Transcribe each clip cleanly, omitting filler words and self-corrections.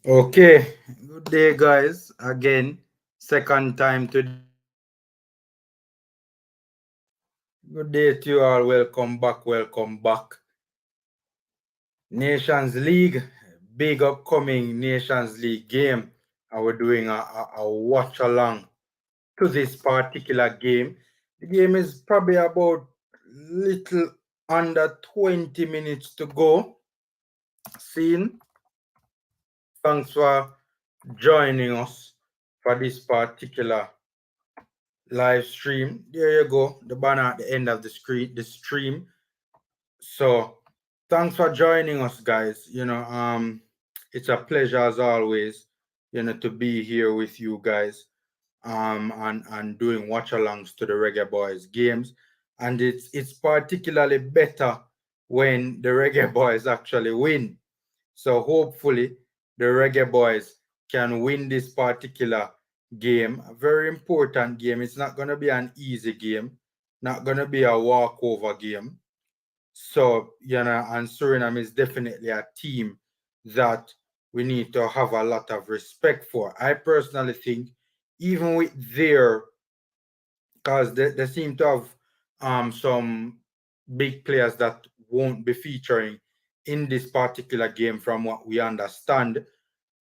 Okay, good day, guys. Again, second time today. Good day to you all. Welcome back. Welcome back. Nations League, big upcoming Nations League game. And we're doing a watch along to this particular game. The game is probably about little under 20 minutes to go. Scene. Thanks for joining us for this particular live stream. There you go, the banner at the end of the screen, the stream. So thanks for joining us, guys. It's a pleasure as always, to be here with you guys, and doing watch alongs to the Reggae Boys games. And it's particularly better when the Reggae Boys actually win. So hopefully the Reggae Boys can win this particular game. A very important game. It's not going to be an easy game, not going to be a walkover game. So, and Suriname is definitely a team that we need to have a lot of respect for. I personally think, even with their, because they seem to have some big players that won't be featuring in this particular game, from what we understand,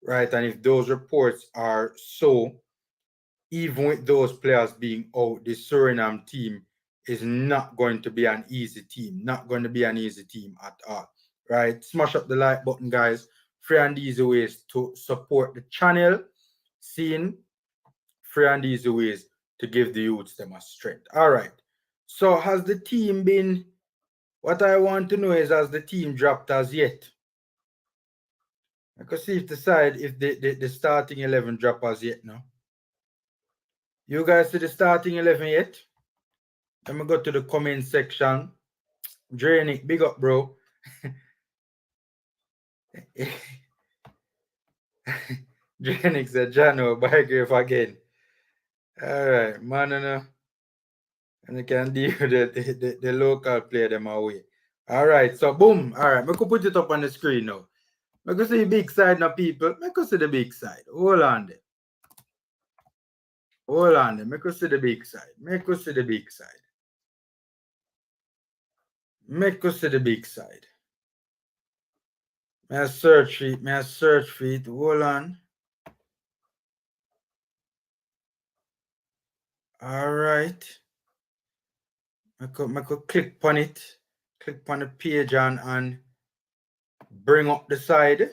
right? And if those reports are so, even with those players being out, the Suriname team is not going to be an easy team. Not going to be an easy team at all. Right? Smash up the like button, guys. Free and easy ways to support the channel. Seeing free and easy ways to give the youths them a strength. All right. So has the team been? What I want to know is, has the team dropped as yet? I can see if the starting 11 drop as yet now. You guys see the starting 11 yet? Let me go to the comment section. Drainik, big up, bro. Drainik said, Jano, Bygrave again. All right, man, and you can deal with the local player them away. All right, so boom. All right, I could put it up on the screen now. I could see the big side now, people. I could see the big side. Hold on there. Hold on there. I could see the big side. I could see the big side. I could see the big side. May I search for it? May I search for it? Hold on. All right. I could click on it, click on the page and bring up the side.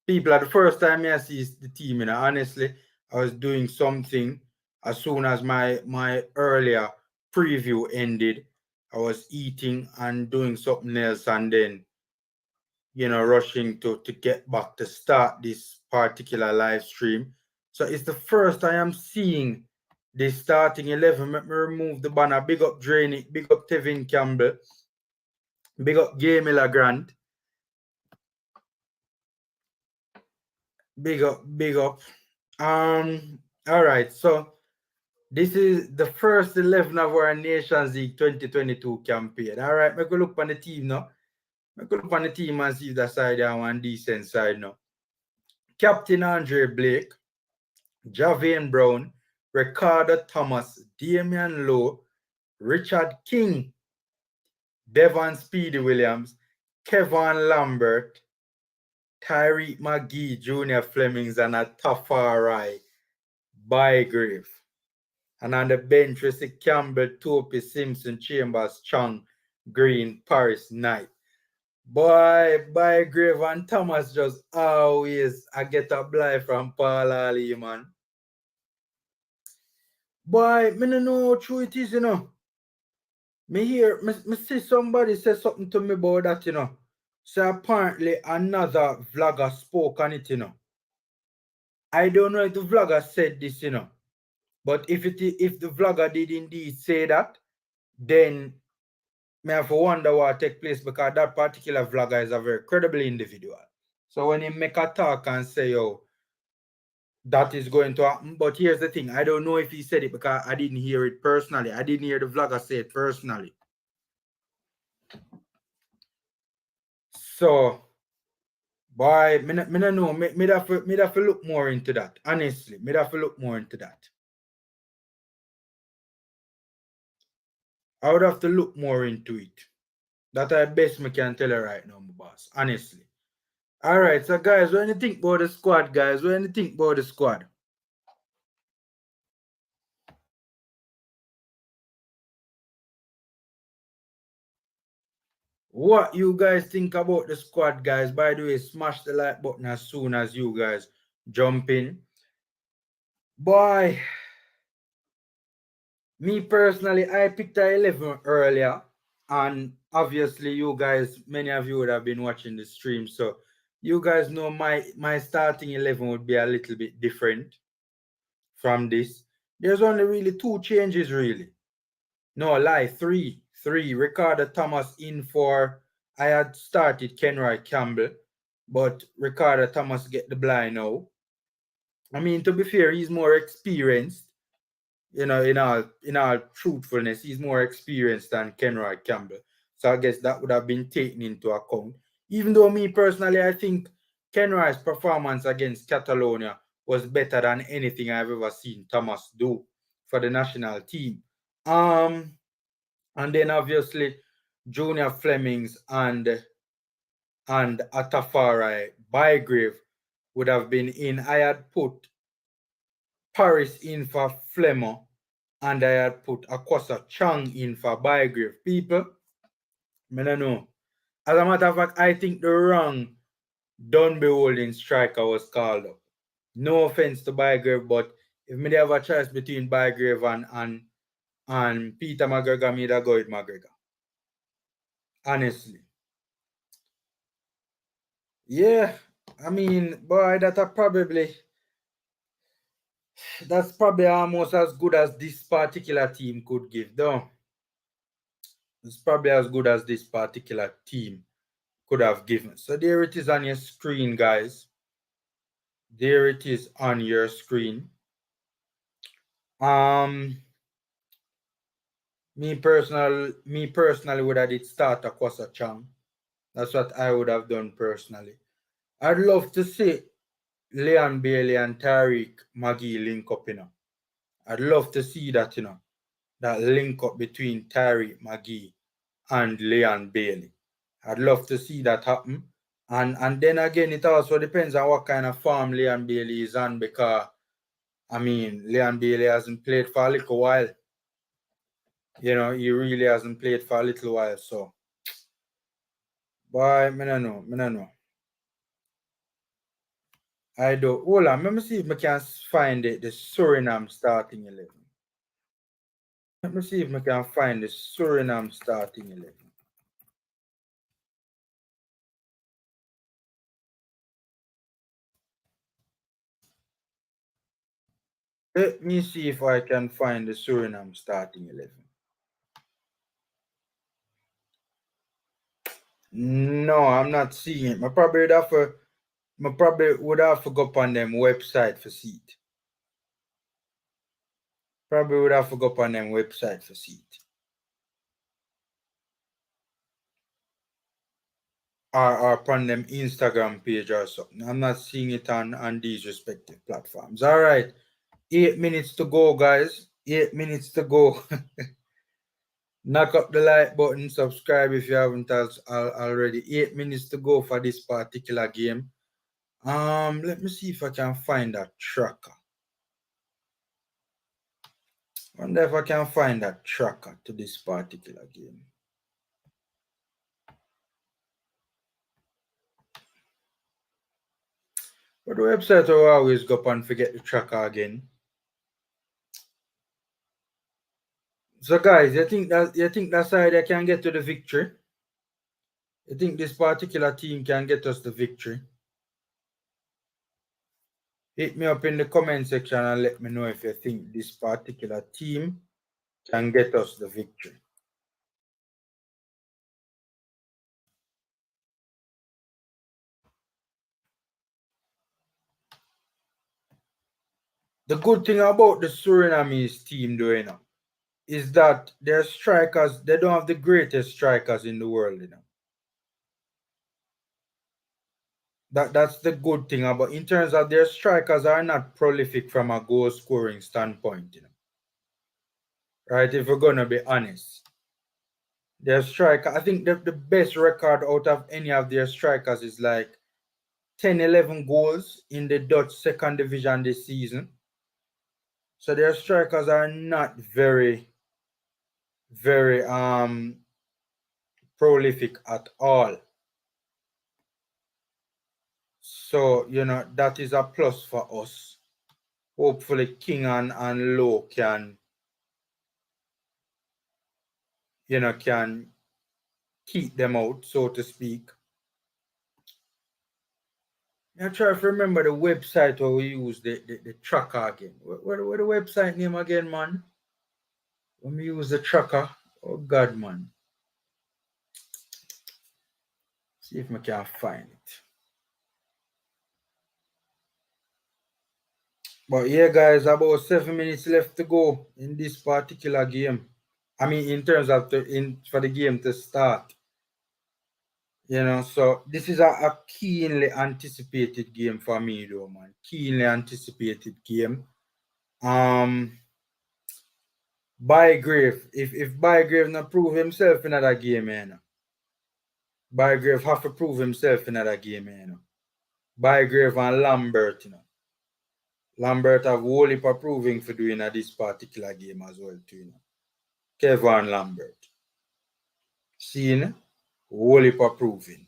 People, at the first time I see the team, honestly, I was doing something as soon as my earlier preview ended. I was eating and doing something else, and then rushing to get back to start this particular live stream. So it's the first I am seeing the starting 11. Let me remove the banner. Big up Drainic, big up Tevin Campbell, big up Jamie Grant. Big up, big up. All right, so this is the first 11 of our Nations League 2022 campaign. All right, me go look on the team now. Me go look on the team and see if that side are one decent side now. Captain Andre Blake, Javian Brown, Ricardo Thomas, Damian Lowe, Richard King, Devon Speedy Williams, Kevin Lambert, Tyreek McGee, Junior Flemings, and a Tafari Bygrave. And on the bench, we see Campbell, Topi, Simpson, Chambers, Chung, Green, Paris, Knight. Boy, Bygrave and Thomas just always I get a blind from Paul Ali, man. Boy, me no know how true it is, Me see somebody say something to me about that, So apparently another vlogger spoke on it, I don't know if the vlogger said this, But if the vlogger did indeed say that, then me have to wonder what take place, because that particular vlogger is a very credible individual. So when he make a talk and say, yo, that is going to happen. But here's the thing, I don't know if he said it because I didn't hear it personally. I didn't hear the vlogger say it personally. So Boy, me no know. Me have to look more into that. Honestly, me have to look more into that. I would have to look more into it. That I best me can tell her right now, my boss. Honestly. Alright, so guys, what do you think about the squad, guys? What do you think about the squad? What you guys think about the squad, guys? By the way, smash the like button as soon as you guys jump in. Boy, me personally, I picked a 11 earlier. And obviously, you guys, many of you would have been watching the stream. So you guys know my starting 11 would be a little bit different from this. There's only really two changes, really. No, lie, three. Ricardo Thomas in for, I had started Kenroy Campbell, but Ricardo Thomas get the blind now. I mean, to be fair, he's more experienced. You know, in all truthfulness, he's more experienced than Kenroy Campbell. So I guess that would have been taken into account. Even though me personally, I think Kenroy's performance against Catalonia was better than anything I've ever seen Thomas do for the national team. And then obviously Junior Flemings and Atafari Bygrave would have been in. I had put Paris in for Flemmer and I had put Akosa Chang in for Bygrave. People, I don't know. As a matter of fact, I think the wrong done beholding striker was called up. No offense to Bygrave, but if me have a choice between Bygrave and Peter McGregor, me go with McGregor. Honestly. Yeah, I mean, boy, that's probably almost as good as this particular team could give, though. It's probably as good as this particular team could have given. So there it is on your screen, guys. There it is on your screen. Me personally would have did start Akwasa Chang. That's what I would have done personally. I'd love to see Leon Bailey and Tariq Magee link up, I'd love to see that, that link up between Tariq Magee and Leon Bailey. I'd love to see that happen. And then again, it also depends on what kind of form Leon Bailey is on, because I mean, Leon Bailey hasn't played for a little while. He really hasn't played for a little while. So, boy, I don't know. I do. Hold on, let me see if I can find the Suriname starting 11. Let me see if I can find the Suriname starting 11. Let me see if I can find the Suriname starting 11. No, I'm not seeing it. I probably would have to go up on them website for see it. Probably would have to go up on them website for see it. Or upon them Instagram page or something. I'm not seeing it on these respective platforms. All right. 8 minutes to go, guys. 8 minutes to go. Knock up the like button, subscribe if you haven't already. 8 minutes to go for this particular game. Let me see if I can find that tracker. Wonder if I can find that tracker to this particular game. But the website will always go up and forget the tracker again. So guys, you think that side I can get to the victory? You think this particular team can get us the victory? Hit me up in the comment section and let me know if you think this particular team can get us the victory. The good thing about the Surinamese team, though, is that their strikers, they don't have the greatest strikers in the world, That's the good thing about, in terms of their strikers are not prolific from a goal scoring standpoint, right? If we're gonna be honest, their striker, I think the best record out of any of their strikers is like 10-11 goals in the Dutch second division this season. So their strikers are not very prolific at all. So that is a plus for us. Hopefully King and Low can keep them out, so to speak. I try to remember the website where we use the tracker again. What the website name again, man? When we use the tracker, oh God, man. See if I can find it. But yeah, guys, about 7 minutes left to go in this particular game. I mean, in terms of for the game to start. So this is a keenly anticipated game for me, though, man. Keenly anticipated game. Bygrave, if Bygrave not prove himself in that game, Bygrave have to prove himself in that game, Bygrave and Lambert, Lambert have whole heap of proving for doing at this particular game as well, too, Kevin Lambert. Seeing whole heap of proving.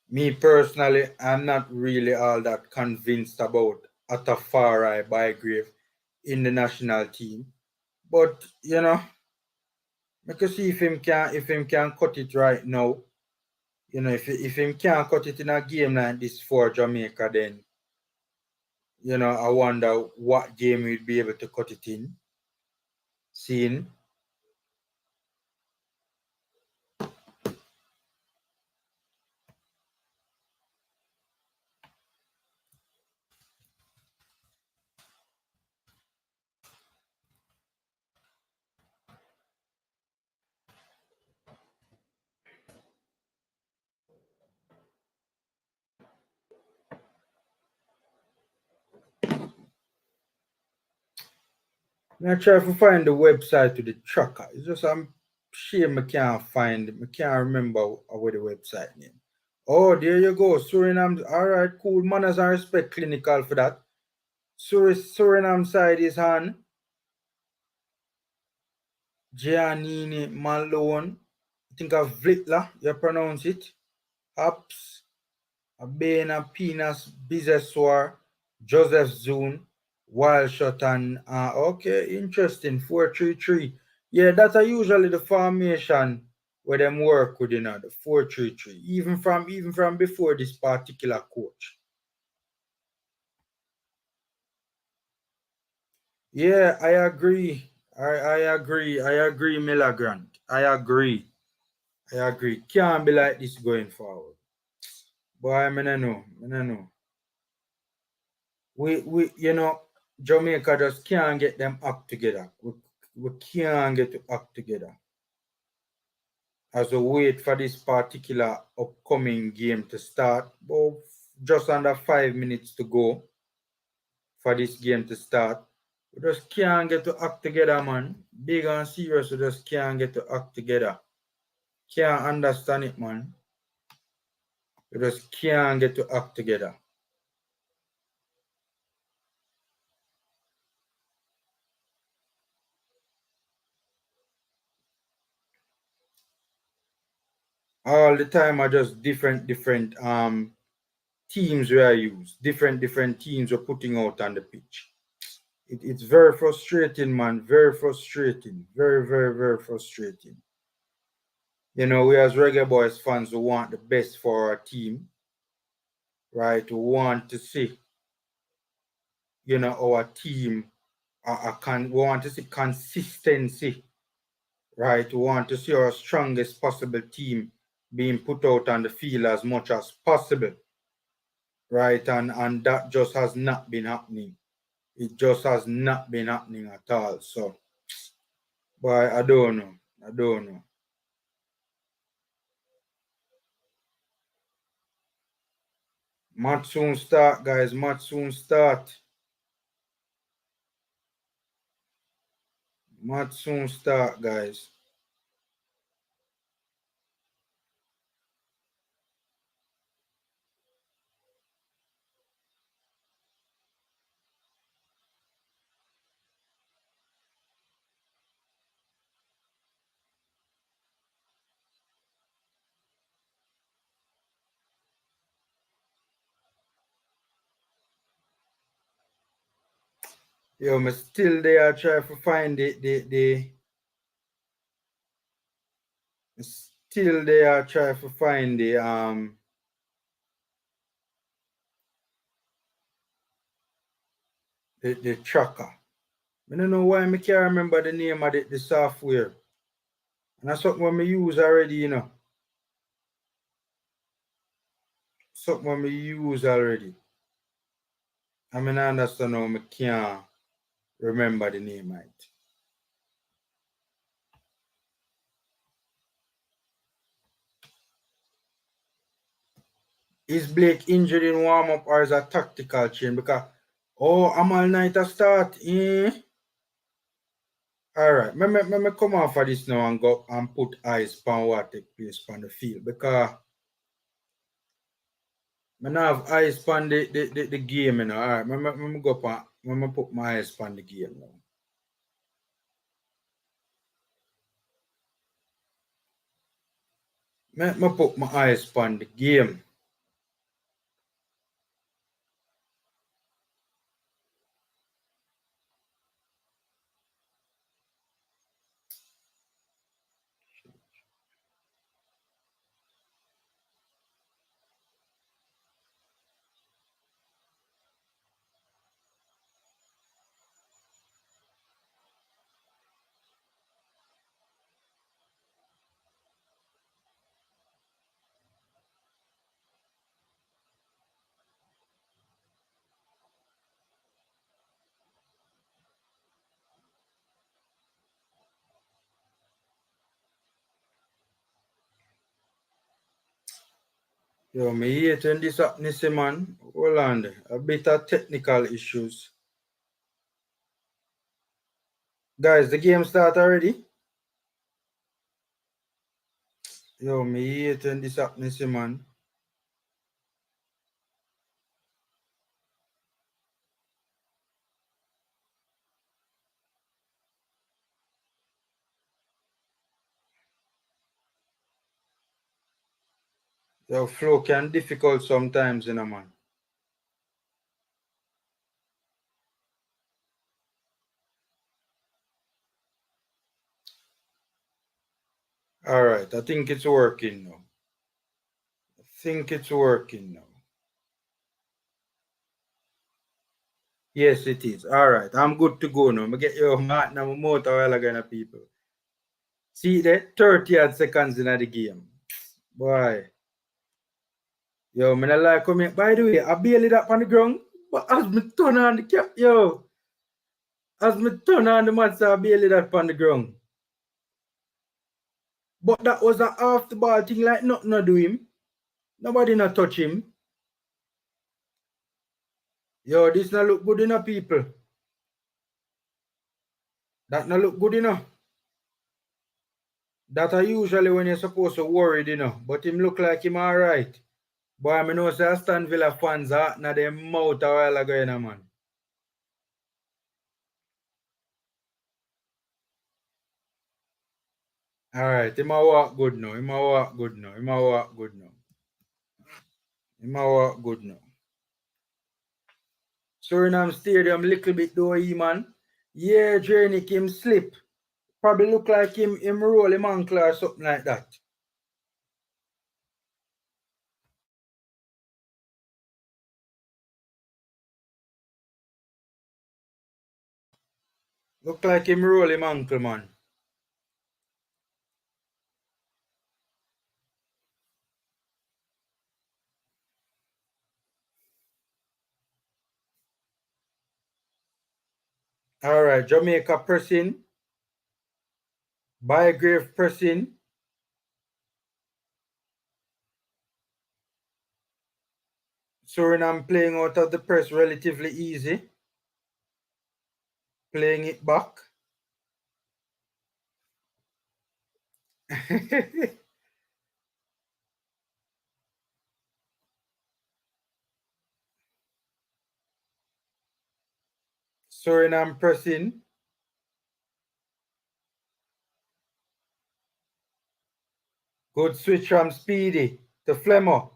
Me personally, I'm not really all that convinced about Atafari Bygrave in the national team. But we can see if him can cut it right now. If him can't cut it in a game like this for Jamaica, then I wonder what game we'd be able to cut it in. Seeing. I try to find the website to the tracker. It's just I'm shame I can't find it. I can't remember what the website name. Oh, there you go. Suriname. All right, cool. Manners and respect clinical for that. Suriname side is on. Giannini Malone. I think of Vlitla, you pronounce it. Apps. Abena Pinas Bizeswar. Joseph Zune. Wild shot and okay, interesting. 4-3-3. Yeah, that's usually the formation where them work with, the 4-3-3. Even from before this particular coach. Yeah, I agree. I agree, Milagran. I agree. Can't be like this going forward. Boy, I know. We Jamaica just can't get them act together. We can't get to act together. As we wait for this particular upcoming game to start. But just under 5 minutes to go for this game to start. We just can't get to act together, man. Big and serious, we just can't get to act together. Can't understand it, man. We just can't get to act together. All the time are just different teams we are used. Different teams are putting out on the pitch. It's very frustrating, man. Very frustrating. Very frustrating. We as Reggae Boyz fans, we want the best for our team. Right? We want to see, our team, we want to see consistency. Right? We want to see our strongest possible team being put out on the field as much as possible. Right? And that just has not been happening. It just has not been happening at all. So, but I don't know. Match soon start, guys. Match soon start. Match soon start, guys. Yo, me still there try to find the still there try to find the tracker. I don't know why I can't remember the name of the software. And that's something I use already, you know. Something I use already. I mean, I understand how I can't remember the name of it. Is Blake injured in warm-up or is a tactical change? Because, oh, I'm all night a start. All right. Me come off of this now and go and put eyes on what take place on the field. Because I have eyes on the game, you know. All right. Me go up and me put my eyes on the game now. Me put my eyes on the game. Yo, me hate when this happens, man. Hold on there. A bit of technical issues. Guys, the game start already? Yo, me hate when this happens, man. Yo, flow can difficult sometimes, you know, man. All right, I think it's working now. I think it's working now. Yes, it is. All right, I'm good to go now. I get your mat now, my motor while again, people. See that 30 odd seconds in the game. Boy. Yo, me not like coming. By the way, I barely that on the ground. But as me turn on the cap, yo. As me turn on the match, I barely that on the ground. But that was a half the ball thing, like nothing to do him. Nobody not touch him. Yo, this not look good enough, people. That not look good enough. That are usually when you're supposed to worry, you know. But him look like him alright. Boy, I know say Aston Villa fans are na them mouth a while ago, you know, man. Alright, him a walk good now. Him a walk good now. Him a walk good now. Him a walk good now. Suriname Stadium little bit though, man. Yeah, Drake him slip. Probably look like him roll him ankle or something like that. Look like him roll him ankle, man. Alright, Jamaica pressing. Bygrave pressing. Suriname playing out of the press relatively easy. Playing it back. Suriname pressing. Good switch from Speedy to Flemmo.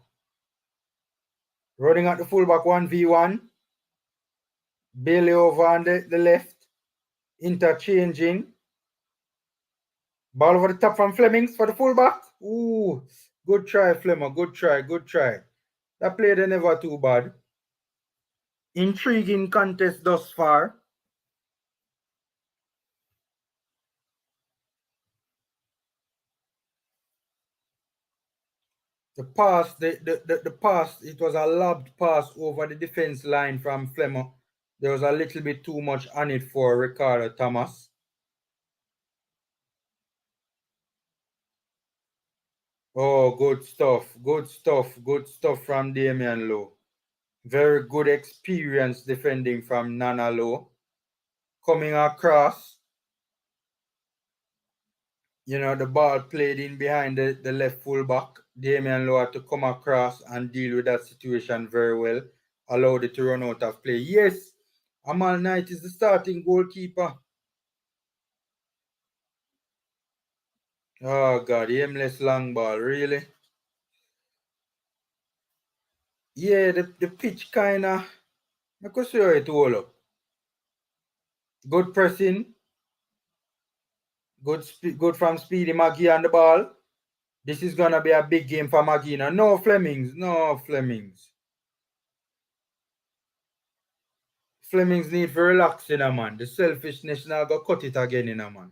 Running at the fullback 1v1. Bailey over on the left. Interchanging. Ball over the top from Flemings for the fullback. Ooh, good try, Flemmo. Good try, good try. That play they never too bad. Intriguing contest thus far. The pass, the pass, it was a lobbed pass over the defense line from Flemmo. There was a little bit too much on it for Ricardo Thomas. Oh, good stuff. Good stuff. Good stuff from Damian Lowe. Very good experience defending from Nana Lowe. Coming across. You know, the ball played in behind the left fullback. Damian Lowe had to come across and deal with that situation very well. Allowed it to run out of play. Yes, Amal Knight is the starting goalkeeper. Oh, God, aimless long ball, really? Yeah, the pitch kind of, I could see how it hold up. Good pressing. Good from Speedy Maggie on the ball. This is going to be a big game for Maggie now. No Flemings. No Flemings. Flemings need to relax, you know, man. The selfishness now go cut it again, you know, man.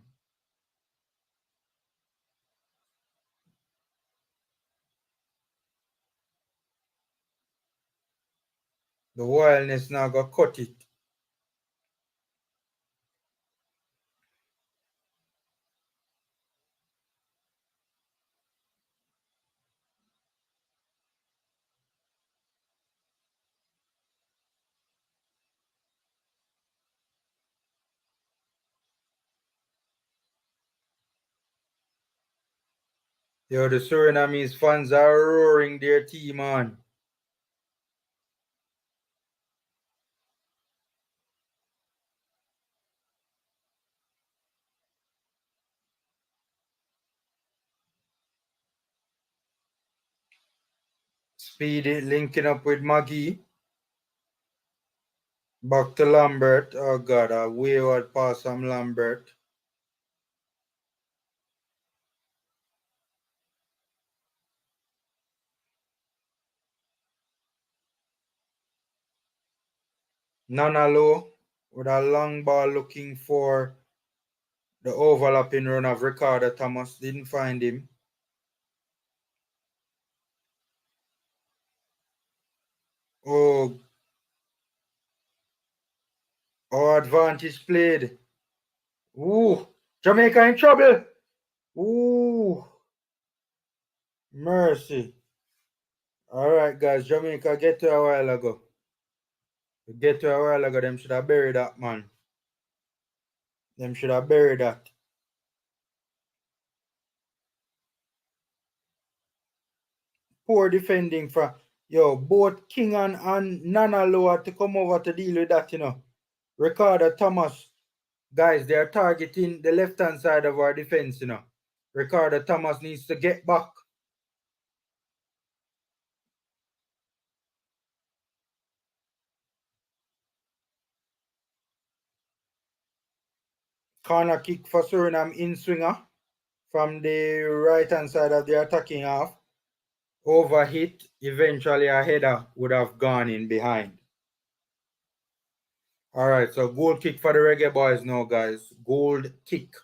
The wildness now go cut it. Yo, the Surinamese fans are roaring their team on. Speedy linking up with Maggie. Back to Lambert. Oh, God, a wayward pass from Lambert. Nana Lowe with a long ball looking for the overlapping run of Ricardo Thomas. Didn't find him. Oh, advantage played. Ooh, Jamaica in trouble. Ooh, mercy. All right, guys, Jamaica get to a while ago. Get to a while ago, them should have buried that, man. Them should have buried that. Poor defending from, yo, both King and Nana Lowe had to come over to deal with that, you know. Ricardo Thomas, guys, they are targeting the left-hand side of our defense, you know. Ricardo Thomas needs to get back. Corner kick for Suriname in swinger from the right-hand side of the attacking half. Overhit, eventually a header would have gone in behind. All right, so goal kick for the Reggae Boyz now, guys. Gold kick.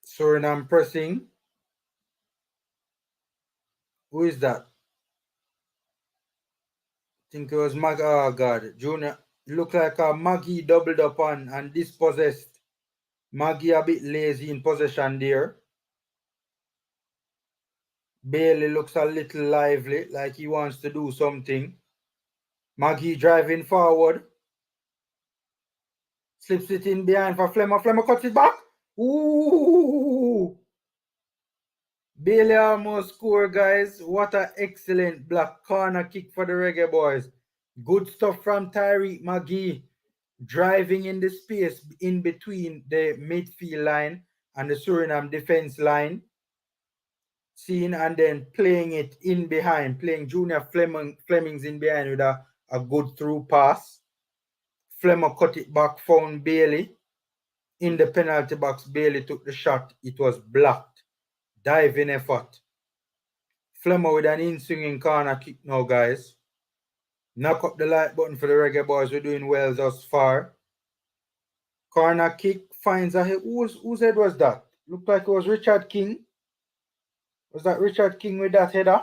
Suriname pressing. Who is that? I think it was Mag. Oh, God. Junior. Look like a Maggie doubled up on and dispossessed. Maggie a bit lazy in possession there. Bailey looks a little lively, like he wants to do something. Maggie driving forward. Slips it in behind for Flemmer. Flemmer cuts it back. Ooh! Bailey almost score, guys. What an excellent black corner kick for the Reggae Boys. Good stuff from Tyreek McGee. Driving in the space in between the midfield line and the Suriname defense line. Seeing and then playing it in behind. Playing Junior Flemings in behind with a good through pass. Flemmer cut it back, found Bailey. In the penalty box, Bailey took the shot. It was blocked. Diving effort. Flemmer with an in-swinging corner kick now, guys. Knock up the like button for the Reggae Boys. We're doing well thus far. Corner kick finds a head. Whose head was that? Looked like it was Richard King. Was that Richard King with that header?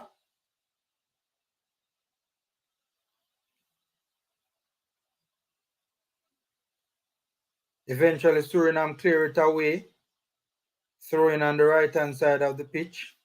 Eventually, Suriname clear it away. Throwing on the right-hand side of the pitch.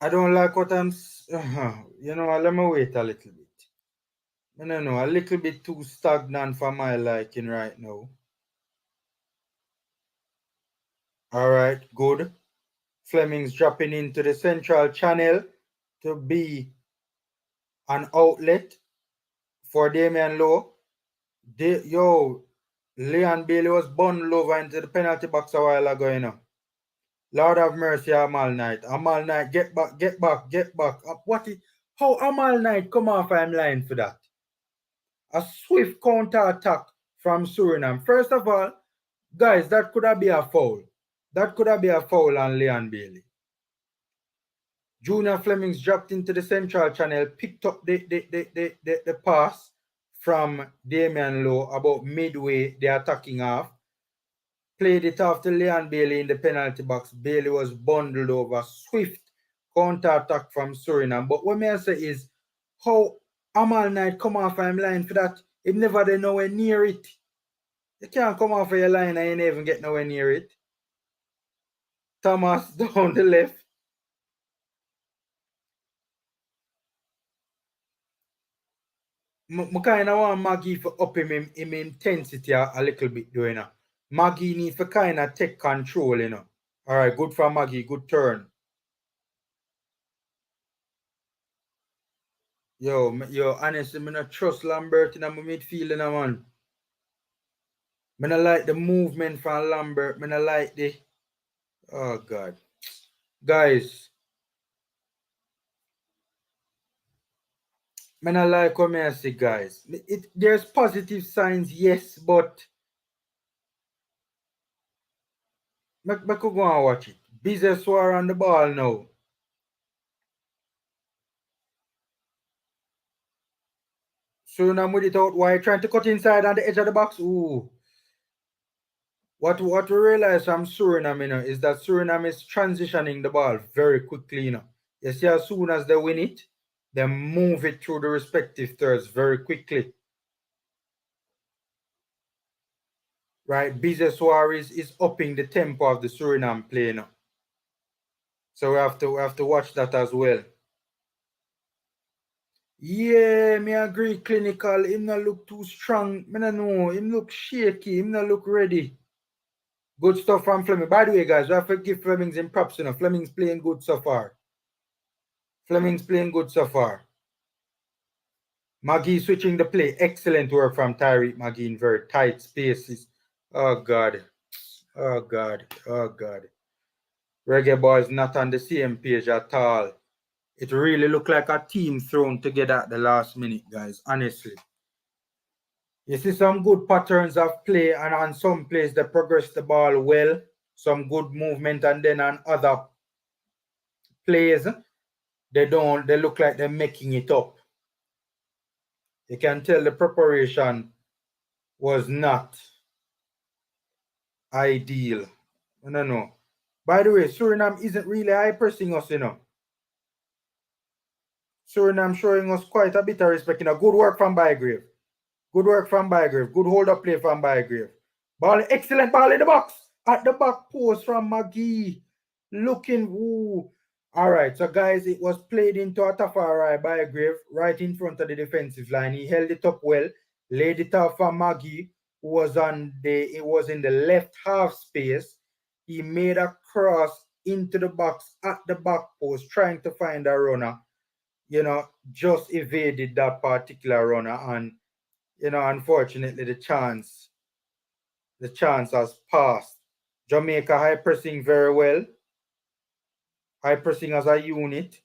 I don't like what I'm... you know, let me wait a little bit. No, a little bit too stagnant for my liking right now. All right, good. Fleming's dropping into the central channel to be an outlet for Damian Lowe. Leon Bailey was bundled over into the penalty box a while ago, you know. Lord have mercy, Amal Knight. Amal Knight, get back, get back, get back. How Amal Knight come off I'm lying for that? A swift counter-attack from Suriname. First of all, guys, that could have been a foul. That could have been a foul on Leon Bailey. Junior Flemings dropped into the central channel, picked up the pass from Damian Lowe about midway the attacking half. Played it off to Leon Bailey in the penalty box. Bailey was bundled over. Swift counter-attack from Suriname. But what may I say is how Amal Knight come off I'm line for that. He never did nowhere near it. You can't come off of your line and you never even get nowhere near it. Thomas down the left. I kind of want Maggie for up him intensity a little bit, you know. Maggie need for kind of take control, you know. All right, good for Maggie, good turn. Yo, honestly, I don't trust Lambert in my midfield, you know, man. I don't like the movement from Lambert. I don't like the... Oh, God. Guys. I don't like what I say, guys. There's positive signs, yes, but... I could go and watch it. Business war on the ball now. Suriname with it out wide, trying to cut inside on the edge of the box. Ooh. What we realize from Suriname, you know, is that Suriname is transitioning the ball very quickly, you know. You see, as soon as they win it, they move it through the respective thirds very quickly. Right? Bizeswar is upping the tempo of the Suriname play now. So we have to watch that as well. Yeah, me agree. Clinical. Him not look too strong. Me no know. Him look shaky. Him not look ready. Good stuff from Fleming. By the way, guys, we have to give Fleming's in props. You know, Fleming's playing good so far. Fleming's playing good so far. Maggie switching the play. Excellent work from Tyreek Maggie in very tight spaces. Oh, God. Oh, God. Oh, God. Reggae Boyz not on the same page at all. It really looked like a team thrown together at the last minute, guys, honestly. You see some good patterns of play, and on some plays they progress the ball well, some good movement, and then on other plays, they look like they're making it up. You can tell the preparation was not ideal. I don't know. By the way, Suriname isn't really high pressing us, you know. Suriname showing us quite a bit of respect. You know, good work from Bygrave. Good work from Bygrave. Good hold up play from Bygrave. Ball, excellent ball in the box. At the back post from McGee. Looking, ooh. All right, so guys, it was played into a Tafari Bygrave right in front of the defensive line. He held it up well, laid it off for McGee, who was it was in the left half space. He made a cross into the box at the back post, trying to find a runner. You know, just evaded that particular runner, and you know, unfortunately, the chance has passed. Jamaica high pressing very well. High pressing as a unit.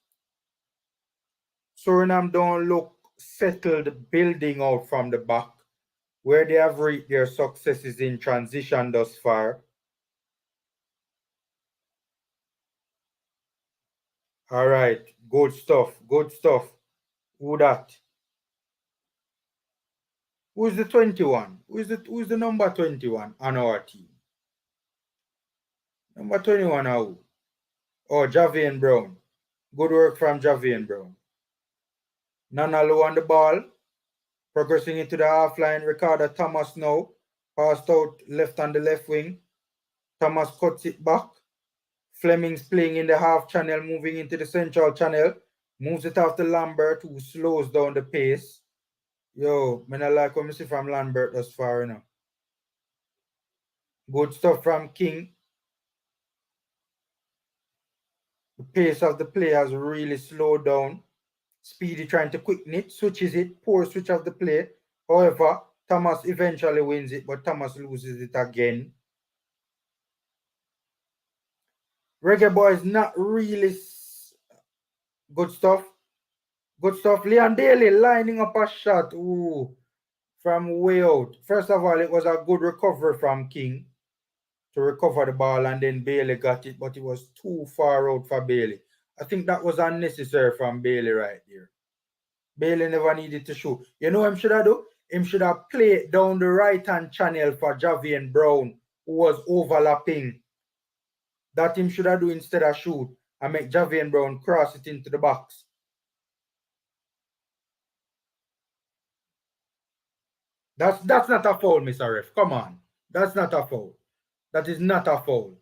Suriname don't look settled building out from the back. Where they have reached their successes in transition thus far. All right, good stuff, good stuff. Who that? Who's the 21? Who's the number 21 on our team? Number 21 now. Oh, Javian Brown. Good work from Javian Brown. Nana low on the ball. Progressing into the half line. Ricardo Thomas now. Passed out left on the left wing. Thomas cuts it back. Fleming's playing in the half channel, moving into the central channel. Moves it after Lambert, who slows down the pace. Yo, man, I like what I see from Lambert thus far, you know. Good stuff from King. The pace of the play has really slowed down. Speedy trying to quicken it, switches it, poor switch of the play. However, Thomas eventually wins it, but Thomas loses it again. Reggae Boyz not really good stuff. Good stuff. Leon Daly lining up a shot. Ooh, from way out. First of all, it was a good recovery from King to recover the ball, and then Bailey got it, but it was too far out for Bailey. I think that was unnecessary from Bailey right there. Bailey never needed to shoot. You know what him should have do? Him should have played down the right-hand channel for Javian Brown, who was overlapping. That him should have do instead of shoot and make Javian Brown cross it into the box. That's not a foul, Mr. Ref. Come on. That's not a foul. That is not a foul.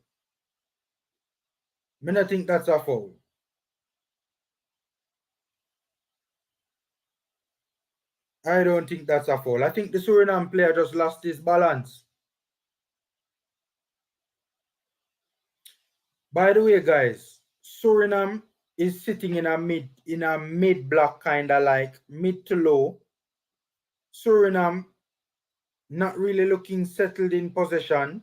I don't think that's a foul. I don't think that's a foul. I think the Suriname player just lost his balance. By the way, guys, Suriname is sitting in a mid block, kind of like mid to low. Suriname not really looking settled in possession.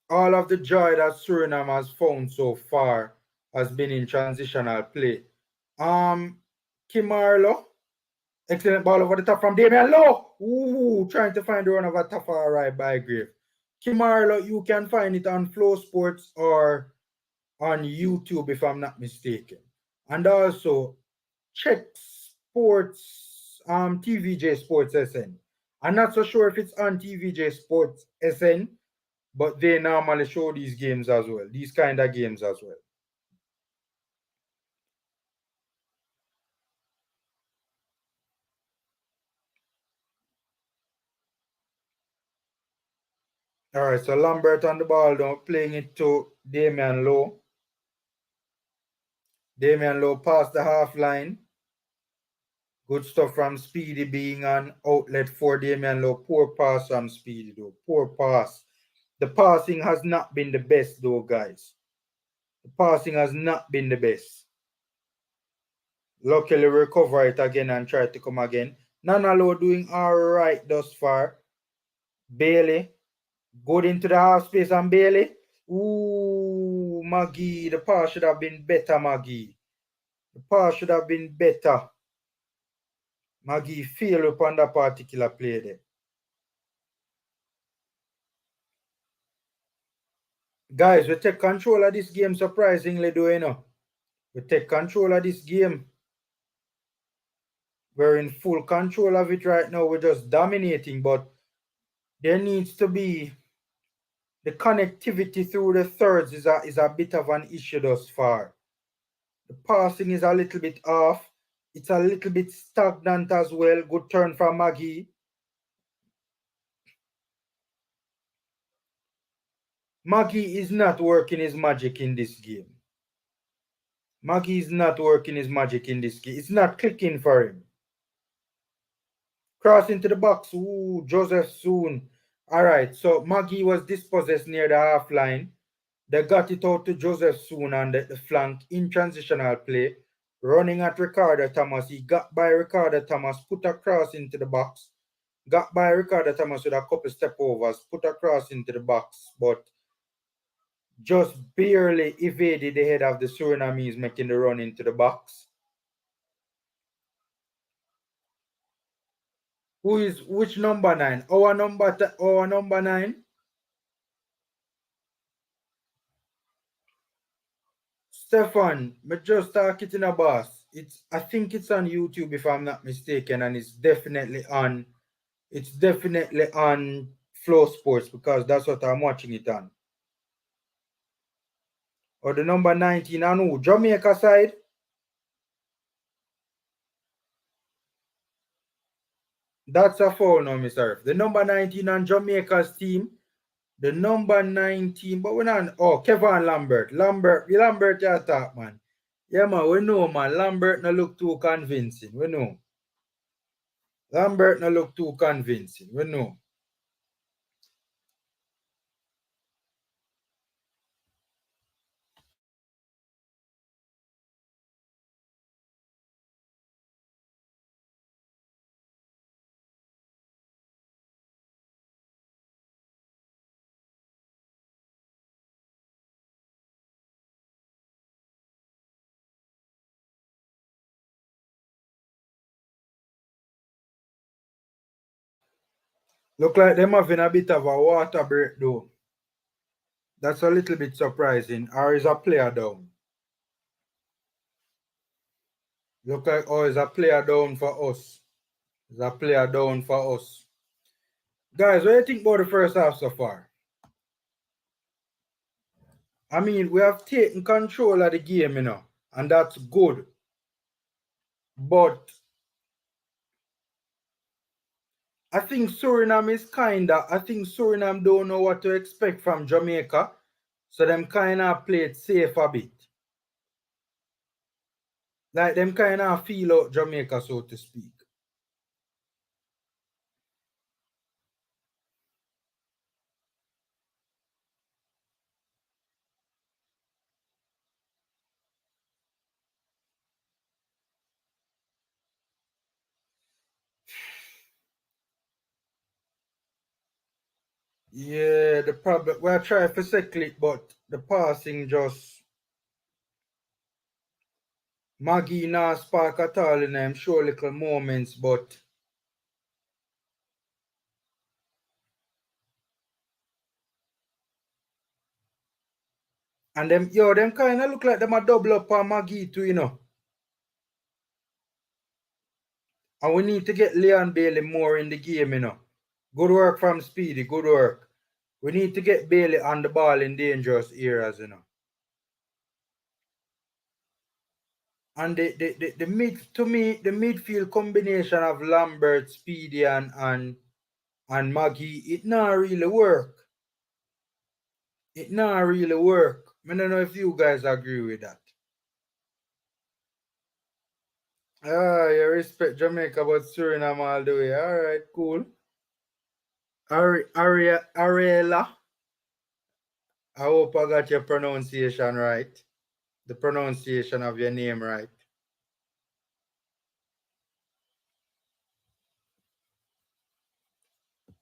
All of the joy that Suriname has found so far has been in transitional play. Kimarlo, excellent ball over the top from Damian Lowe. Ooh, trying to find the run of a Tafari Bygrave. Kimarlo, you can find it on Flow Sports or on YouTube if I'm not mistaken. And also check Sports TVJ Sports SN. I'm not so sure if it's on TVJ Sports SN, but they normally show these games as well, these kind of games as well. All right, so Lambert on the ball now, playing it to Damian Lowe. Damian Lowe past the half line. Good stuff from Speedy being an outlet for Damian Lowe. Poor pass from Speedy though. Poor pass. The passing has not been the best though, guys. The passing has not been the best. Luckily recover it again and try to come again. Nana Lowe doing all right thus far. Bailey. Good into the half space and Bailey. Ooh, Maggie. The pass should have been better, Maggie. The pass should have been better. Maggie failed upon that particular play there. Guys, we take control of this game surprisingly, though, you know. We take control of this game. We're in full control of it right now. We're just dominating, but there needs to be the connectivity through the thirds is a bit of an issue thus far. The passing is a little bit off. It's a little bit stagnant as well. Good turn from Maggie. Maggie is not working his magic in this game. Maggie is not working his magic in this game. It's not clicking for him. Cross into the box. Ooh, Joseph soon. All right, so Maggie was dispossessed near the half line. They got it out to Joseph soon on the flank in transitional play. Running at Ricardo Thomas. He got by Ricardo Thomas, put a cross into the box. Got by Ricardo Thomas with a couple step overs, put a cross into the box, but just barely evaded the head of the Surinamese making the run into the box. Which number 9? Our number 9? Stefan, me just talk it in a boss. I think it's on YouTube if I'm not mistaken, and it's definitely on Flow Sports because that's what I'm watching it on. Or the number 19 on who? Jamaica side? That's a foul now, Mr. The number 19 on Jamaica's team. The number 19, but we're not. Oh, Kevin Lambert. Lambert, you talk, man. Yeah, man, we know, man. Lambert no look too convincing. We know. Lambert no look too convincing. We know. Look like them having a bit of a water break, though. That's a little bit surprising. Or is a player down? Look like, oh, is a player down for us. Is a player down for us. Guys, what do you think about the first half so far? I mean, we have taken control of the game, and that's good. But I think Suriname don't know what to expect from Jamaica, so them kind of play it safe a bit. Like them kind of feel out Jamaica, so to speak. Yeah, the problem we're trying to cycle it, but the passing just Maggie not spark at all in them show little moments, but and them kind of look like them a double up on Maggie too. And we need to get Leon Bailey more in the game. Good work from Speedy, good work. We need to get Bailey on the ball in dangerous areas. And the midfield combination of Lambert, Speedy, and Maggie, it not really work. It not really work. I don't know if you guys agree with that. Ah, you respect Jamaica, but Suriname all the way. All right, cool. Ariela, I hope I got your pronunciation right. The pronunciation of your name right.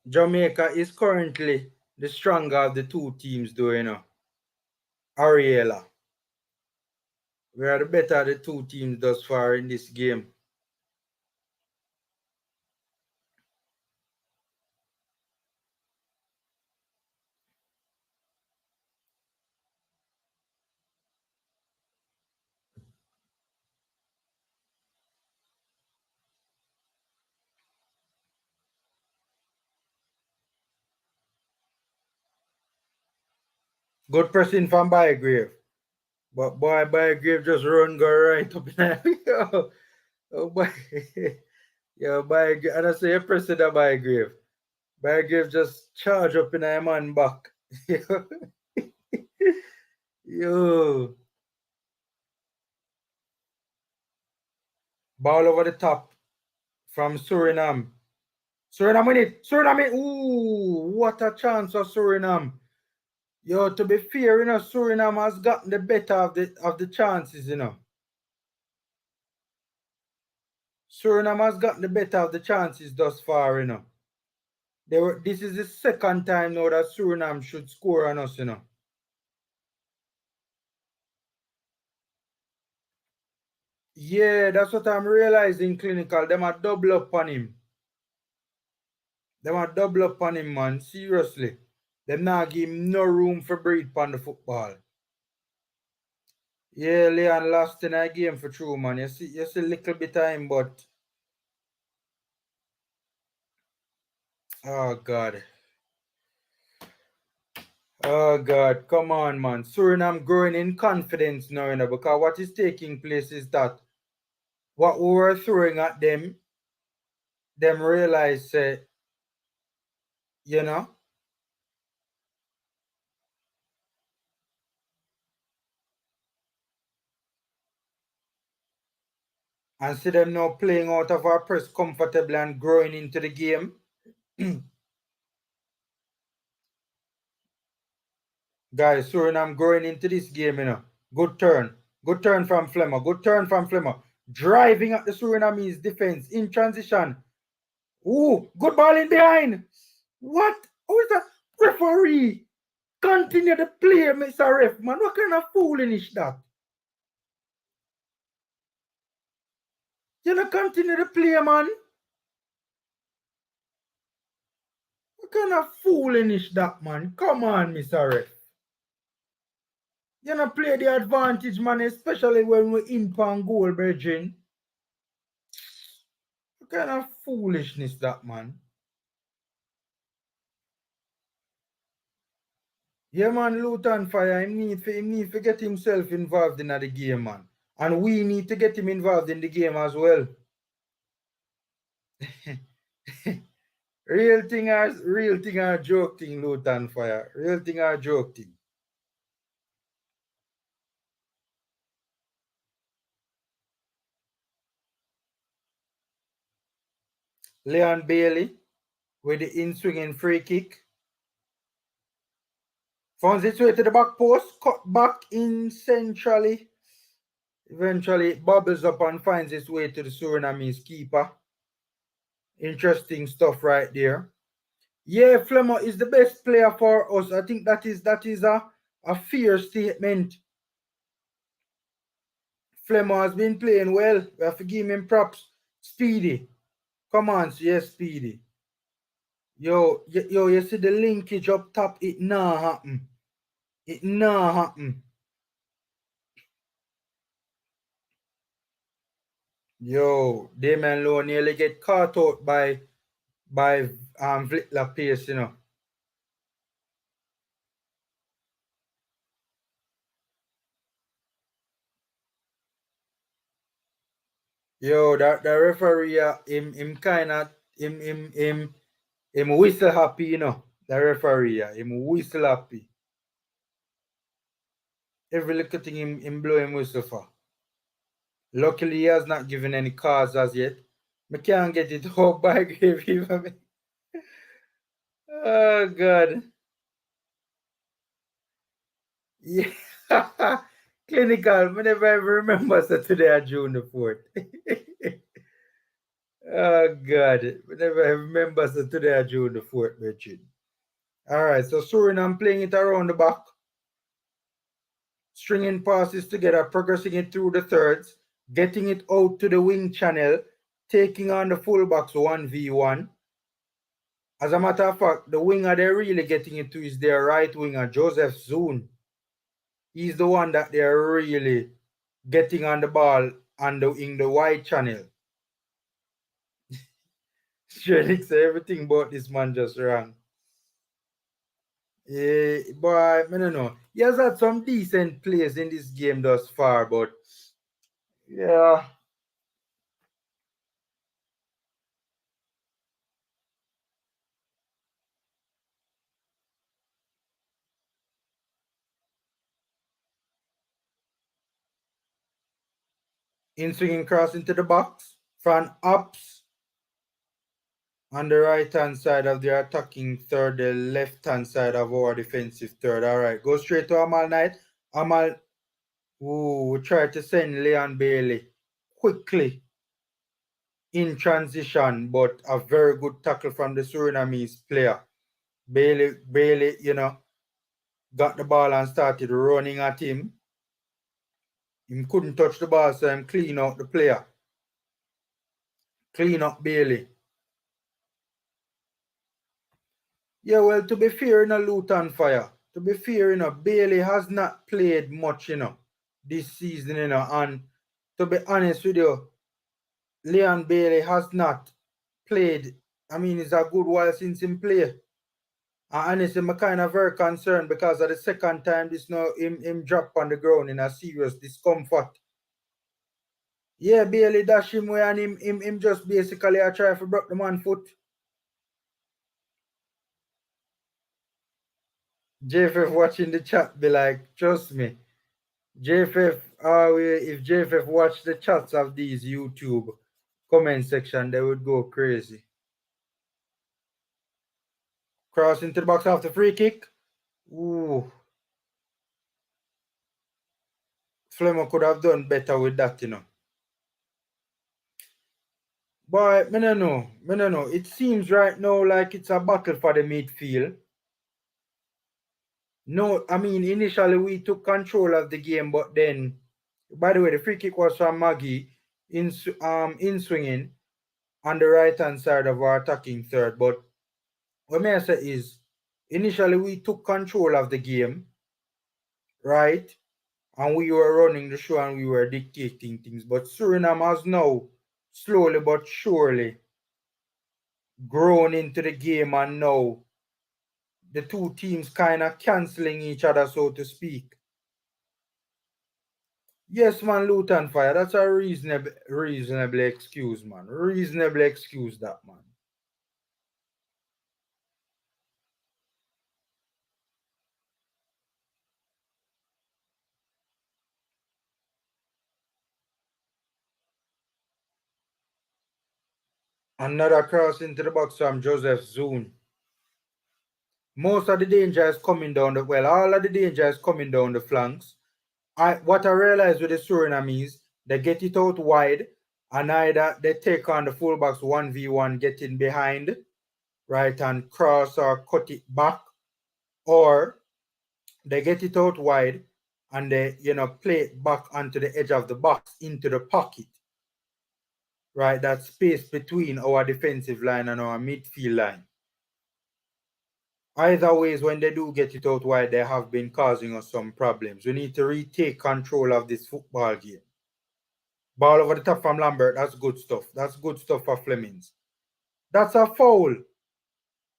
Jamaica is currently the stronger of the two teams, though. Ariela. We are the better of the two teams thus far in this game. Good pressing from Bygrave. But boy, Bygrave just run go right up in there. Yo, oh boy. Yo, Bygrave. And I say you press it at Bygrave. Bygrave just charge up in a man back. Yo. Ball over the top from Suriname. Suriname win it. Suriname. Ooh, what a chance for Suriname. Yo, to be fair, Suriname has gotten the better of the chances, Suriname has gotten the better of the chances thus far, This is the second time now that Suriname should score on us, Yeah, that's what I'm realizing, Clinical. Them are double up on him. Them are double up on him, man. Seriously. Them not give him no room for breathe on the football. Yeah, Leon lost in a game for true, man. You see a little bit of him, but oh God. Oh God, come on, man. Suriname growing in confidence now, because what is taking place is that what we were throwing at them realize, you know, and see them now playing out of our press comfortably and growing into the game. Guys, Suriname growing into this game, Good turn. Good turn from Flemmer. Good turn from Flemmer. Driving at the Surinamese defense in transition. Ooh, good ball in behind. What? Who is that? Referee. Continue to play, Mr. Ref, man. What kind of fooling is that? You don't continue to play, man. What kind of fooling is that, man? Come on, Mr. Ref. You don't play the advantage, man, especially when we're in pan goal, Virgin. What kind of foolishness that, man? Yeah, man, Luton Fire, he need to get himself involved in the game, man. And we need to get him involved in the game as well. Real thing or joke thing, Luton Fire. Real thing or joke thing. Leon Bailey with the in-swinging free kick. Finds its way to the back post, cut back in centrally. Eventually, it bubbles up and finds its way to the Surinamese keeper. Interesting stuff right there. Yeah, Flemmer is the best player for us. I think that is a fair statement. Flemmer has been playing well. We have to give him props. Speedy. Come on, yes, Speedy. Yo, you see the linkage up top? It nah happen. It nah happen. Yo, Damian Lowe nearly get caught out by Vlittler Pace, Yo, that the referee, him kind of him whistle happy, The referee, him whistle happy. Every little thing him blow him whistle for. Luckily, he has not given any cards as yet. I can't get it out by grave even. Oh God. Yeah. Clinical. I never ever remember so today June the 4th. Oh God. I never remember so today June the 4th, Richard. Alright, so Suriname playing it around the back. Stringing passes together, progressing it through the thirds, getting it out to the wing channel, taking on the fullbacks 1v1. As a matter of fact, the winger they're really getting it to is their right winger, Joseph Zoon. He's the one that they're really getting on the ball in the wide channel. Shrelix, everything about this man just wrong. Boy, I don't know. He has had some decent plays in this game thus far, but yeah. In swinging cross into the box. From ups on the right hand side of the attacking third, the left hand side of our defensive third. Alright, go straight to Amal Knight. Amal, we try to send Leon Bailey quickly in transition, but a very good tackle from the Surinamese player. Bailey, got the ball and started running at him. He couldn't touch the ball, so him clean out the player. Clean up Bailey. Yeah, well, to be fair, Luton Fire. To be fair, Bailey has not played much, this season, and to be honest with you, Leon Bailey has not played. I mean, it's a good while since him play. And honestly, I'm kind of very concerned because of the second time this him drop on the ground in a serious discomfort. Yeah, Bailey dash him way and him just basically a try to break the man foot. JFF watching the chat be like, trust me. JFF, if JFF watch the chats of these YouTube comment section, they would go crazy. Cross into the box after free kick. Ooh. Flemmer could have done better with that, But I don't know. It seems right now like it's a battle for the midfield. No, I mean, initially we took control of the game, but then, by the way, the free kick was from Maggie in swinging on the right hand side of our attacking third. But what may I say is, initially we took control of the game, right? And we were running the show and we were dictating things. But Suriname has now, slowly but surely, grown into the game, and now the two teams kind of cancelling each other, so to speak. Yes, man, Luton Fire. That's a reasonable excuse, man. Reasonable excuse that, man. Another cross into the box from Joseph Zoon. Most of the danger is coming down all of the danger is coming down the flanks. What I realized with the Surinamese, they get it out wide, and either they take on the fullbacks 1v1, getting behind, right, and cross or cut it back, or they get it out wide and they, play it back onto the edge of the box into the pocket, right? That space between our defensive line and our midfield line. Either ways, when they do get it out wide, they have been causing us some problems. We need to retake control of this football game. Ball over the top from Lambert. That's good stuff. That's good stuff for Flemings. That's a foul.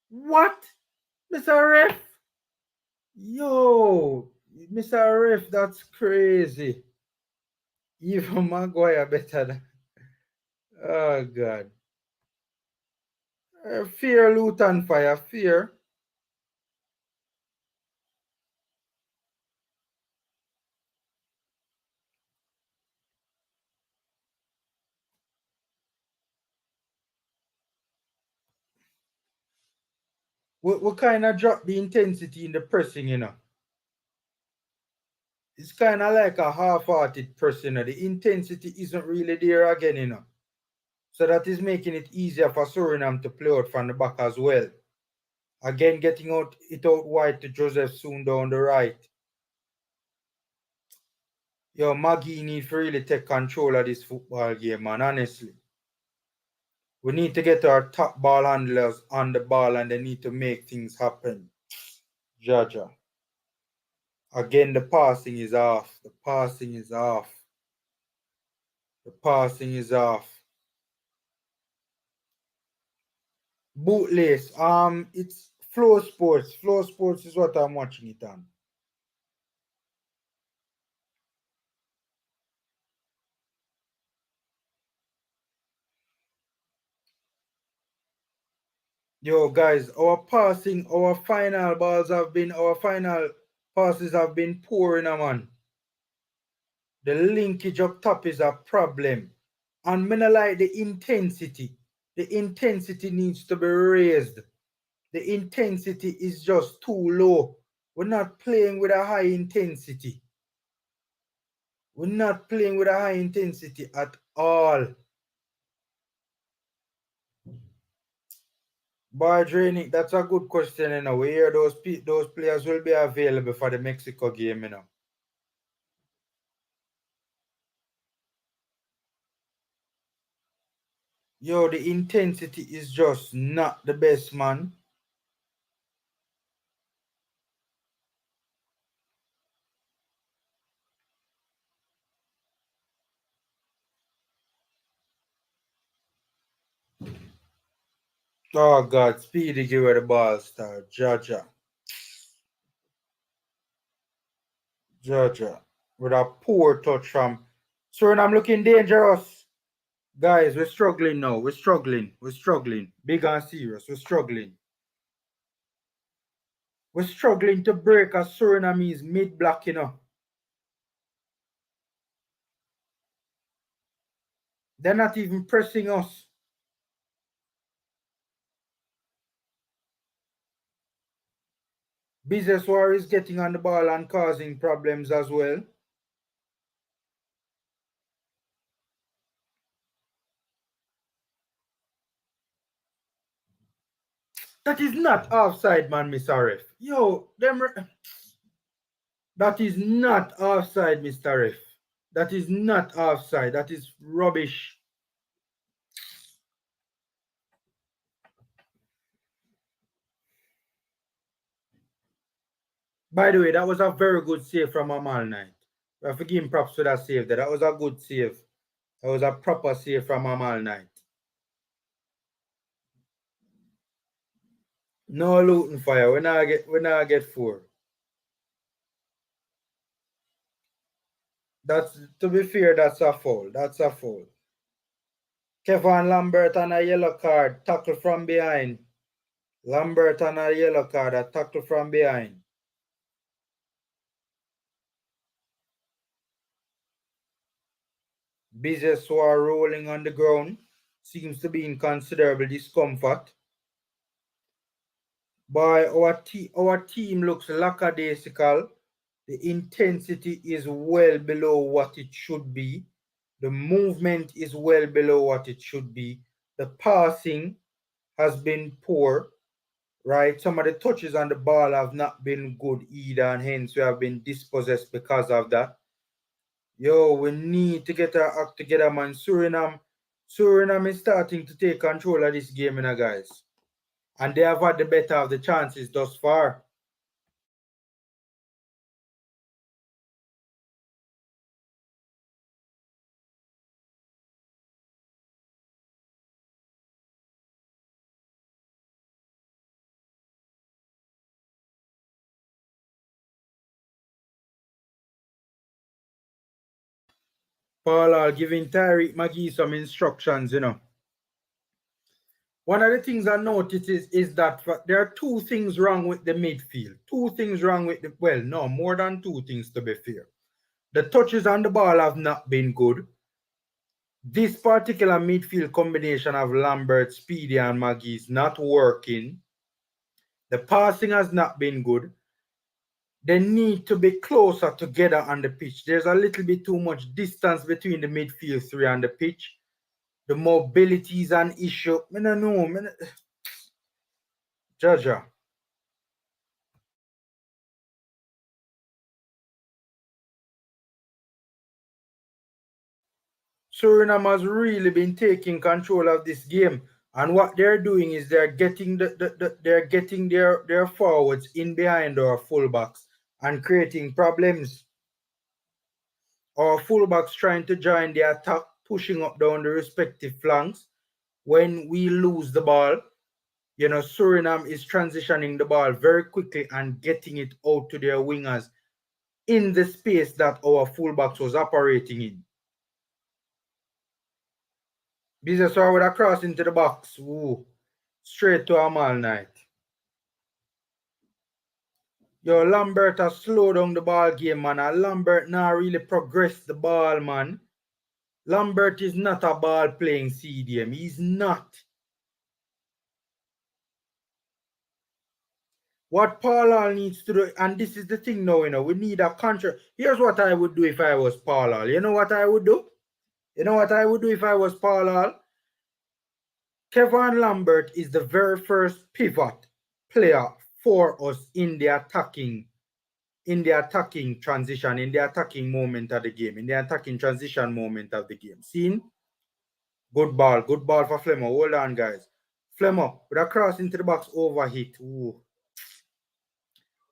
What? Mr. Ref? Yo, Mr. Ref, that's crazy. Even Maguire better than... Oh, God. Fear Luton Fire. Fear. We kind of drop the intensity in the pressing, It's kind of like a half-hearted pressing. The intensity isn't really there again, So that is making it easier for Suriname to play out from the back as well. Again, getting it out wide to Joseph Soon down the right. Yo, Maggie need to really take control of this football game, man, honestly. We need to get our top ball handlers on the ball and they need to make things happen. Jaja. Again, the passing is off. The passing is off. The passing is off. Bootlace. It's Flow Sports. Flow Sports is what I'm watching it on. Yo, guys, our final passes have been poor in a man. The linkage up top is a problem. And me not like the intensity. The intensity needs to be raised. The intensity is just too low. We're not playing with a high intensity. We're not playing with a high intensity at all. Boy, Draining, that's a good question. You know, we hear those players will be available for the Mexico game, you know. Yo, the intensity is just not the best, man. Oh, God, Speedy give her the ball star. Jaja. With a poor touch from Suriname looking dangerous. Guys, we're struggling now. We're struggling. Big and serious. We're struggling. We're struggling to break a Surinamese mid-block, you know. They're not even pressing us. Business War is getting on the ball and causing problems as well. That is not offside, man, Mr. Ref. Yo, that is not offside, Mr. Ref. That is not offside. That is rubbish. By the way, that was a very good save from Amal Knight. We have to give him props for that save there. That was a good save. That was a proper save from Amal Knight. No looting fire. We not get 4. That's, to be fair, that's a foul. That's a foul. Kevin Lambert on a yellow card. Tackle from behind. Lambert on a yellow card. A tackle from behind. Business War rolling on the ground. Seems to be in considerable discomfort. Boy, our team looks lackadaisical. The intensity is well below what it should be. The movement is well below what it should be. The passing has been poor, right? Some of the touches on the ball have not been good either, and hence we have been dispossessed because of that. Yo, we need to get our act together, man. Suriname is starting to take control of this game, you know, guys. And they have had the better of the chances thus far. Paul giving Tyreek McGee some instructions, you know. One of the things I noticed is that there are 2 things wrong with the midfield. 2 things wrong with the, well, no, more than 2 things to be fair. The touches on the ball have not been good. This particular midfield combination of Lambert, Speedy, and McGee is not working. The passing has not been good. They need to be closer together on the pitch. There's a little bit too much distance between the midfield 3 and the pitch. The mobility is an issue. I don't know. Jaja. Suriname has really been taking control of this game. And what they're doing is they're getting their forwards in behind our fullbacks and creating problems. Our fullbacks trying to join the attack, pushing up down the respective flanks. When we lose the ball, Suriname is transitioning the ball very quickly and getting it out to their wingers in the space that our fullbacks was operating in. Business with a cross into the box. Ooh, straight to Amal Knight. Yo, Lambert has slowed down the ball game, man. And Lambert now really progressed the ball, man. Lambert is not a ball playing CDM. He's not. What Paul needs to do, and this is the thing now, we need a contract. Here's what I would do if I was Paul. You know what I would do? You know what I would do if I was Paul? Kevin Lambert is the very first pivot player for us in the attacking transition, in the attacking moment of the game, in the attacking transition moment of the game. Seen? Good ball for Flemmo. Hold on, guys. Flemmo with a cross into the box, overhit. Ooh.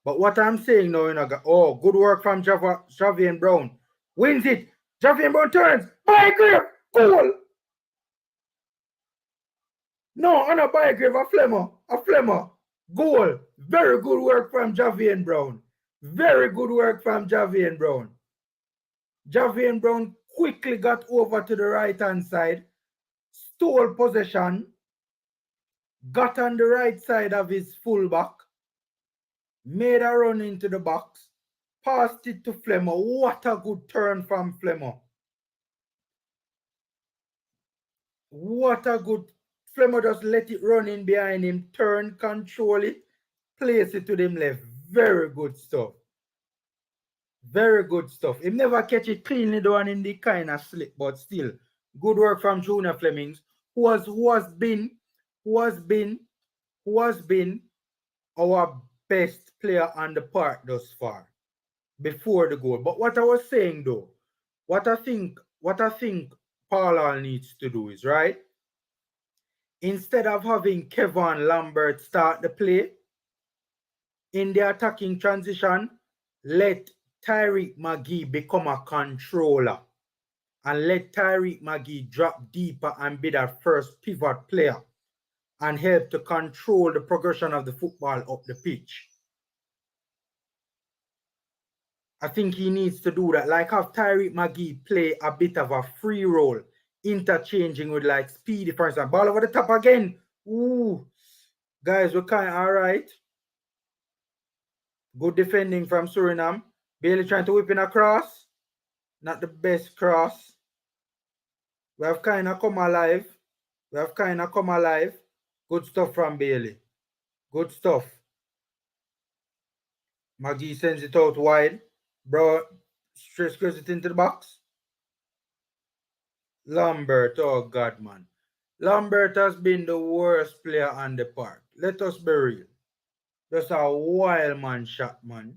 But what I'm saying now, oh, good work from Javian Brown. Wins it. Javian Brown turns. Bygrave. Goal. No, on a Bygrave, a Flemmo. Goal. Very good work from Javian Brown. Very good work from Javian Brown. Javian Brown quickly got over to the right-hand side, stole possession, got on the right side of his fullback, made a run into the box, passed it to Flemmo. What a good turn from Flemmo. What a good... Flemmo just let it run in behind him, turn, control it, place it to them left. Very good stuff. Very good stuff. He never catch it cleanly though and in the kind of slip, but still, good work from Junior Flemings, who has been our best player on the park thus far before the goal. But what I was saying though, what I think Paula needs to do is, right, instead of having Kevin Lambert start the play in the attacking transition, let Tyreek McGee become a controller and let Tyreek McGee drop deeper and be that first pivot player and help to control the progression of the football up the pitch. I think he needs to do that. Like have Tyreek McGee play a bit of a free role, interchanging with like Speedy, for instance. Ball over the top again. Ooh. Guys, we're kind of all right. Good defending from Suriname. Bailey trying to whip in across. Not the best cross. We have kind of come alive. Good stuff from Bailey. Good stuff. McGee sends it out wide. Bro, straight it into the box. Lambert, oh God, man. Lambert has been the worst player on the park. Let us be real. Just a wild man shot, man.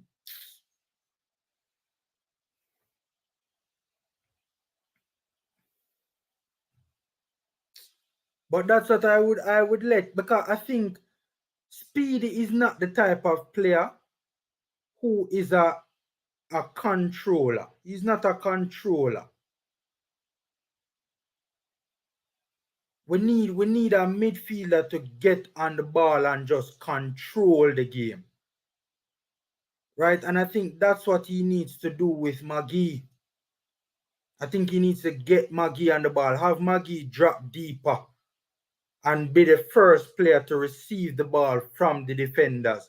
But that's what I would let, because I think Speedy is not the type of player who is a controller. He's not a controller. We need a midfielder to get on the ball and just control the game. Right? And I think that's what he needs to do with McGee. I think he needs to get McGee on the ball, have McGee drop deeper and be the first player to receive the ball from the defenders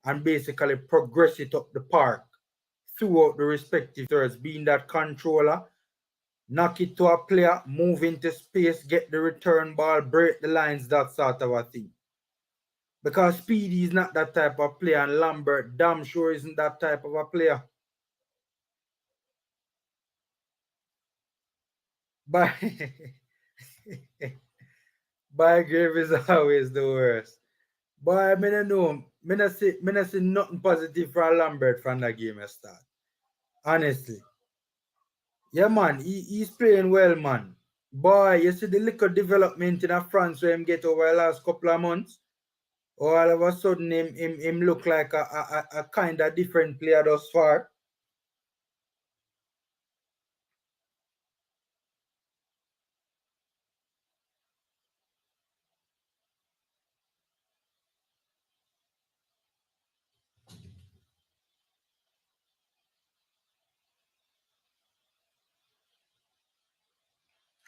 and basically progress it up the park throughout the respective thirds, being that controller, knock it to a player, move into space, get the return ball, break the lines, that sort of a thing. Because Speedy is not that type of player, and Lambert damn sure isn't that type of a player. But Bygrave is always the worst. Boy, I don't know. I don't see nothing positive for Lambert from that game start. Honestly. Yeah, man. He's playing well, man. Boy, you see the little development in France where him get over the last couple of months? All of a sudden, him look like a kind of different player thus far.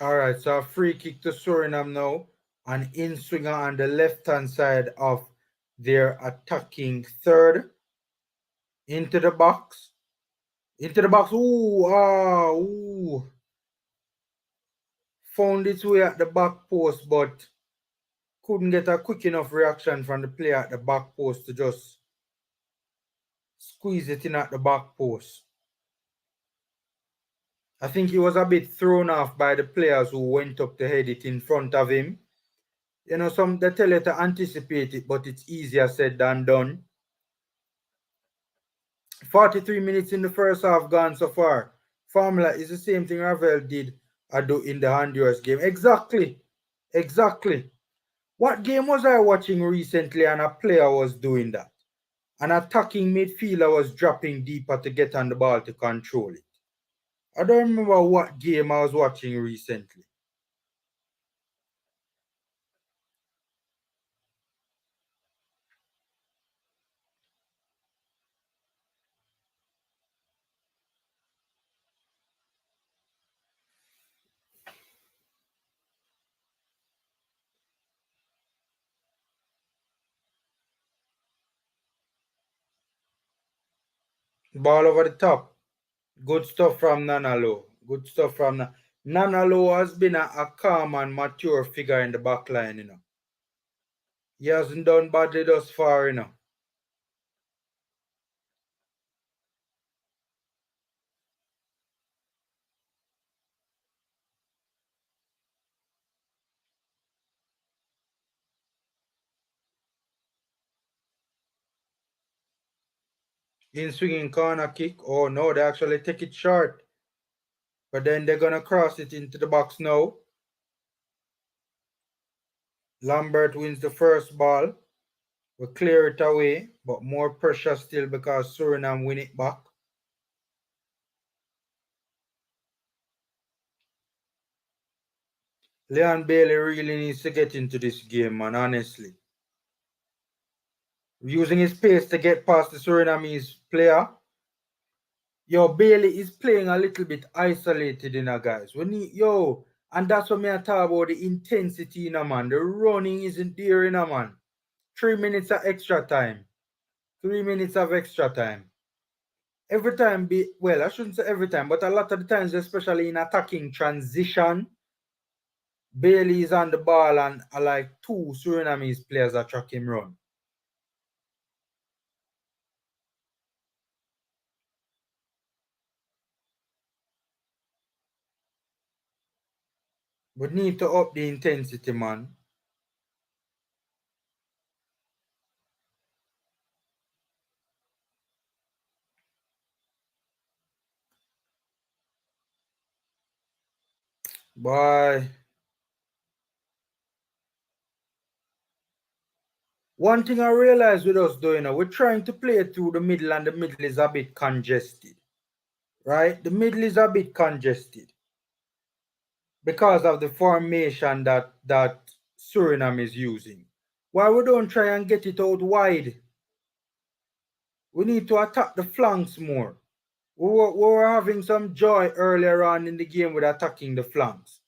Alright, so a free kick to Suriname now. An in swinger on the left hand side of their attacking third. Into the box. Into the box. Ooh. Found its way at the back post, but couldn't get a quick enough reaction from the player at the back post to just squeeze it in at the back post. I think he was a bit thrown off by the players who went up to head it in front of him. You know, some they tell you to anticipate it, but it's easier said than done. 43 minutes in the first half gone so far. Formula is the same thing Ravel did do in the Honduras game. Exactly. What game was I watching recently and a player was doing that? An attacking midfielder was dropping deeper to get on the ball to control it. I don't remember what game I was watching recently. Ball over the top. Good stuff from Nanalo. Good stuff from Nanalo has been a calm and mature figure in the back line, you know. He hasn't done badly thus far, you know. In swinging corner kick. Oh no, they actually take it short. But then they're gonna cross it into the box now. Lambert wins the first ball. We clear it away, but more pressure still because Suriname win it back. Leon Bailey really needs to get into this game, man, honestly. Using his pace to get past the Surinamese player. Yo, Bailey is playing a little bit isolated, you know, guys. And that's what me I talk about the intensity, you know, man. The running isn't there, you know, man. 3 minutes of extra time. 3 minutes of extra time. Every time, I shouldn't say every time, but a lot of the times, especially in attacking transition, Bailey is on the ball and like two Surinamese players are track him run. We need to up the intensity, man. Boy. One thing I realize with us doing, we're trying to play through the middle, and the middle is a bit congested. Right? The middle is a bit congested because of the formation that Suriname is using. Why we don't try and get it out wide? We need to attack the flanks more. We were having some joy earlier on in the game with attacking the flanks.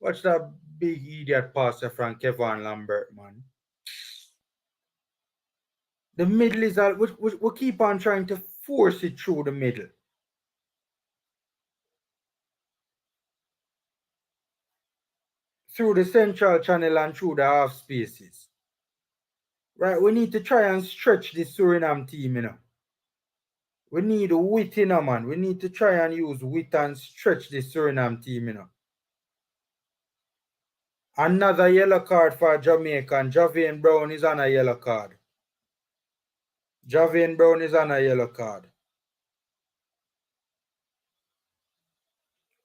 Watch that big idiot passer from Kevin Lambert, man. The middle is we keep on trying to force it through the middle. Through the central channel and through the half spaces. Right, we need to try and stretch the Suriname team, you know. We need wit, you know, man. We need to try and use wit and stretch the Suriname team, you know. Another yellow card for Jamaica, and Javian Brown is on a yellow card. Javian Brown is on a yellow card.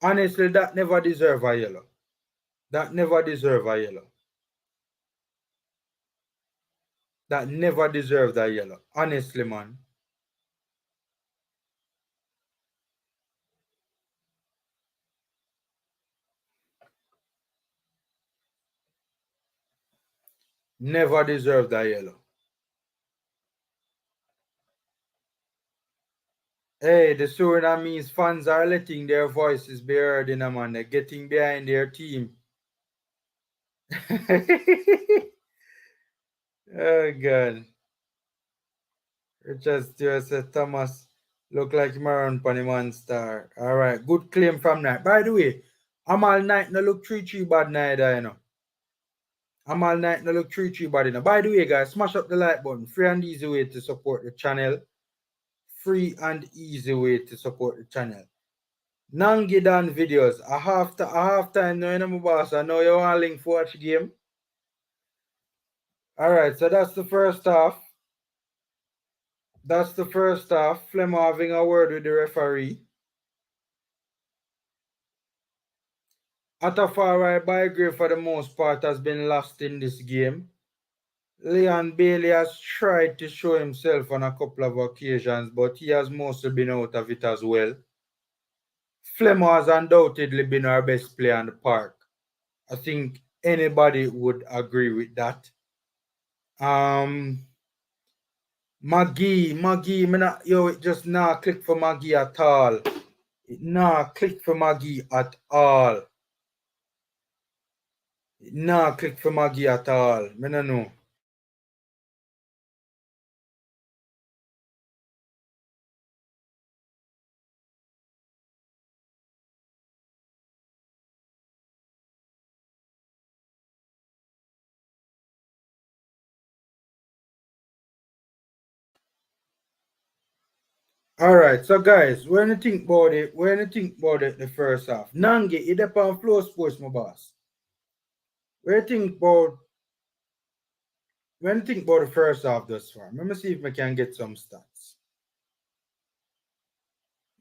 Honestly, that never deserve a yellow. That never deserve a yellow. That never deserved a yellow. Honestly, man. Never deserved a yellow. Hey, the Surinamese fans are letting their voices be heard in a man. They're getting behind their team. Oh God. Richard Stewart said Thomas look like Maroon Paniman star. Alright, good claim from that. By the way, Amal Knight no look 3-3 bad neither, you know. Amal Knight no look 3-3 bad, you know. By the way, guys, smash up the like button. Free and easy way to support the channel. Free and easy way to support the channel. Nangi Dan videos. I have time now, you know, my boss. I know you want link for watch the game. Alright, so that's the first half. That's the first half. Flemo having a word with the referee. Atafari Bygrave for the most part has been lost in this game. Leon Bailey has tried to show himself on a couple of occasions, but he has mostly been out of it as well. Flemo has undoubtedly been our best player on the park. I think anybody would agree with that. Maggie, it just not click for Maggie at all. It not click for Maggie at all. It not click for Maggie at all. I don't know. Alright, so guys, when you think about it, the first half, Nange, it depends on flow sports, my boss. When you think about the first half thus far, let me see if I can get some stats.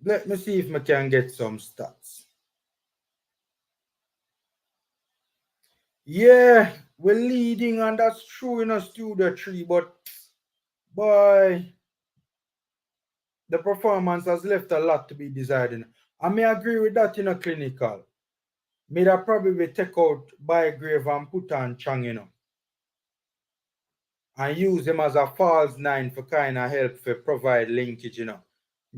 Let me see if I can get some stats. Yeah, we're leading, and that's true in a studio 3, but boy, the performance has left a lot to be desired. I may agree with that in a clinical. May that probably take out Bygrave and put on Chang, and use him as a false 9 for kind of help for provide linkage,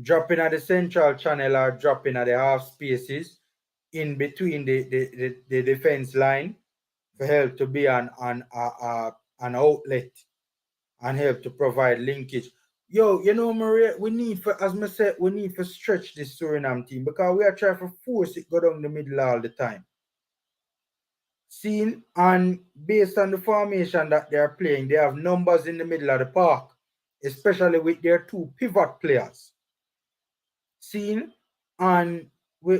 Dropping at the central channel or dropping at the half spaces in between the defense line for help to be an outlet and help to provide linkage. Yo, Maria, we need for, as I said, we need to stretch this Suriname team because we are trying to force it go down the middle all the time. Seen, and based on the formation that they are playing, they have numbers in the middle of the park, especially with their two pivot players. Seen, and we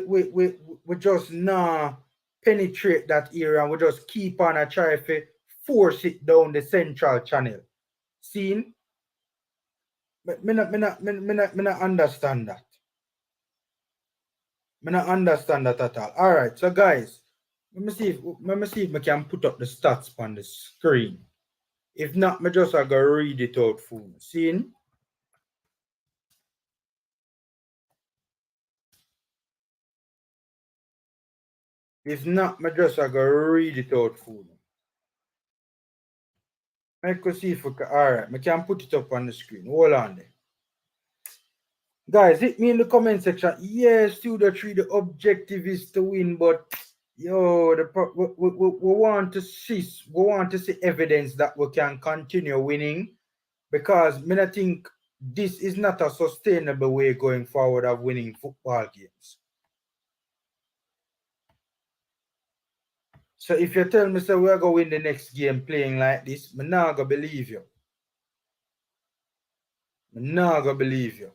just not penetrate that area, and we just keep on and try to force it down the central channel. Seen, me not understand that. Me not understand that at all. All right, so guys, let me see if I can put up the stats on the screen. If not, me just I go read it out for you. Seeing? If not, me just I go read it out for you. I could see if we can, alright, I can put it up on the screen. Hold on there. Guys, hit me in the comment section. Yes, Studio 3, the objective is to win, but yo, we want to see evidence that we can continue winning, because I think this is not a sustainable way going forward of winning football games. So if you tell me, so we're going to win the next game playing like this, I'm not going to believe you. I'm not going to believe you.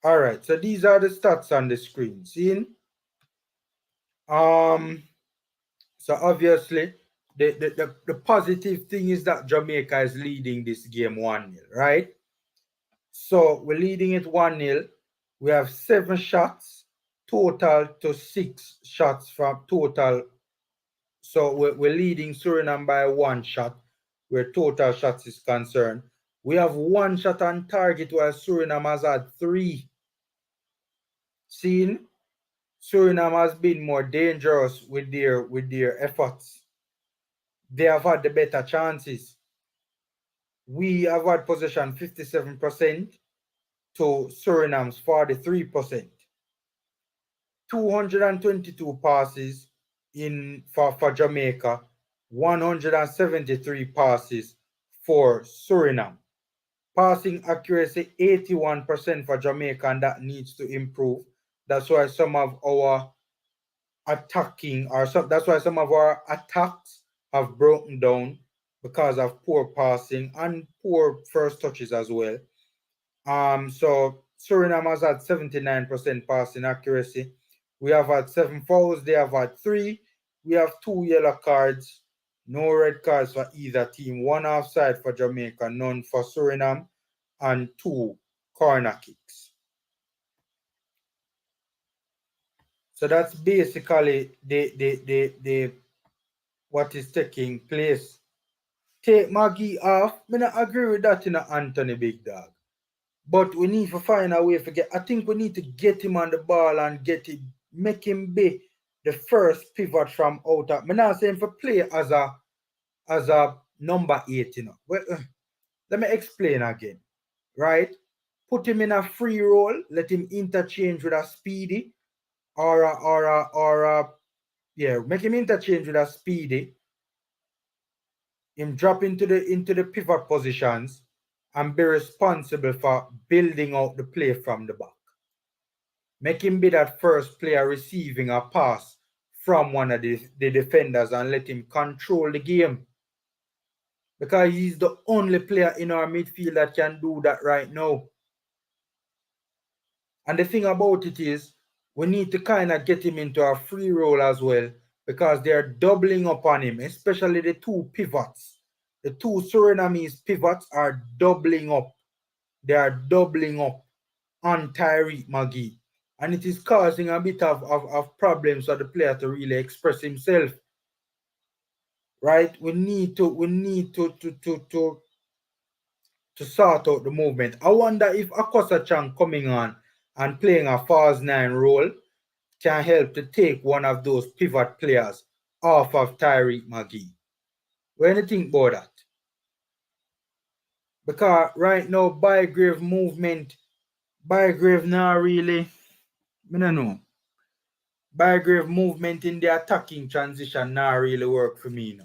All right, so these are the stats on the screen. Seeing? So obviously, the positive thing is that Jamaica is leading this game 1-0, right? So we're leading it 1-0. We have 7 shots, total to 6 shots from total. So we're leading Suriname by 1 shot, where total shots is concerned. We have 1 shot on target, while Suriname has had 3. Seen? Suriname has been more dangerous with their efforts. They have had the better chances. We have had possession 57% to Suriname's 43%. 222 passes for Jamaica, 173 passes for Suriname. Passing accuracy 81% for Jamaica, and that needs to improve. That's why some of our attacks have broken down because of poor passing and poor first touches as well. So Suriname has had 79% passing accuracy. We have had 7 fouls, they have had 3. We have 2 yellow cards, no red cards for either team. 1 offside for Jamaica, none for Suriname, and 2 corner kicks. So that's basically the what is taking place. Take Maggie off. I don't agree with that, Anthony Big Dog. But we need to find a way to get. I think we need to get him on the ball and make him be the first pivot from out. I'm not saying for play as a number 8, Well, let me explain again, right? Put him in a free role. Let him interchange with a speedy, make him interchange with a speedy. Him drop into the pivot positions and be responsible for building out the play from the back. Make him be that first player receiving a pass from one of the defenders and let him control the game. Because he's the only player in our midfield that can do that right now. And the thing about it is, we need to kind of get him into a free role as well, because they're doubling up on him, especially the 2 pivots. The 2 Surinamese pivots are doubling up. They are doubling up on Tyreek Magee. And it is causing a bit of problems for the player to really express himself. Right? We need to sort out the movement. I wonder if Akosa Chang coming on and playing a false 9 role can help to take one of those pivot players off of Tyreek Magee. What do you think about that? Because right now, Bygrave not really, I don't know. Bygrave movement in the attacking transition not really work for me now.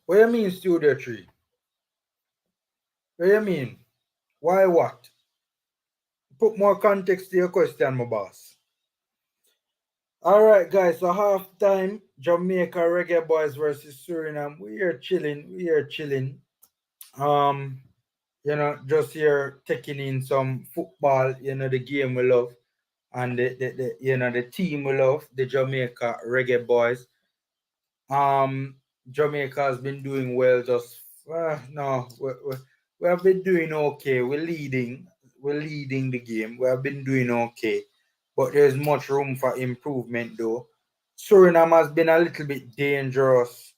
What do you mean, Studio 3? What do you mean? Why what? Put more context to your question, my boss. Alright, guys, so halftime, Jamaica Reggae Boyz versus Suriname. We are chilling. Just here taking in some football, the game we love, and the team we love, the Jamaica Reggae Boyz. Jamaica has been doing well. We have been doing okay. We're leading the game. We have been doing okay, but there's much room for improvement, though. Suriname has been a little bit dangerous.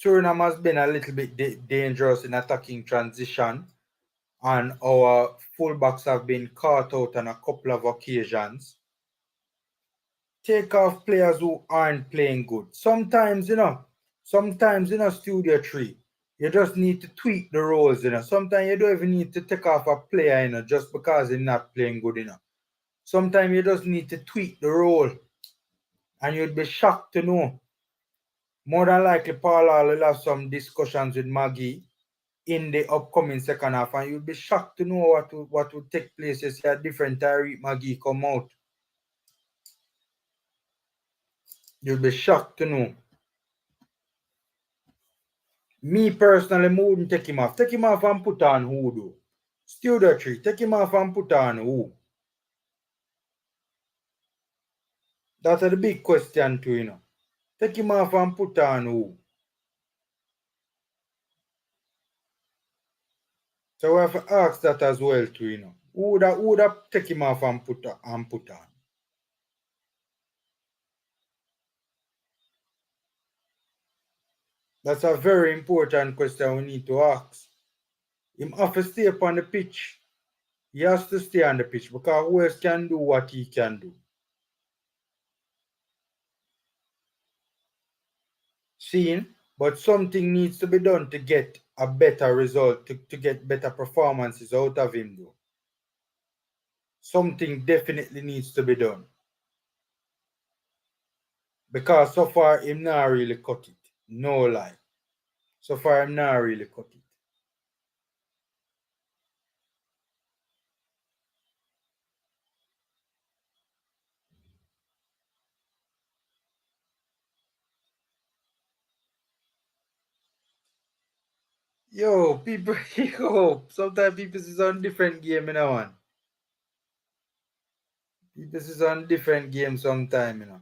Dangerous in attacking transition, and our fullbacks have been caught out on a couple of occasions. Take off players who aren't playing good. Sometimes, Studio 3, you just need to tweak the roles, Sometimes you don't even need to take off a player, just because he's not playing good, Sometimes you just need to tweak the role. And you'd be shocked to know. More than likely, Paula will have some discussions with Maggie in the upcoming second half, and you'll be shocked to know what will take place. You see a different Tyreek Magee come out. You'll be shocked to know. Me personally, I wouldn't take him off. Take him off and put on who, though? Studio 3, take him off and put on who? That's the big question too, Take him off and put on who? So we have to ask that as well too, Who would have take him off and put on? That's a very important question we need to ask. Him have to stay upon the pitch. He has to stay on the pitch because who else can do what he can do? Seeing, but something needs to be done to get a better result, to get better performances out of him, though. Something definitely needs to be done. Because so far, him not really cut it. No lie. So far, him not really cut it. Yo, people, yo, sometimes people is on different game, you know, man. People is on different game sometime, you know.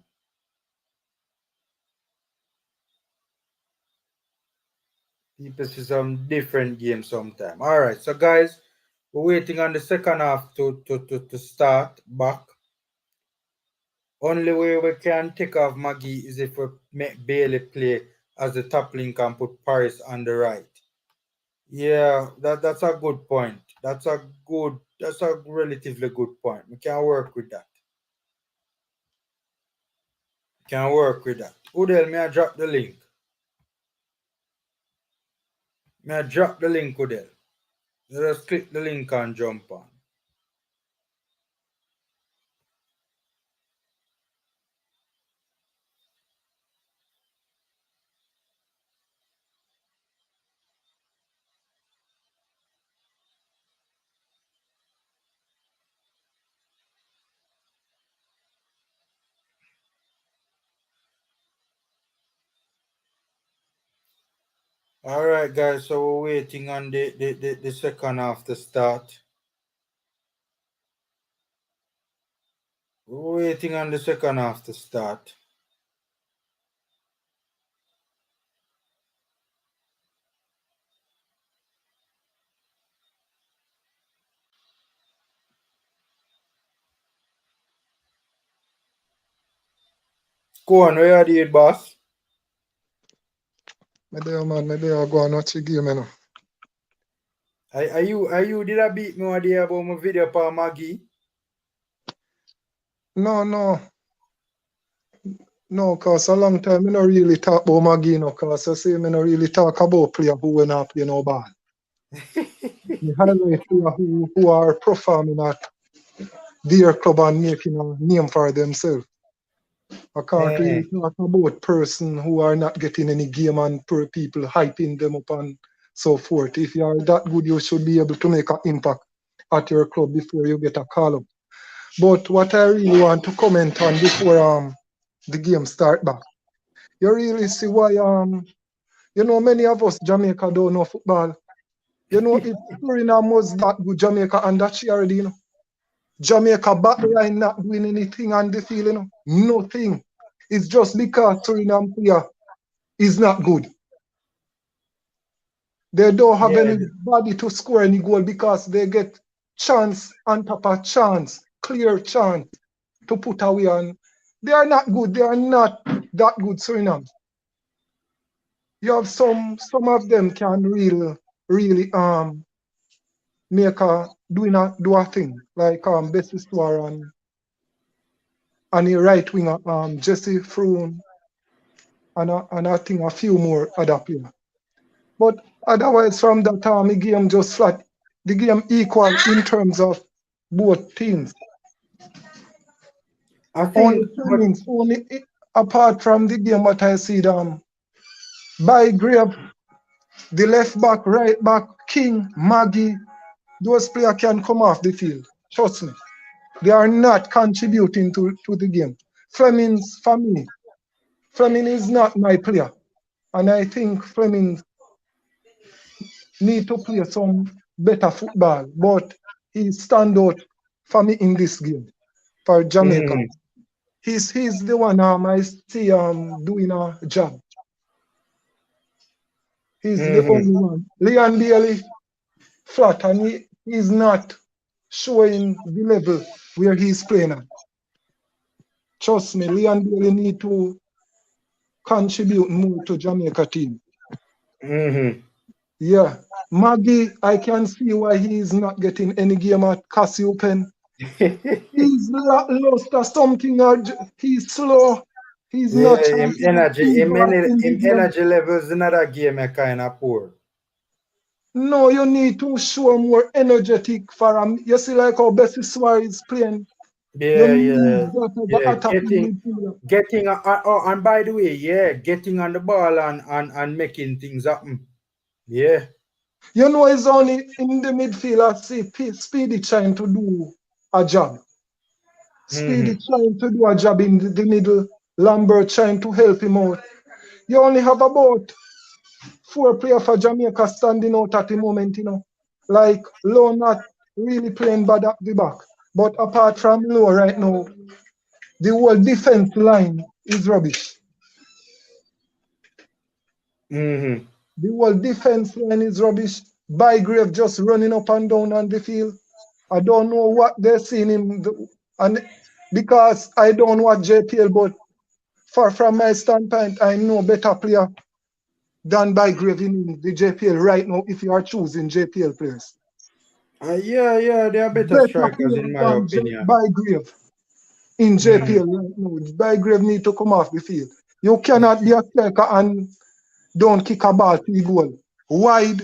People is on different game sometime. All right, so guys, we're waiting on the second half to start back. Only way we can take off Maggie is if we make Bailey play as the top link and put Paris on the right. Yeah, that's a good point. That's a relatively good point. We can work with that. Can work with that. Udel, may I drop the link? May I drop the link, Udel? Just click the link and jump on. All right, guys. So we're waiting on the second half to start. We're waiting on the second half to start. Go on, where are you, boss? Maybe I'll go and watch the game, you know. Are you did I beat me idea about my video for Maggie? No, cause a long time I not really talk about Maggie, you know, cause I say I not really talk about player who will not play no ball. Me highlight player who are performing at their club and making a name for themselves. I can't really talk about person who are not getting any game and people hyping them up and so forth. If you are that good, you should be able to make an impact at your club before you get a call up. But what I really want to comment on before the game start back, you really see why many of us Jamaica don't know football. You know, if Suriname was that good, Jamaica and that she already, you know. Jamaica backline not doing anything on the field, you know. Nothing. It's just because Suriname player is not good. They don't have anybody to score any goal because they get chance on top of chance, clear chance to put away, and they are not good. They are not that good, Suriname. You have some of them can really make do a thing like Bessie Store and the right winger Jesse Froome and I think a few more other players. But otherwise from that time the game just flat. The game equal in terms of both teams. I think Only apart from the game what I see by Grave, the left back, right back, King, Maggie, those players can come off the field. Trust me. They are not contributing to the game. Fleming's for me. Fleming is not my player. And I think Fleming need to play some better football. But he stand out for me in this game for Jamaica. He's the one I see doing a job. He's the only one. Leon Bailey flat and he's not showing the level where he's playing at. Trust me, Leon Bailey need to contribute more to Jamaica team. Yeah. Maggie, I can see why he is not getting any game at Cassiopen. He's lost or something, or he's slow. He's Yeah, not trying to get feedback in the him game. energy levels in that game are kind of poor. No, you need to show more energetic for him. You see, like how Bessie Suarez is playing. You Yeah, yeah, need that as an yeah. attacking midfielder. And by the way, yeah, getting on the ball and making things happen. Yeah. You know, it's only in the midfield I see Speedy trying to do a job. Speedy Mm-hmm. trying to do a job in the middle. Lambert trying to help him out. You only have about 4 players for Jamaica standing out at the moment, Like Low not really playing bad at the back. But apart from Low right now, the whole defense line is rubbish. Mm-hmm. The whole defense line is rubbish. Bygrave just running up and down on the field. I don't know what they're seeing him do. And because I don't watch JPL, but far from my standpoint, I know better player than Bygrave in the JPL right now if you are choosing JPL players. Yeah, yeah, they are better Better strikers player in my than opinion. Bygrave in Mm-hmm. JPL right now. Bygrave need to come off the field. You cannot be a striker and don't kick a ball to the goal. Wide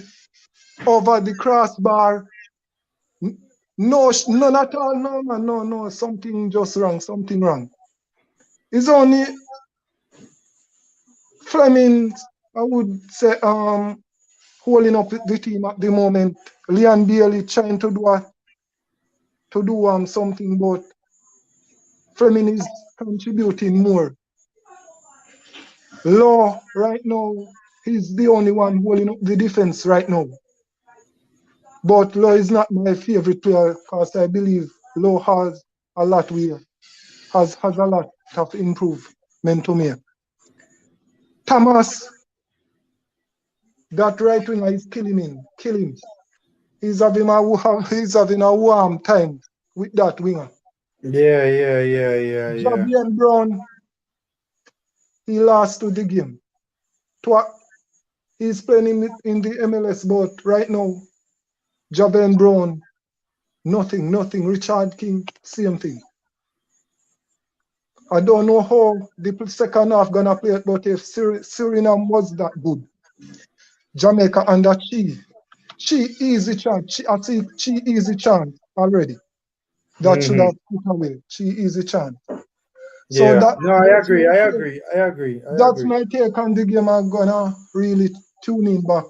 over the crossbar. No, none at all. No, man, no, no. Something just wrong. Something wrong. It's only Fleming, I would say, holding up the team at the moment. Leon Bailey trying to do something, but Fleming is contributing more. Law right now, he's the only one holding up the defense right now. But Law is not my favorite player because I believe Law has a lot we has a lot of improvement to make. Thomas, that right winger is killing him. Kill him. He's having a warm time with that winger. Yeah, yeah, yeah, yeah, yeah. Javier Brown, he lost to the game. He's playing in the MLS, but right now, Javier Brown, nothing, nothing. Richard King, same thing. I don't know how the second half gonna play it, but if Suriname was that good, Jamaica under Chi easy chance. I see Chi easy chance already. That should Mm-hmm. have put away. Chi easy chance. So Yeah. that No, I that's agree. my I take. agree. I agree. I That's agree. my take on the game. I'm gonna really tune in back.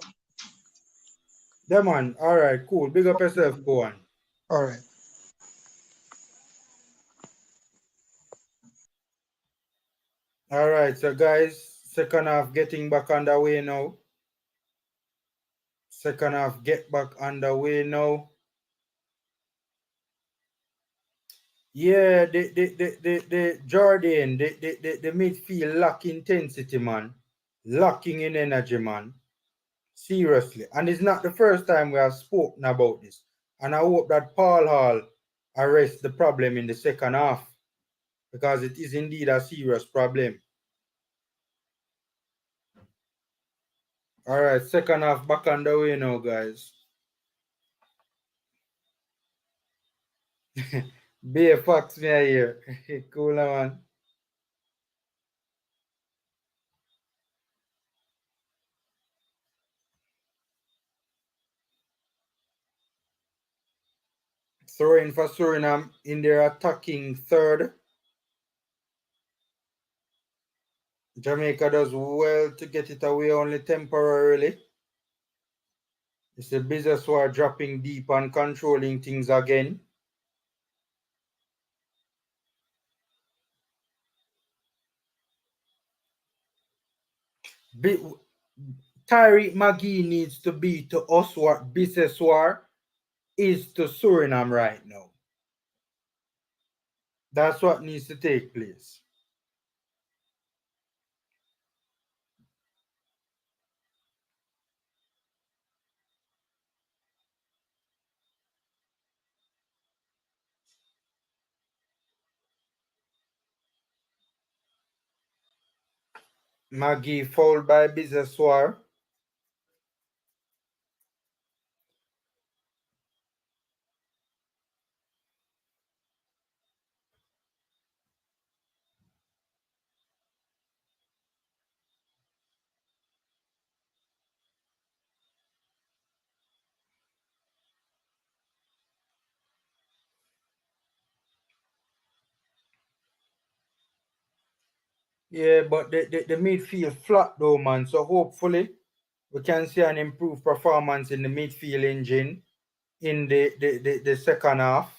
Yeah, man. All right, cool. Big up yourself, go on. All right. All right, so guys, second half getting back underway now. Second half get back underway now. Yeah, the Jordan, the midfield lack intensity, man. Lacking in energy, man. Seriously. And it's not the first time we have spoken about this. And I hope that Paul Hall arrests the problem in the second half. Because it is indeed a serious problem. All right, second half back underway now, guys. Be a fox me here. Cool, man. Throwing for Suriname in their attacking third. Jamaica does well to get it away only temporarily. It's the business who are dropping deep and controlling things again. Tyreek McGee needs to be to us what Biseswar is to Suriname right now. That's what needs to take place. McGee fouled by Biseswar. Yeah, but the midfield flat though, man. So hopefully we can see an improved performance in the midfield engine in the second half.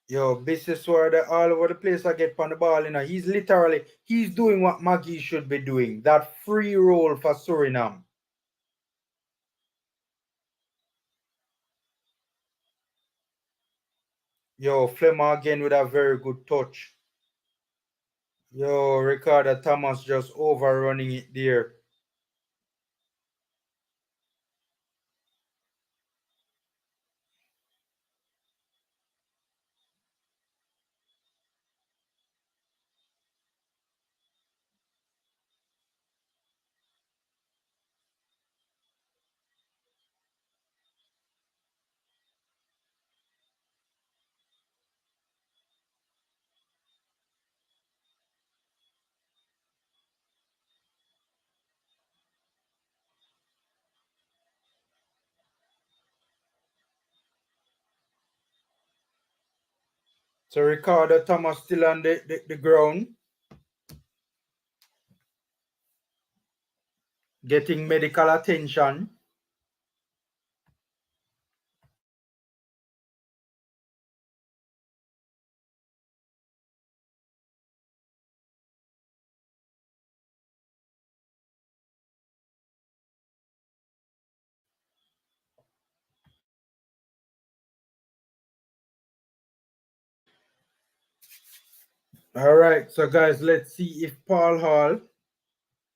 Yo, business where all over the place I get on the ball, you know. He's doing what Maggie should be doing. That free roll for Suriname. Yo, Flemmer again with a very good touch. Yo, Ricardo Thomas just overrunning it there. So Ricardo Thomas still on the ground, getting medical attention. All right, so guys, let's see if Paul Hall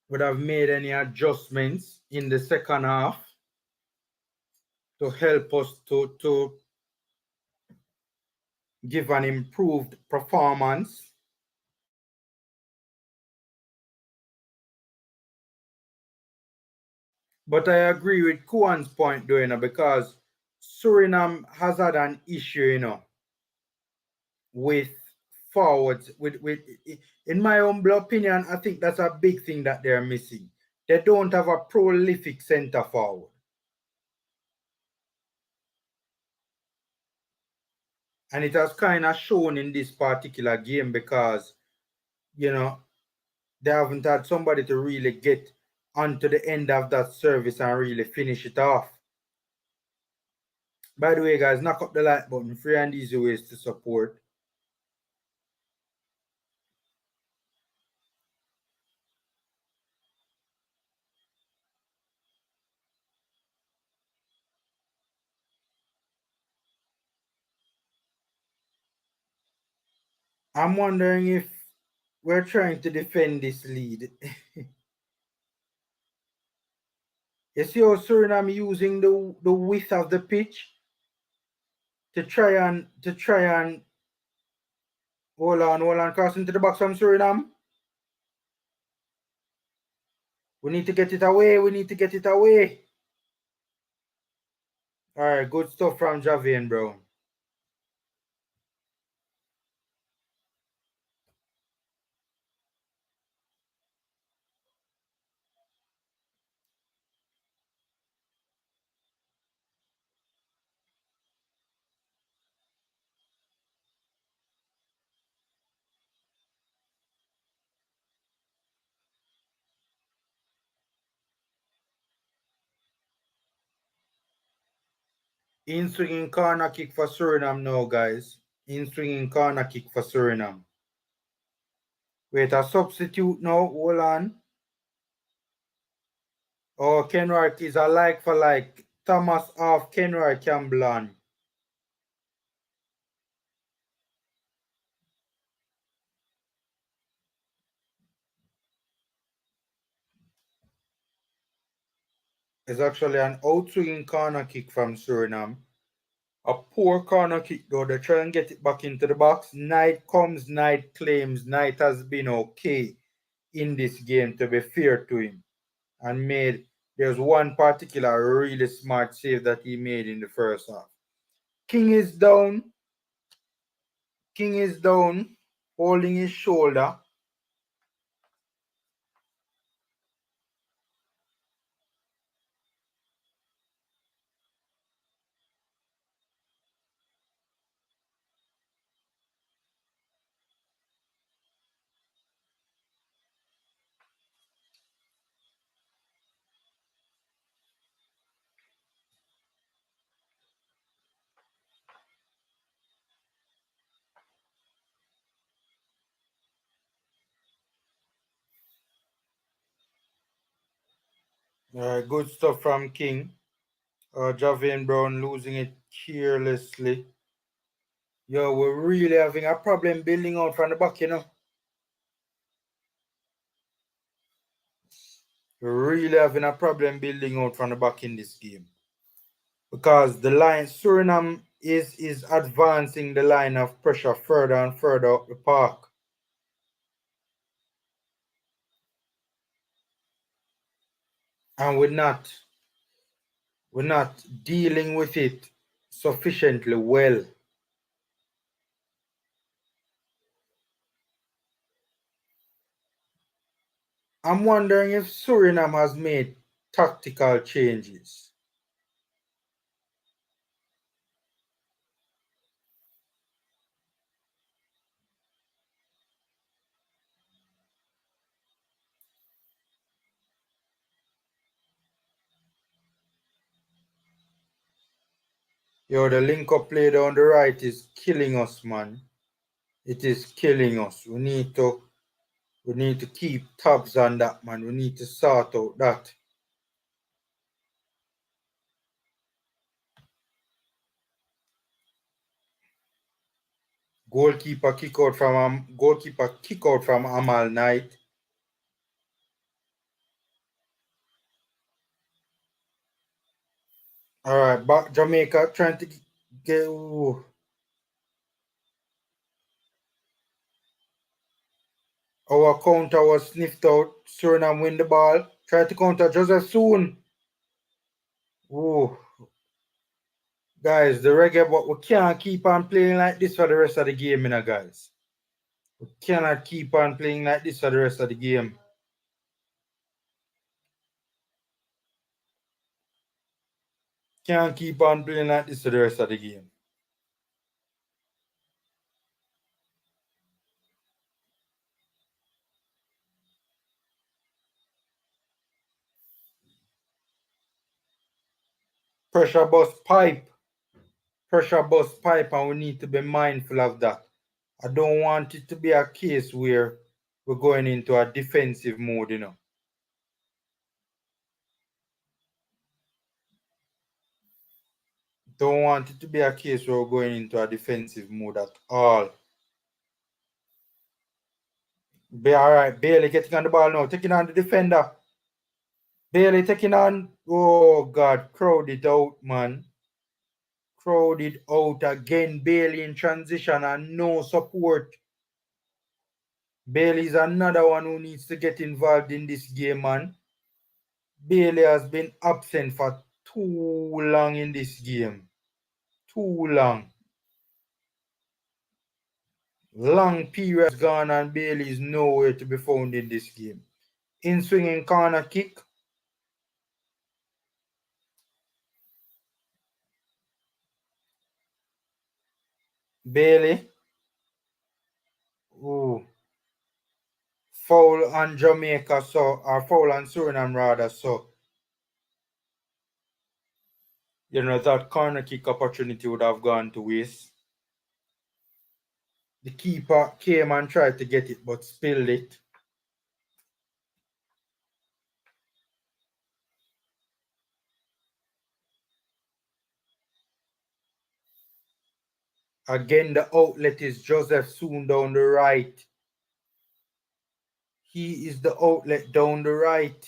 would have made any adjustments in the second half to help us to give an improved performance. But I agree with Kuan's point, though, you know, because Suriname has had an issue, you know, with forwards. With in my humble opinion, I think that's a big thing that they're missing. They don't have a prolific center forward. And it has kind of shown in this particular game because, you know, they haven't had somebody to really get onto the end of that service and really finish it off. By the way, guys, knock up the like button. Free and easy ways to support. I'm wondering if we're trying to defend this lead. You see how Suriname using the width of the pitch to try and hold on, cross into the box from Suriname. We need to get it away. We need to get it away. All right, good stuff from Javian, bro. In swinging corner kick for Suriname now, guys. In swinging corner kick for Suriname. Wait, a substitute now. Hold on. Oh, Kenroy is a like for like. Thomas off, Kenroy Campbell on. It's actually an out-swinging corner kick from Suriname. A poor corner kick though. They try and get it back into the box. Knight comes, Knight claims. Knight has been okay in this game, to be fair to him. And there's one particular really smart save that he made in the first half. King is down. King is down, holding his shoulder. Good stuff from King. Javian Brown losing it carelessly. Yo, we're really having a problem building out from the back, you know. We're really having a problem building out from the back in this game. Because the line, Suriname is advancing the line of pressure further and further up the park. And we're not dealing with it sufficiently well. I'm wondering if Suriname has made tactical changes. Yo, the link up play down the right is killing us, man. It is killing us. We need to keep tabs on that, man. We need to sort out that. Goalkeeper kick out from Amal Knight. All right, back Jamaica trying to get. Ooh. Our counter was sniffed out. Suriname win the ball. Try to counter just as soon. Ooh. Guys, the reggae, but we can't keep on playing like this for the rest of the game, you know, guys. We cannot keep on playing like this for the rest of the game. Can't keep on playing like this for the rest of the game. Pressure bust pipe, and we need to be mindful of that. I don't want it to be a case where we're going into a defensive mode, you know. Don't want it to be a case where we're going into a defensive mode at all. Be all right, Bailey getting on the ball now, taking on the defender. Bailey taking on, oh God, crowded out, man. Crowded out again. Bailey in transition and no support. Bailey is another one who needs to get involved in this game, man. Bailey has been absent for too long in this game. Too long. Long period has gone and Bailey is nowhere to be found in this game. In swinging corner kick. Bailey. Ooh. Foul on Jamaica, or foul on Suriname rather, so you know that corner kick opportunity would have gone to waste. The keeper came and tried to get it but spilled it. Again, the outlet is Joseph Soon down the right. He is the outlet down the right.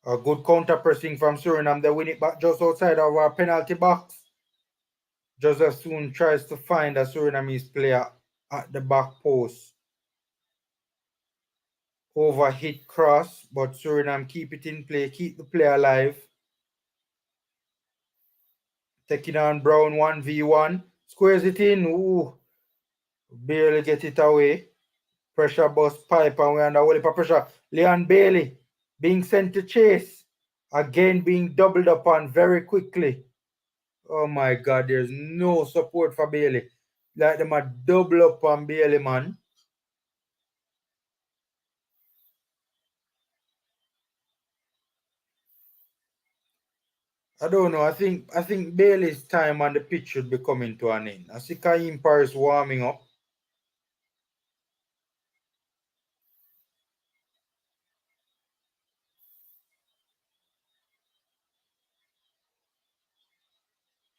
A good counter pressing from Suriname. They win it back just outside of our penalty box. Joseph Soon tries to find a Surinamese player at the back post. Overhit cross, but Suriname keep it in play, keep the play alive. Taking on Brown 1v1. Squares it in. Ooh. Barely get it away. Pressure bust pipe and we're under a whole heap of pressure. Leon Bailey being sent to chase. Again being doubled upon very quickly. Oh my God, there's no support for Bailey. Like them a double up on Bailey, man. I don't know. I think Bailey's time on the pitch should be coming to an end. I see Kaim Paris warming up.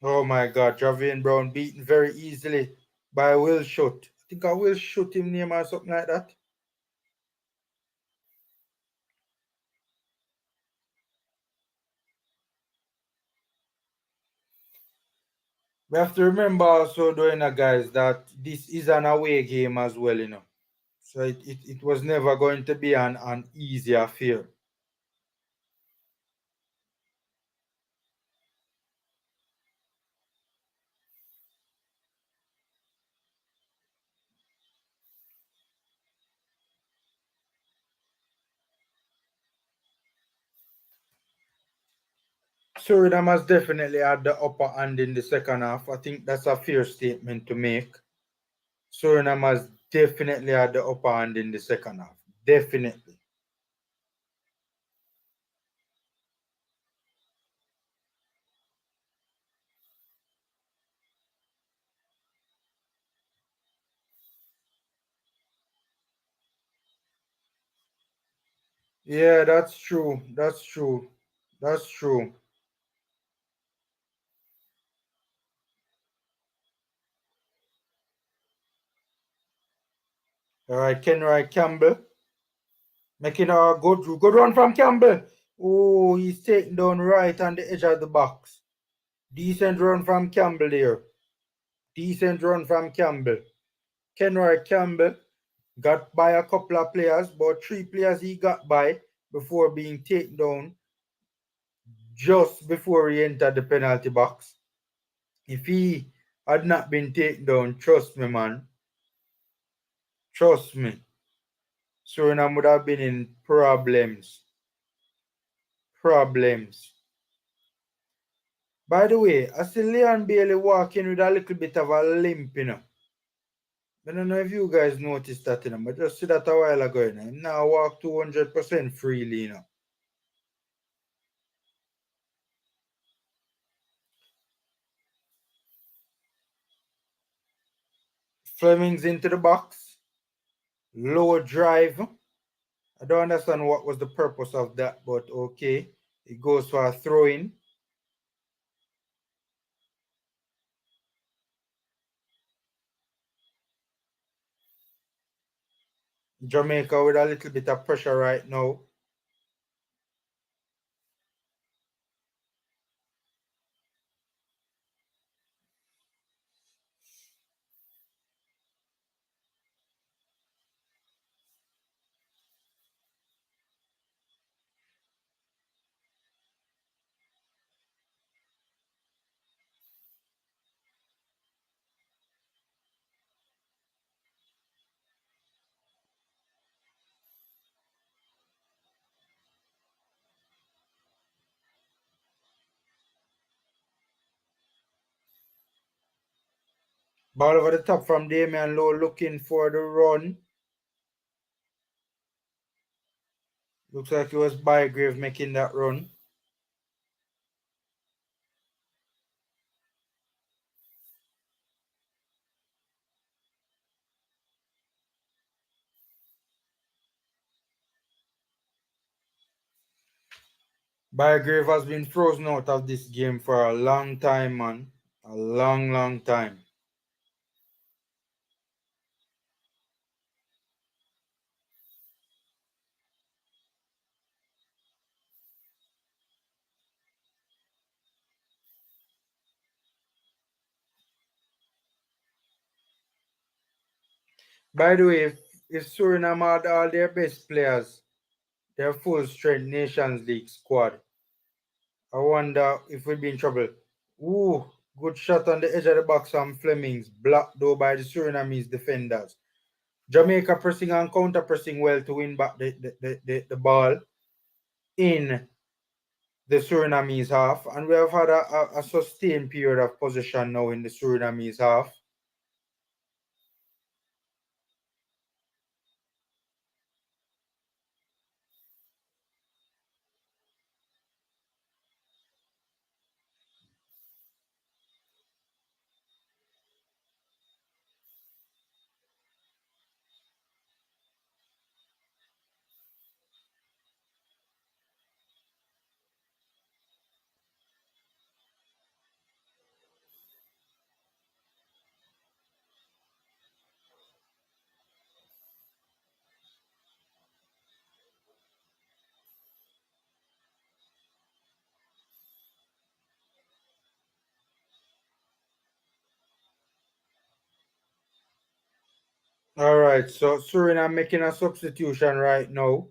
Oh my God, Javian Brown beaten very easily by Will Shoot. I think I will shoot him name or something like that. We have to remember also, doing guys, that this is an away game as well, you know. So it was never going to be an easy affair. Suriname has definitely had the upper hand in the second half. I think that's a fair statement to make. Suriname has definitely had the upper hand in the second half. Definitely. Yeah, that's true. That's true. That's true. All right, Kenroy Campbell making a good run from Campbell. Oh, he's taken down right on the edge of the box. Decent run from Campbell there. Decent run from Campbell. Kenroy Campbell got by a couple of players, but 3 players he got by before being taken down just before he entered the penalty box. If he had not been taken down, trust me, man, trust me, Suriname would have been in problems. Problems. By the way, I see Leon Bailey walking with a little bit of a limp, you know. I don't know if you guys noticed that, you know, but just see that a while ago, you know. Now walk 200% freely, you know. Fleming's into the box. Low drive. I don't understand what was the purpose of that, but okay. It goes for a throw in. Jamaica with a little bit of pressure right now. Ball over the top from Damian Lowe looking for the run. Looks like it was Bygrave making that run. Bygrave has been frozen out of this game for a long time, man. A long, long time. By the way, if Suriname had all their best players, their full strength Nations League squad, I wonder if we'd be in trouble. Ooh, good shot on the edge of the box from Flemings, blocked though by the Surinamese defenders. Jamaica pressing and counter pressing well to win back the ball in the Surinamese half. And we have had a sustained period of possession now in the Surinamese half. All right, so Suriname making a substitution right now.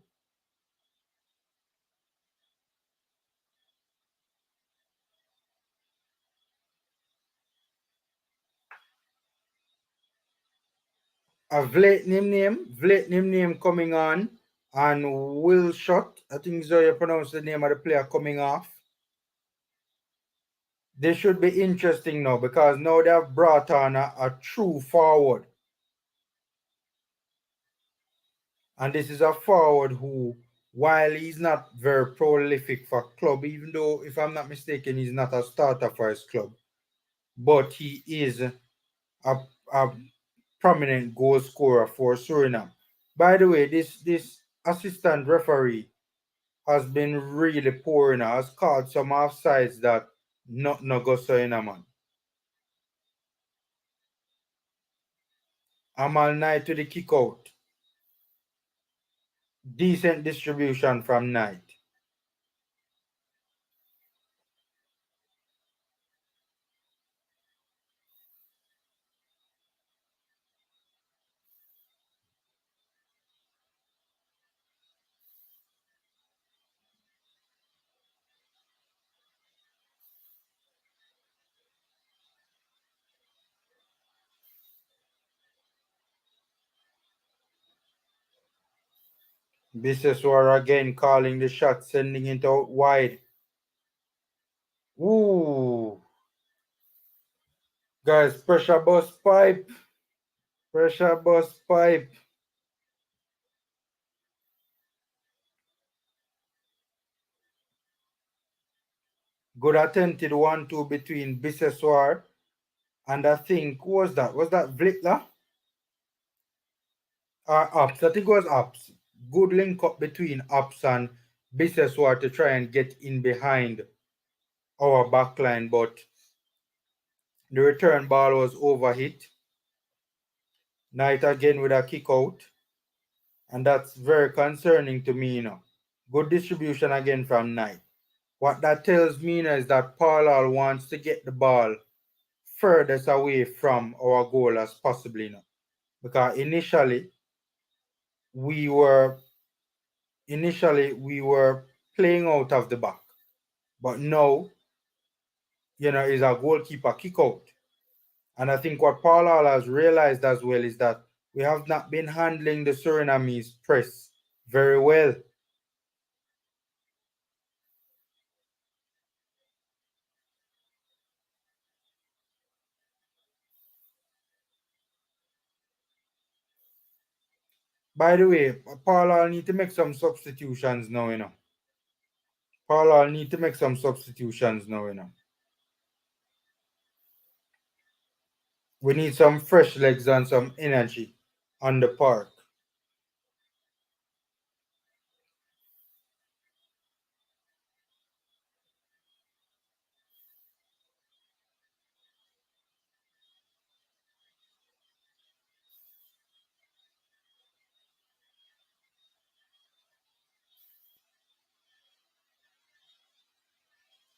A Vlet name coming on, and Will Shot. I think is how you pronounce the name of the player coming off. This should be interesting now because now they have brought on a true forward. And this is a forward who, while he's not very prolific for club, even though, if I'm not mistaken, he's not a starter for his club, but he is a prominent goal scorer for Suriname. By the way, this assistant referee has been really poor, has called some offsides that not no go so man. Amal Knight to the kick out. Decent distribution from Knight. Biseswar again calling the shot, sending it out wide. Ooh. Guys, pressure bust pipe. Pressure bust pipe. Good attempted 1-2 between Biseswar and I think, who was that? Was that Vlitla? Or Ups? I think it was Ups. Good link up between Ups and Biseswar to try and get in behind our backline, but the return ball was overhit. Knight again with a kick out. And that's very concerning to me, Good distribution again from Knight. What that tells me is that Paulal wants to get the ball furthest away from our goal as possibly, because initially we were playing out of the back, but now is a goalkeeper kick out. And I think what Paulal has realized as well is that we have not been handling the Surinamese press very well. By the way, Paulal need to make some substitutions now, Paulal need to make some substitutions now, We need some fresh legs and some energy on the park.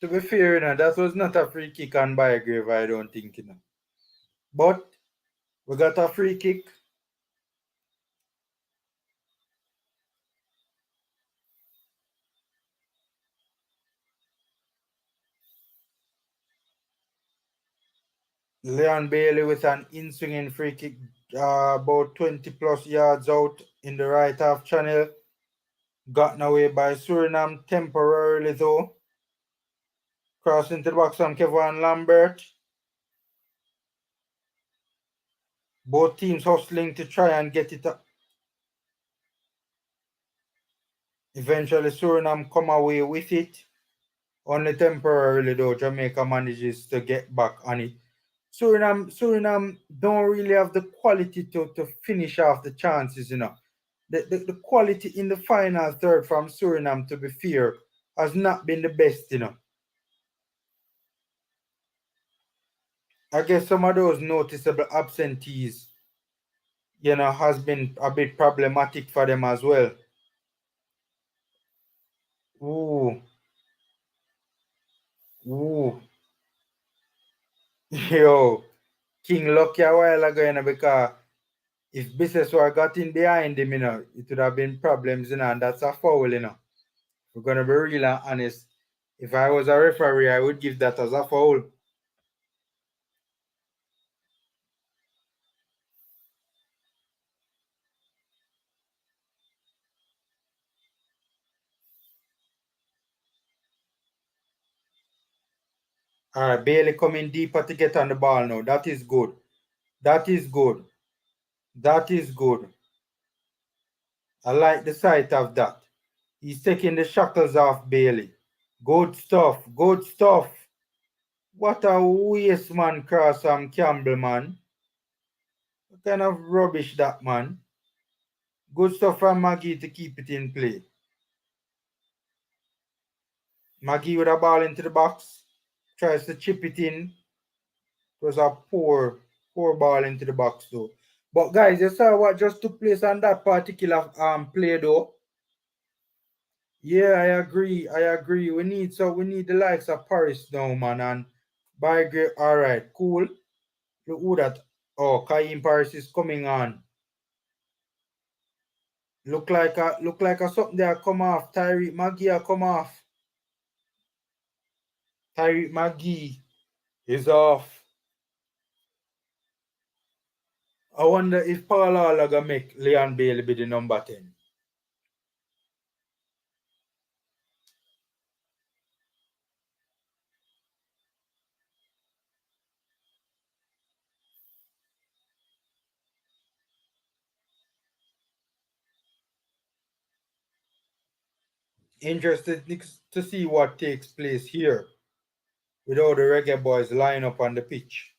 To be fair, that was not a free kick on Bygrave, I don't think, But we got a free kick. Leon Bailey with an in-swinging free kick about 20 plus yards out in the right half channel. Gotten away by Suriname temporarily though. Crossing to the box from Kevin Lambert. Both teams hustling to try and get it up. Eventually Suriname come away with it. Only temporarily though, Jamaica manages to get back on it. Suriname don't really have the quality to finish off the chances, The quality in the final third from Suriname, to be fair, has not been the best, I guess some of those noticeable absentees, has been a bit problematic for them as well. Ooh. Ooh. Yo. King lucky a while ago, because If Biseswar got in behind him, it would have been problems, and that's a foul. We're gonna be real and honest. If I was a referee, I would give that as a foul. All right, Bailey coming deeper to get on the ball now. That is good. That is good. That is good. I like the sight of that. He's taking the shackles off Bailey. Good stuff. Good stuff. What a waste, man, cross Campbell, man. What kind of rubbish that, man? Good stuff from Maggie to keep it in play. Maggie with a ball into the box. Tries to chip it in. It was a poor ball into the box, though. But guys, you saw what just took place on that particular play, though. Yeah, I agree. I agree. We need the likes of Paris now, man, and by great. All right, cool. Look who that. Oh, Kaim Paris is coming on. Look like a something there come off. Tyreek McGee come off. Tyreek McGee is off. I wonder if Paul Alla gonna make Leon Bailey be the number 10. Interested to see what takes place here with all the Reggae Boyz line up on the pitch.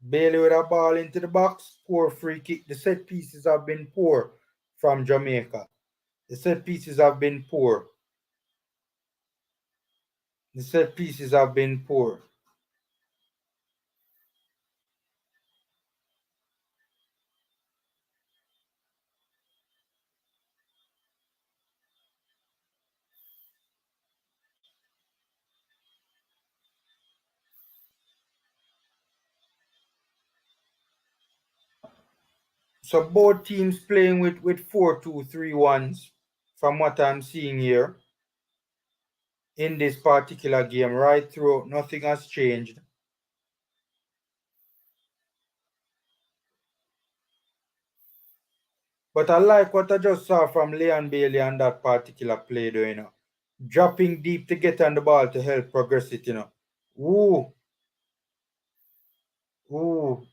Bailey with a ball into the box, poor free kick. The set pieces have been poor from Jamaica. The set pieces have been poor. The set pieces have been poor. So both teams playing with 4-2-3-1s from what I'm seeing here in this particular game right through. Nothing has changed. But I like what I just saw from Leon Bailey on that particular play, though. Dropping deep to get on the ball to help progress it. Ooh, ooh,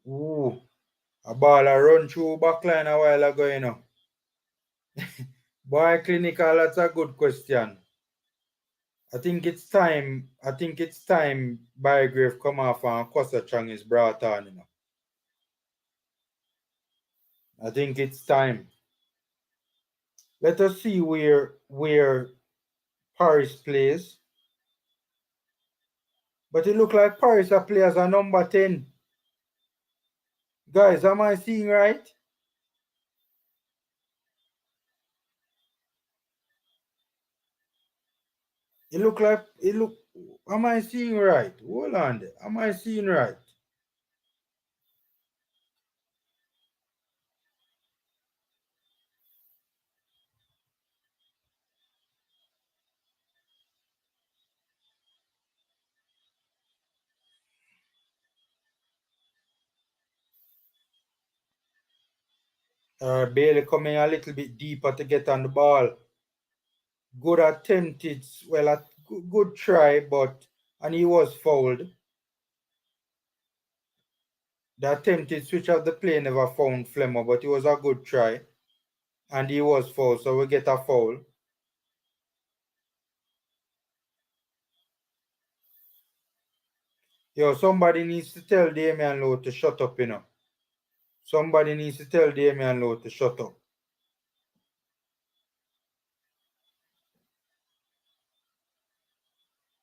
ooh. A ball I run through backline a while ago. Boy, clinical, that's a good question. I think it's time. Bygrave come off and Kosa Chang is brought on. I think it's time. Let us see where Paris plays. But it look like Paris are players are number 10. Guys, am I seeing right? Am I seeing right? Hold on there. Am I seeing right? Bailey coming a little bit deeper to get on the ball. Good attempt. It's well a good try, and he was fouled. The attempted switch of the play never found Flemmer, but it was a good try. And he was fouled, so we get a foul. Yo, somebody needs to tell Damian Lowe to shut up. Somebody needs to tell Damian Lowe to shut up.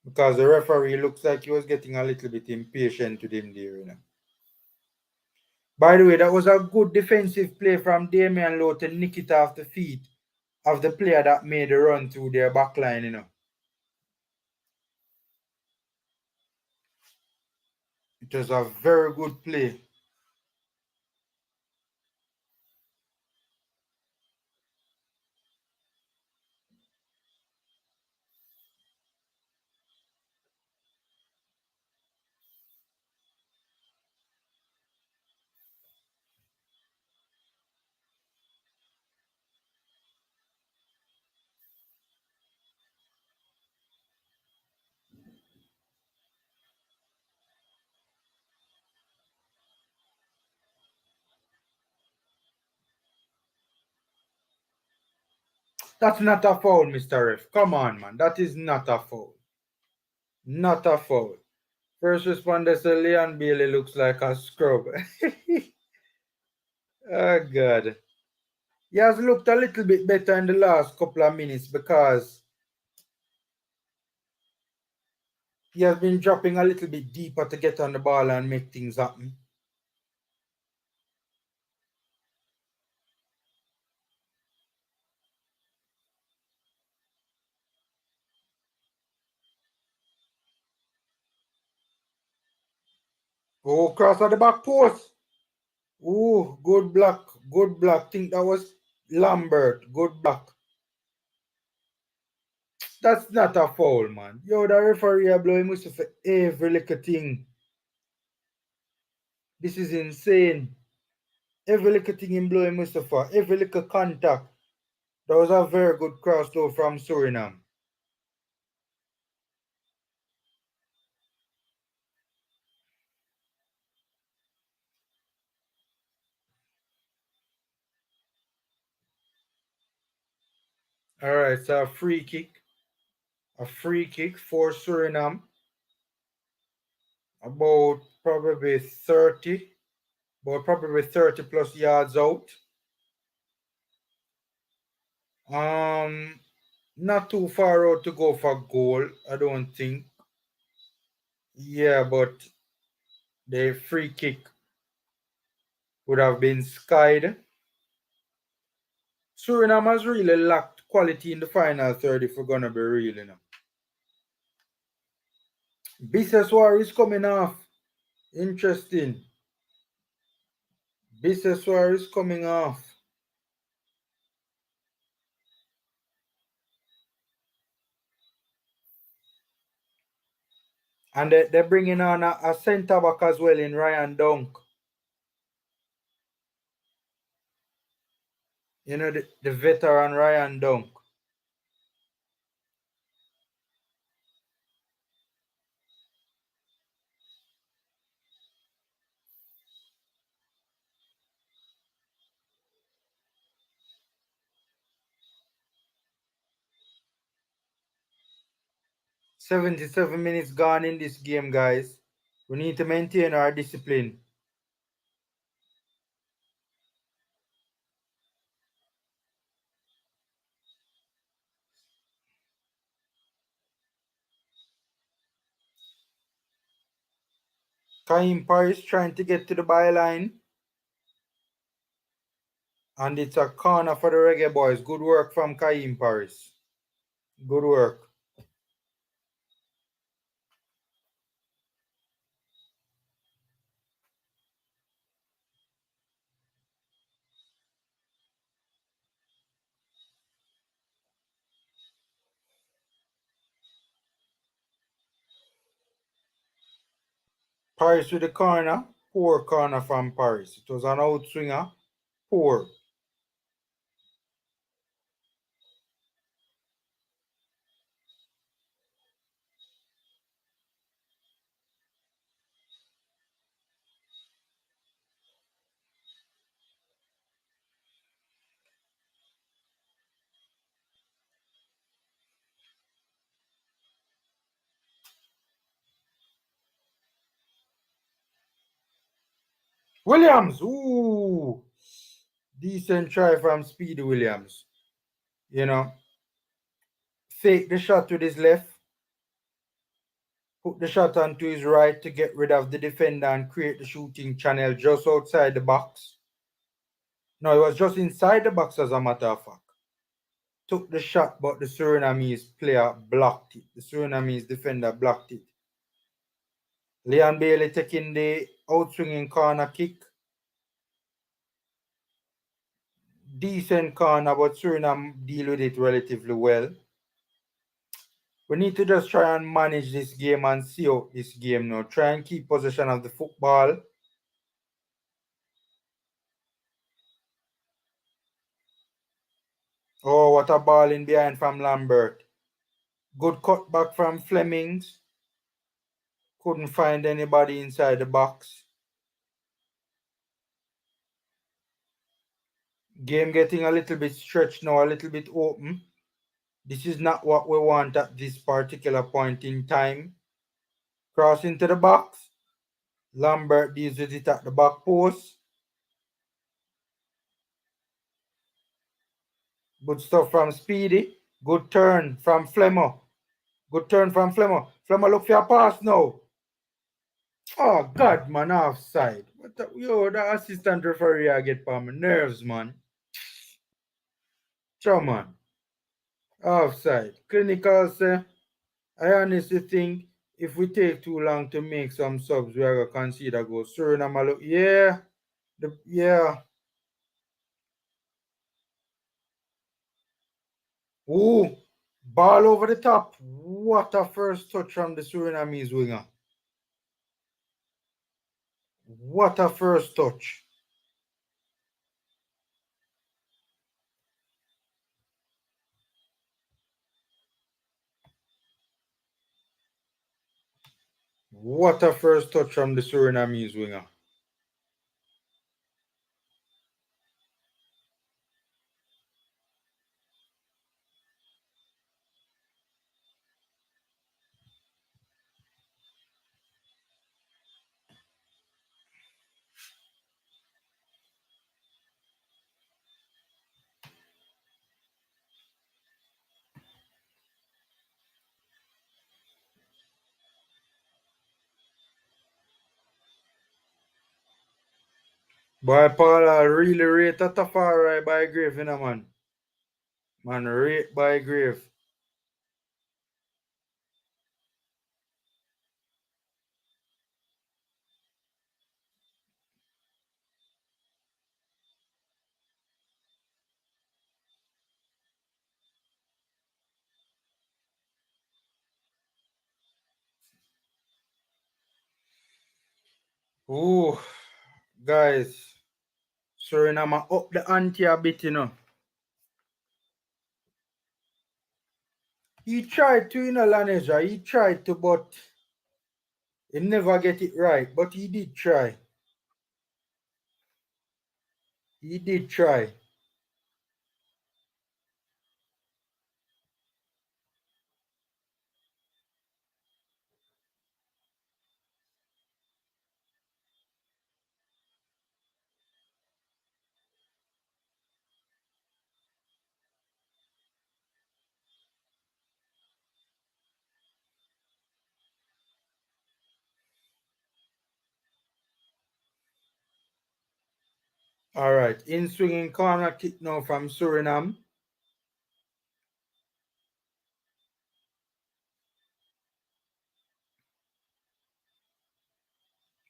Because the referee looks like he was getting a little bit impatient with him there. By the way, that was a good defensive play from Damian Lowe to nick it off the feet of the player that made the run through their back line. It was a very good play. That's not a foul, Mr. Ref. Come on, man. That is not a foul. Not a foul. First responder said Leon Bailey looks like a scrub. Oh, God. He has looked a little bit better in the last couple of minutes because he has been dropping a little bit deeper to get on the ball and make things happen. Oh, cross at the back post. Oh, good block. Good block. Think that was Lambert. Good block. That's not a foul, man. Yo, the referee are blowing whistle for every little thing. This is insane. Every little thing in blowing whistle for. Every little contact. That was a very good cross though from Suriname. Alright, so a free kick. A free kick for Suriname. About probably 30 plus yards out. Not too far out to go for goal, I don't think. Yeah, but the free kick would have been skied. Suriname has really lacked quality in the final third, if we're gonna be real, you know. Biseswar is coming off. Interesting. Biseswar is coming off. And they're bringing on a centre back as well in Ryan Dunk. You know, the veteran Ryan Dunk. "77 minutes gone in this game, guys. We need to maintain our discipline." Kaim Paris trying to get to the byline. And it's a corner for the Reggae Boyz. Good work from Kaim Paris. Good work. Paris with the corner. Poor corner from Paris. It was an outswinger. Poor. Williams. Ooh. Decent try from Speedy Williams. You know. Fake the shot with his left. Put the shot onto his right to get rid of the defender and create the shooting channel just outside the box. No, it was just inside the box as a matter of fact. Took the shot, but the Surinamese player blocked it. The Surinamese defender blocked it. Leon Bailey taking the outswinging corner kick. Decent corner, but Suriname deal with it relatively well. We need to just try and manage this game and see out this game now. Try and keep possession of the football. Oh, what a ball in behind from Lambert. Good cutback from Flemings. Couldn't find anybody inside the box. Game getting a little bit stretched now, a little bit open. This is not what we want at this particular point in time. Cross into the box. Lambert deals with it at the back post. Good stuff from Speedy. Good turn from Flemmer. Good turn from Flemmer. Flemmer look for a pass now. Oh, God, man, offside. What the, yo, the assistant referee I get for my nerves, man. Sure, man. Offside. Clinical say, I honestly think if we take too long to make some subs, we are going to consider go. Suriname, look, yeah. Yeah. Ooh. Ball over the top. What a first touch from the Surinamese winger. What a first touch. What a first touch from the Surinamese winger. Boy, Paul, I really rate a Tafari by Grave, you know, man. Man, rate by Grave. Ooh, guys. Suriname up the ante a bit, you know. He tried to, you know, Laneja. He tried to, but he never get it right. But he did try. He did try. All right. In swinging corner kick now from Suriname.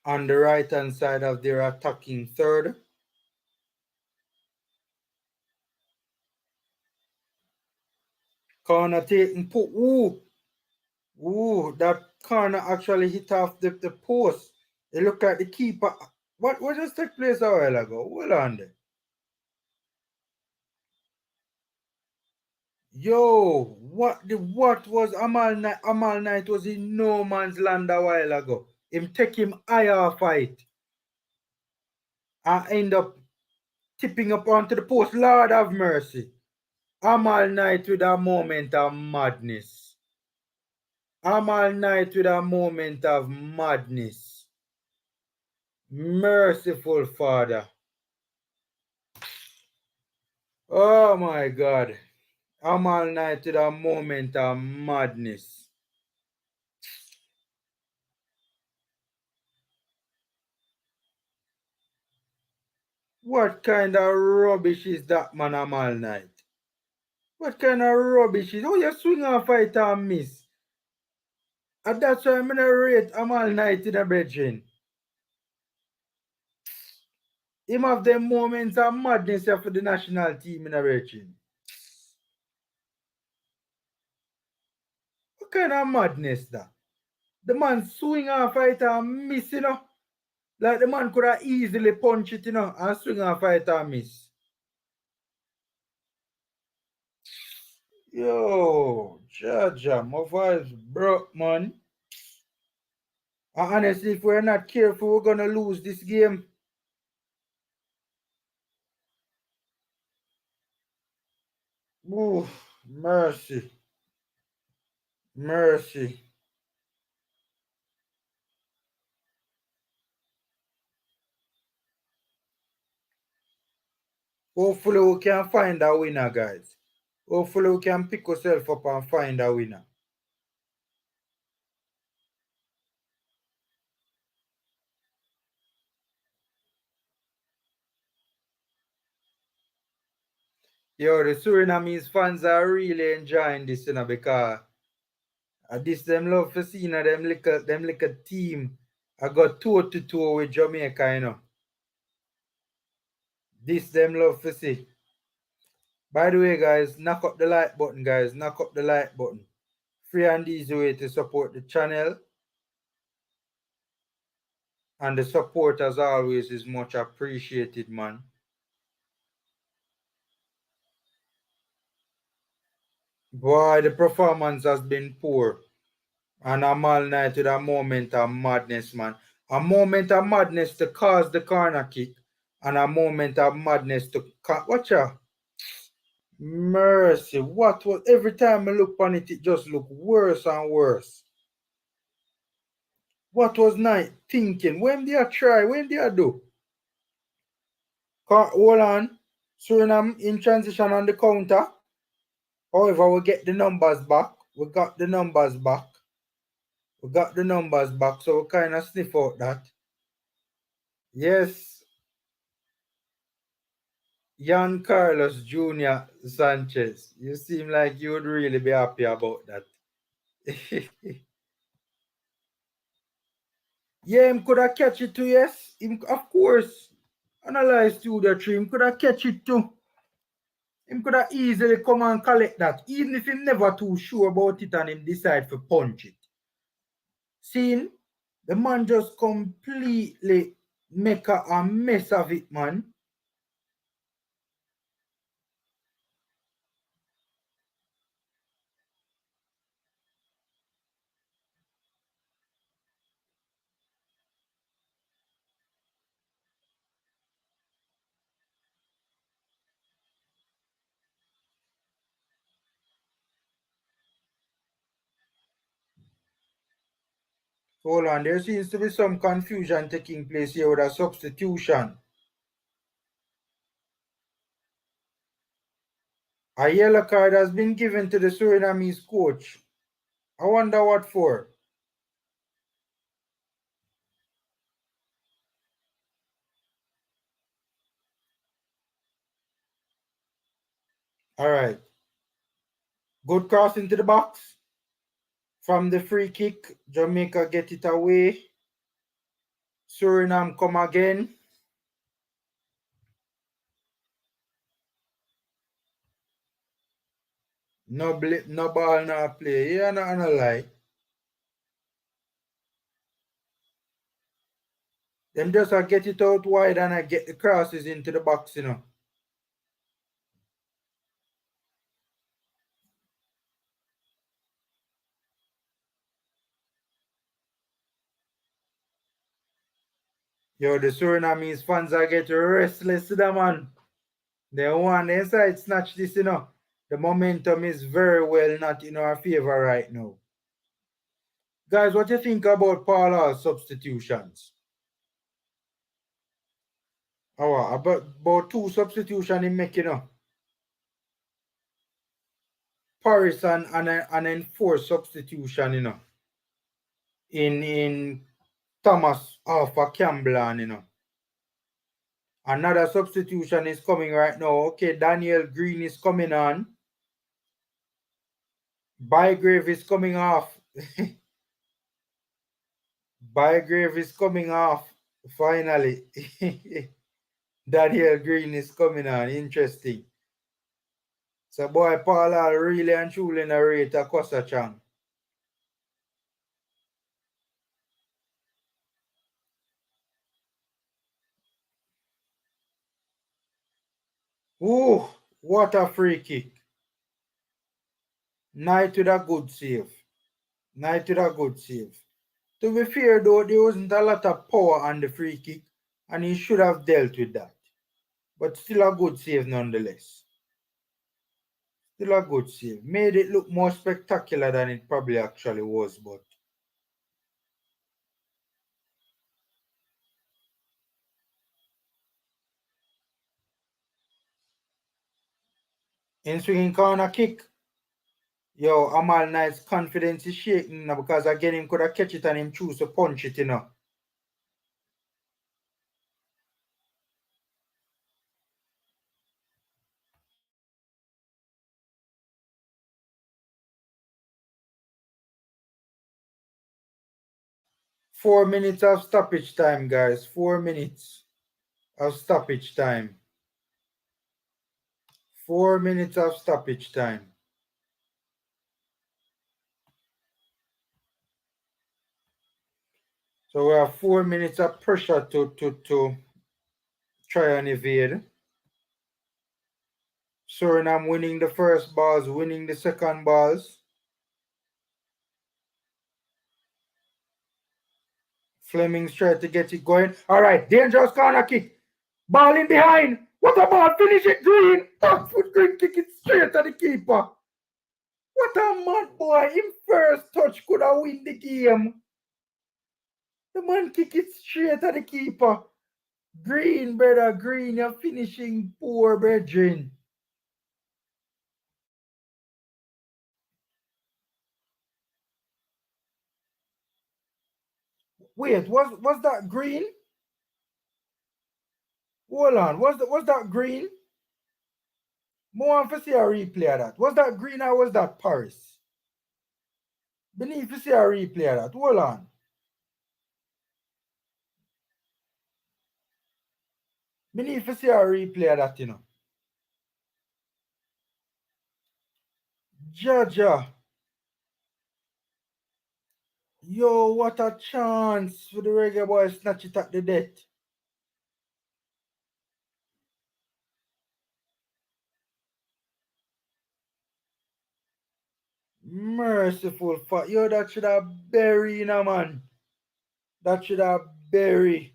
On the right hand side of their attacking third. Corner taking put. Ooh, that corner actually hit off the post. You look at the keeper. What just took place a while ago? Hold on there. Yo, what was Amal Knight? Amal Knight was in no man's land a while ago. Him take him higher fight. And end up tipping up onto the post. Lord have mercy. Amal Knight with a moment of madness. Amal Knight with a moment of madness. Merciful Father. Oh my God. Amal Knight with a moment of madness. What kind of rubbish is that, man, Amal Knight? What kind of rubbish is? Oh, you swing and fight and miss. And that's why I'm going to rate Amal Knight in a brethren. Him have them moments of madness here for the national team in a brethren. What kind of madness that? The man swing and fight and miss, you know. Like the man could have easily punch it, you know, and swing and fight and miss. Yo, Jaja, my voice broke, man. And honestly, if we're not careful, we're gonna lose this game. Ooh, mercy. Mercy. Hopefully we can find a winner, guys. Hopefully we can pick ourselves up and find a winner. Yo, the Surinamese fans are really enjoying this, because this them love to see, them little team. I got toe to toe with Jamaica, This them love to see. By the way, guys, knock up the like button, guys. Knock up the like button. Free and easy way to support the channel. And the support, as always, is much appreciated, man. Boy, the performance has been poor. And I'm all night with a moment of madness, man. A moment of madness to cause the corner kick. And a moment of madness to... Watch out. Mercy. What was... Every time I look on it, it just look worse and worse. What was Knight thinking? When did I try? When did I do? Hold on. Suriname in transition on the counter. However, we get the numbers back. We got the numbers back. We got the numbers back, so we kind of sniff out that. Yes. Jan Carlos Jr. Sanchez. You seem like you would really be happy about that. Yeah, him could have catch it too, yes. Him, of course. Analyze 2 or 3. Him could have catch it too. Him could have easily come and collect that. Even if him never too sure about it and him decide to punch it. See, the man just completely make a mess of it, man. Hold on, there seems to be some confusion taking place here with a substitution. A yellow card has been given to the Surinamese coach. I wonder what for. All right. Good cross into the box. From the free kick, Jamaica get it away. Suriname come again. No ball, no play. Yeah, no lie. Them just get it out wide and I get the crosses into the box, Yo, the Surinamese fans are getting restless, man. They want the inside snatch this, The momentum is very well not in our favor right now. Guys, what do you think about Paula's substitutions? Oh, about 2 substitutions in making, Paris and an enforced substitution, in Thomas Alpha Campbell, Another substitution is coming right now. Okay, Daniel Green is coming on. Bygrave is coming off. Bygrave is coming off. Finally. Daniel Green is coming on. Interesting. So, boy, Paula really and truly narrate a Costa Chang. Ooh, what a free kick. Knight with a good save. Knight with a good save. To be fair, though, there wasn't a lot of power on the free kick, and he should have dealt with that. But still a good save nonetheless. Still a good save. Made it look more spectacular than it probably actually was, but in swinging corner kick. Yo, Amal Knight's confidence is shaking now because again him could have catch it and him choose to punch it, 4 minutes of stoppage time, guys. 4 minutes of stoppage time. 4 minutes of stoppage time. So we have 4 minutes of pressure to try and evade. Suriname winning the first balls, winning the second balls. Fleming's tried to get it going. All right, dangerous corner kick. Ball in behind. What a ball. Finish it, Green. Back foot Green, kick it straight at the keeper. What a mad boy. Him first touch could have win the game. The man kick it straight at the keeper. Green, brother, Green, you're finishing poor, brethren. Wait, was that Green? Hold on, was that Green? More want to see a replay of that. Was that Green or was that Paris? Beneath to see a replay of that. Hold on. Beneath to see a replay of that, Jaja. Yo, what a chance for the Reggae Boyz snatch it at the death. Merciful fuck. Yo, that should have buried, man. That should have buried.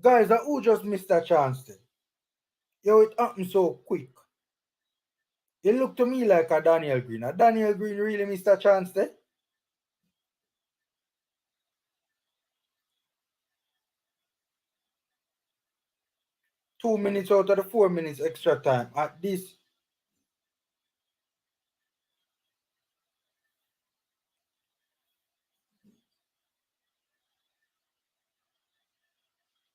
Guys, who just missed that chance then? Yo, it happened so quick. It looked to me like a Daniel Green. A Daniel Green really missed a chance there. Two minutes out of the 4 minutes extra time. At this.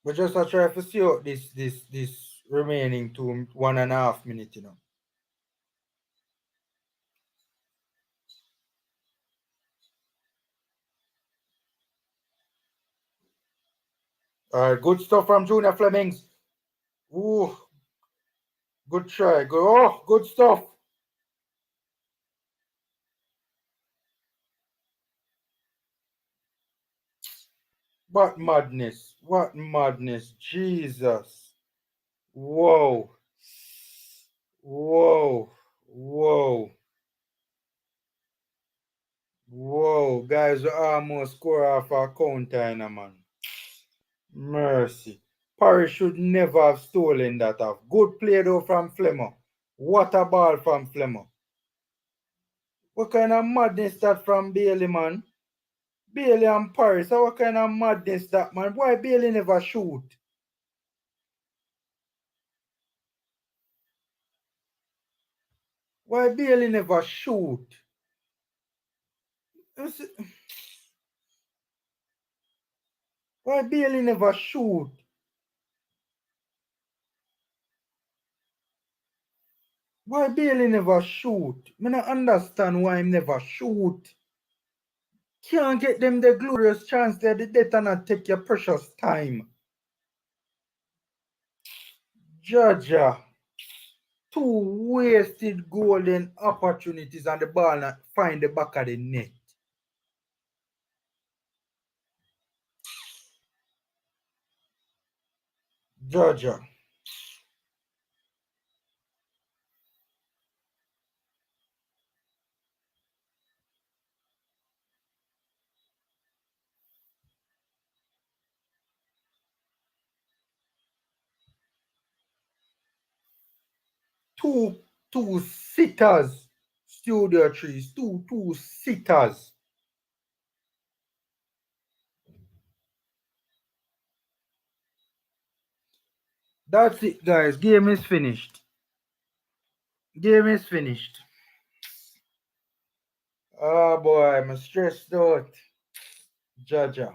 But just to try to see out this remaining 1.5 minutes, All right, good stuff from Junior Flemings. Ooh, good try. Good stuff. What madness. What madness. Jesus. Whoa. Whoa. Whoa. Whoa. Guys, we almost score off our counter, man. Mercy. Paris should never have stolen that off. Good play though from Flemmer. What a ball from Flemmer. What kind of madness that from Bailey, man? Bailey and Paris. What kind of madness that, man? Why Bailey never shoot? Why Bailey never shoot? Why Bailey never shoot? Why Bailey never shoot? I don't understand why him never shoot. Can't get them the glorious chance there. They not take your precious time. Georgia. Two wasted golden opportunities and the ball not find the back of the net. Georgia. Two two sitters. Studio trees, two sitters. That's it, guys. Game is finished. Game is finished. Oh boy, I'm stressed out. Jaja.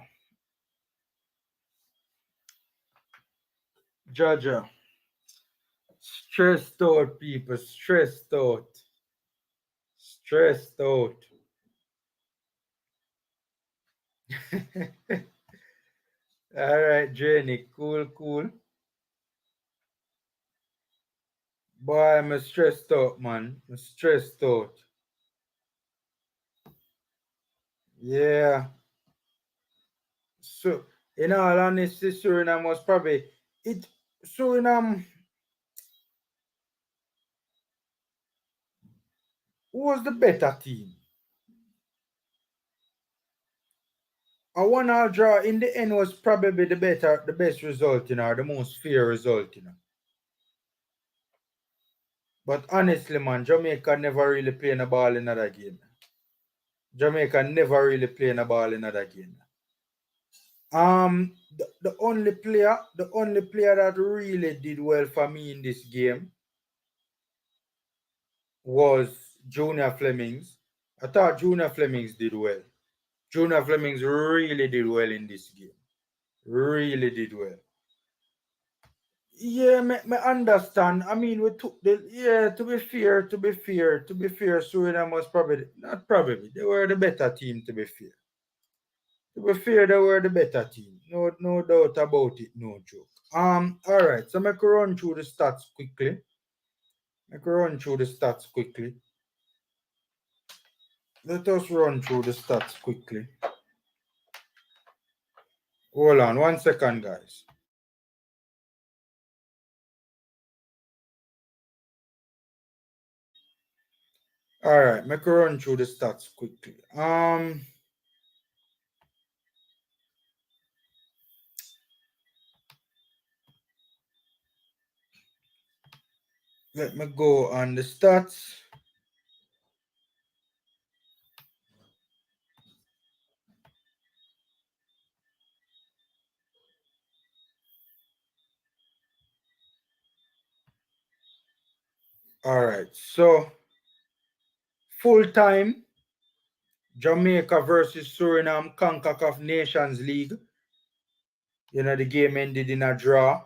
Jaja. Stressed out, people. Stressed out. Stressed out. Alright, Jenny. Cool, cool. Boy, I'm stressed out, man. I'm stressed out. Yeah. So, in all honesty, Suriname was probably it. Suriname was the better team. A 1-all draw in the end was probably the best result, or the most fair result, But honestly, man, Jamaica never really playing a ball in that game. Jamaica never really playing a ball in that game. The only player that really did well for me in this game was Junior Flemings. I thought Junior Flemings did well. Junior Flemings really did well in this game. Really did well. Yeah, me understand. I mean, we took to be fair, Suriname was they were the better team, to be fair. To be fair, they were the better team. No doubt about it, no joke. All right, so make run through the stats quickly. Let us run through the stats quickly. Hold on 1 second, guys. All right, make run through the stats quickly. Let me go on the stats. All right, so full time Jamaica versus Suriname Concacaf Nations League. The game ended in a draw.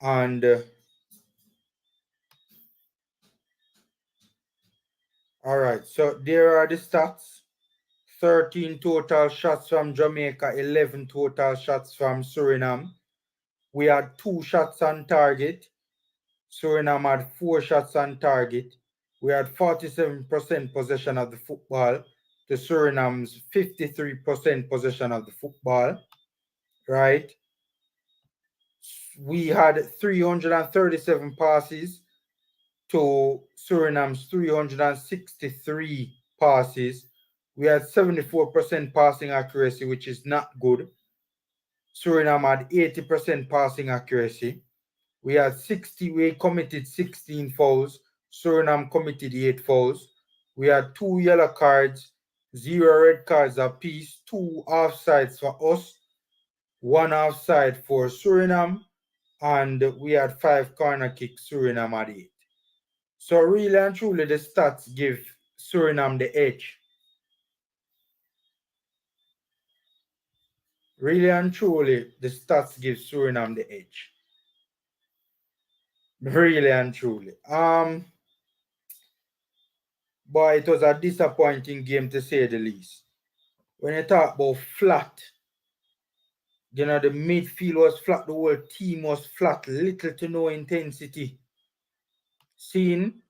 And all right, so there are the stats. 13 total shots from Jamaica, 11 total shots from Suriname. We had 2 shots on target. Suriname had 4 shots on target. We had 47% possession of the football to Suriname's 53% possession of the football, right? We had 337 passes to Suriname's 363 passes. We had 74% passing accuracy, which is not good. Suriname had 80% passing accuracy. We committed 16 fouls. Suriname committed 8 fouls. We had 2 yellow cards, 0 red cards apiece, 2 offsides for us, 1 offside for Suriname, and we had 5 corner kicks. Suriname had 8. So really and truly, the stats give Suriname the edge. Really and truly, the stats give Suriname the edge. Really and truly. But it was a disappointing game, to say the least. When you talk about flat, the midfield was flat, the whole team was flat, little to no intensity. Seeing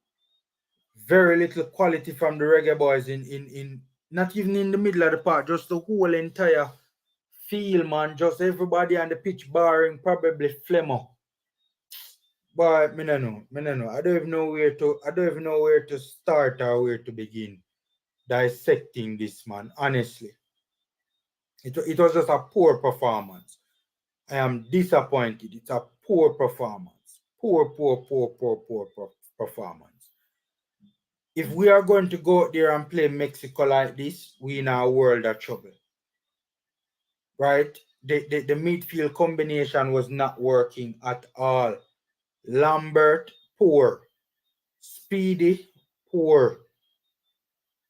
very little quality from the Reggae Boyz in not even in the middle of the park, just the whole entire field, man. Just everybody on the pitch barring probably Flemmo. But I don't know. I don't even know where to start or where to begin dissecting this, man. Honestly, it was just a poor performance. I am disappointed. It's a poor performance. Poor performance. If we are going to go out there and play Mexico like this, we in a world of trouble. Right? The midfield combination was not working at all. Lambert, poor. Speedy, poor.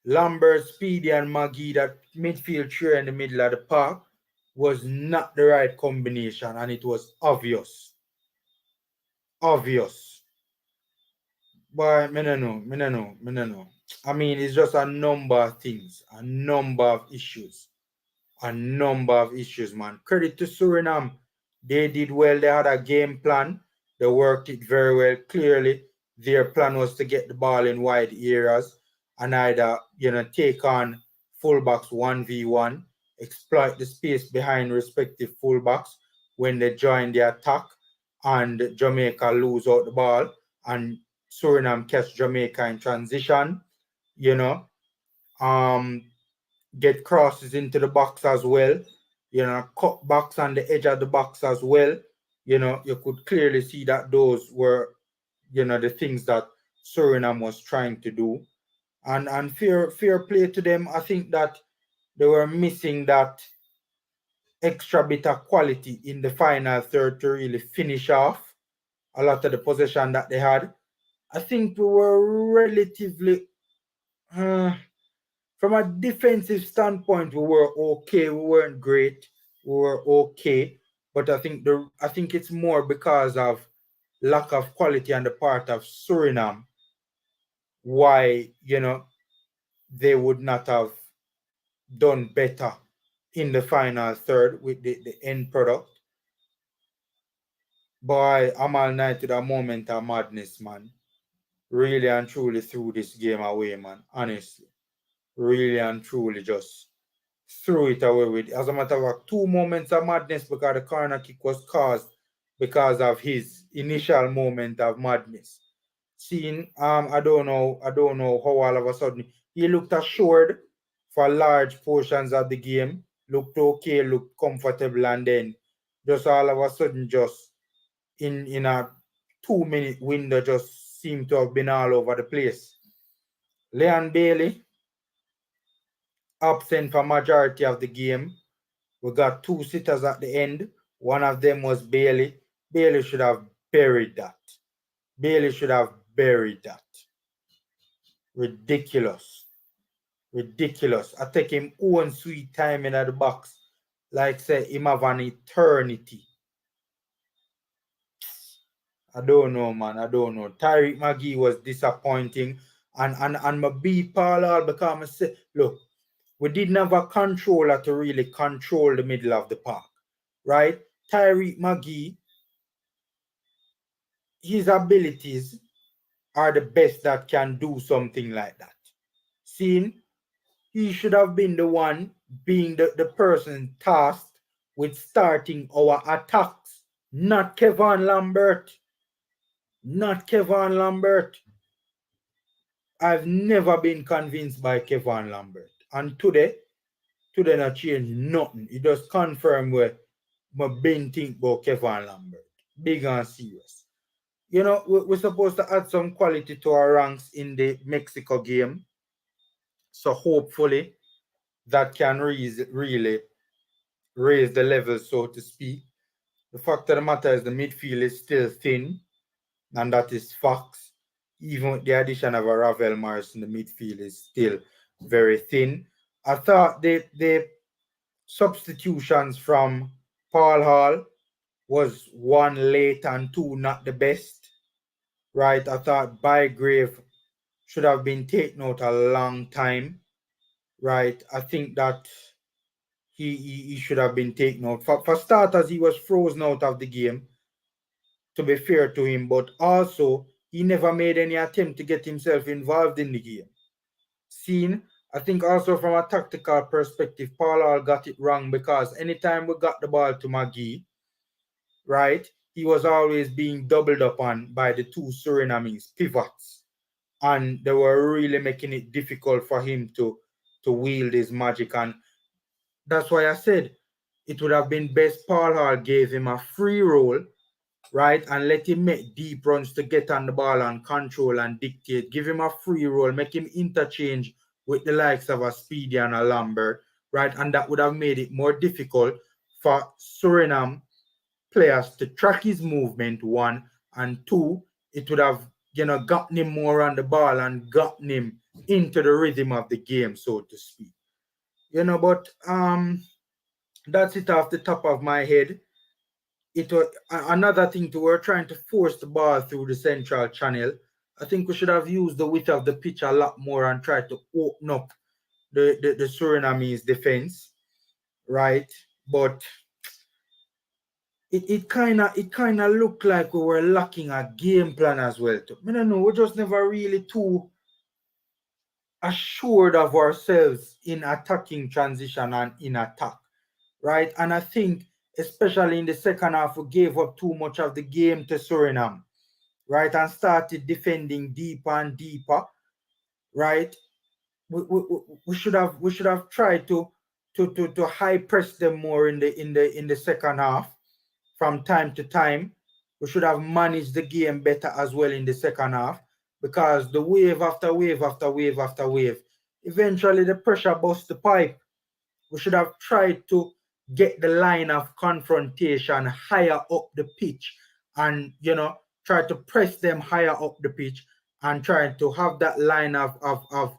Lambert, Speedy, and Maggie, that midfield trio in the middle of the park, was not the right combination, and it was obvious. Obvious. But me no know. I mean, it's just a number of things, a number of issues. Man. Credit to Suriname. They did well. They had a game plan. They worked it very well. Clearly, their plan was to get the ball in wide areas and either, take on fullbacks 1v1, exploit the space behind respective fullbacks when they join the attack, and Jamaica lose out the ball, and Suriname catch Jamaica in transition, um, get crosses into the box as well, cut backs on the edge of the box as well. You could clearly see that those were, the things that Suriname was trying to do. And fair play to them. I think that they were missing that extra bit of quality in the final third to really finish off a lot of the possession that they had. I think we were relatively from a defensive standpoint, we were okay. We weren't great. We were okay, but I think it's more because of lack of quality on the part of Suriname. Why they would not have done better in the final third with the end product. Boy, Amal United a moment of madness, man. Really and truly threw this game away, man. Honestly, really and truly just threw it away with. As a matter of fact, 2 moments of madness because the corner kick was caused because of his initial moment of madness. Seeing, I don't know how all of a sudden he looked assured for large portions of the game, looked okay, looked comfortable, and then just all of a sudden, just in a 2 minute window, just seemed to have been all over the place. Leon Bailey absent for majority of the game. We got 2 sitters at the end. One of them was Bailey. Bailey should have buried that. Ridiculous. I take him own sweet time in the box. Like say him have an eternity. I don't know, man. I don't know. Tyreek McGee was disappointing. And my beat Paul all because I say, look, we didn't have a controller to really control the middle of the park. Right? Tyreek McGee, his abilities are the best that can do something like that. Seeing he should have been the one being the person tasked with starting our attacks, not Kevin Lambert. I've never been convinced by Kevin Lambert. And today not change nothing. It just confirm where my been think about Kevin Lambert. Big and serious. We're supposed to add some quality to our ranks in the Mexico game. So hopefully that can really raise the level, so to speak. The fact of the matter is the midfield is still thin, and that is facts. Even with the addition of a Ravel Morrison, the midfield is still very thin. I thought the substitutions from Paul Hall was 1 late and 2 not the best. Right? I thought Bygrave should have been taken out a long time. Right? I think that he should have been taken out. For starters, he was frozen out of the game, to be fair to him, but also he never made any attempt to get himself involved in the game. I think also from a tactical perspective, Paul Hall got it wrong because anytime we got the ball to McGee, right, he was always being doubled up on by the 2 Surinamese pivots. And they were really making it difficult for him to wield his magic. And that's why I said it would have been best Paul Hall gave him a free role right? And let him make deep runs to get on the ball and control and dictate. Give him a free roll, make him interchange with the likes of a Speedy and a Lambert, right? And that would have made it more difficult for Suriname players to track his movement, one, and two, it would have, gotten him more on the ball and gotten him into the rhythm of the game, so to speak. But that's it off the top of my head. It was another thing too. We're trying to force the ball through the central channel. I think we should have used the width of the pitch a lot more and tried to open up the Surinamese defense, right? But it kind of looked like we were lacking a game plan as well. Too. I don't know. We just never really too assured of ourselves in attacking transition and in attack, right? And I think especially in the second half, we gave up too much of the game to Suriname, right? And started defending deeper and deeper, right? We should have tried to high press them more in the second half from time to time. We should have managed the game better as well in the second half because the wave after wave after wave after wave, eventually the pressure bust the pipe. We should have tried to get the line of confrontation higher up the pitch and, try to press them higher up the pitch and try to have that line of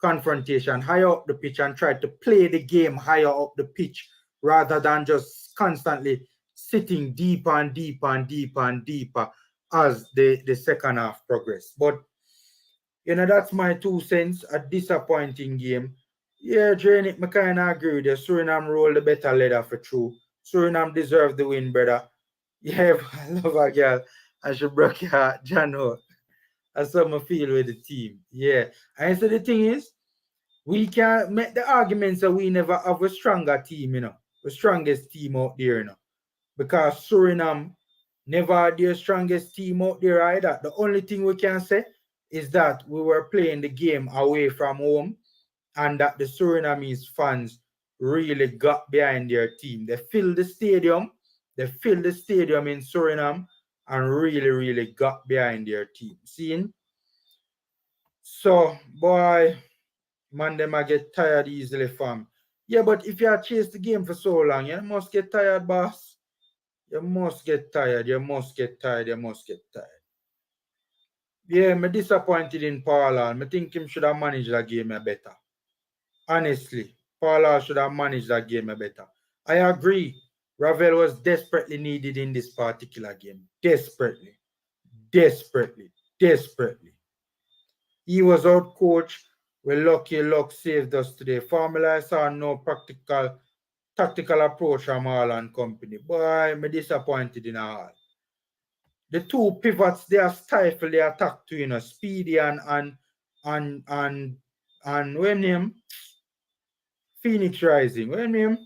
confrontation higher up the pitch and try to play the game higher up the pitch rather than just constantly sitting deeper and deeper and deeper and deeper as the second half progressed. But, that's my 2 cents. A disappointing game. Yeah, Drainik, I kind of agree with you. Suriname rolled the better leather for true. Suriname deserved the win, brother. Yeah, I love a girl. And she broke your heart, Jano. That's how I feel with the team. Yeah. And so the thing is, we can make the arguments that we never have a stronger team, the strongest team out there, because Suriname never had their strongest team out there either. The only thing we can say is that we were playing the game away from home and that the Surinamese fans really got behind their team. They filled the stadium. They filled the stadium in Suriname and really, really got behind their team. Seeing? So, boy, man, them I get tired easily, fam. Yeah, but if you have chased the game for so long, you must get tired, boss. You must get tired. You must get tired. You must get tired. Yeah, I'm disappointed in Paula. I think him should have managed that game better. Honestly, Paula should have managed that game better. I agree. Ravel was desperately needed in this particular game. Desperately. Desperately. Desperately. He was out coached. We're lucky luck saved us today. Formula I saw no tactical approach from all and company. Boy, I'm disappointed in all. The two pivots they are stifle the attack to Speedy and when name Phoenix Rising. When name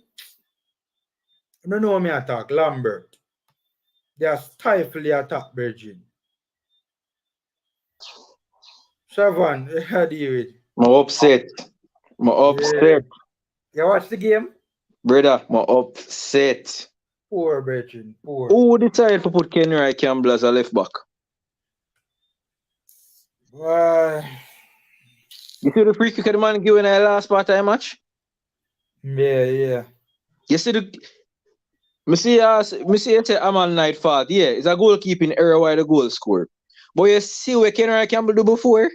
I don't know me attack Lambert. They are stifle the attack, Virgin. Shavan, how do you it? I'm upset. I'm upset. You watch the game? Brother, I'm upset. Poor Virgin, poor. Who decided to put Kenry Campbell as a left back? You see the free kick the man giving a last part of the match? Yeah. You see the me see it's a Amal Night fault. Yeah, it's a goalkeeping error while the goal scored. But you see what Kenry Campbell do before?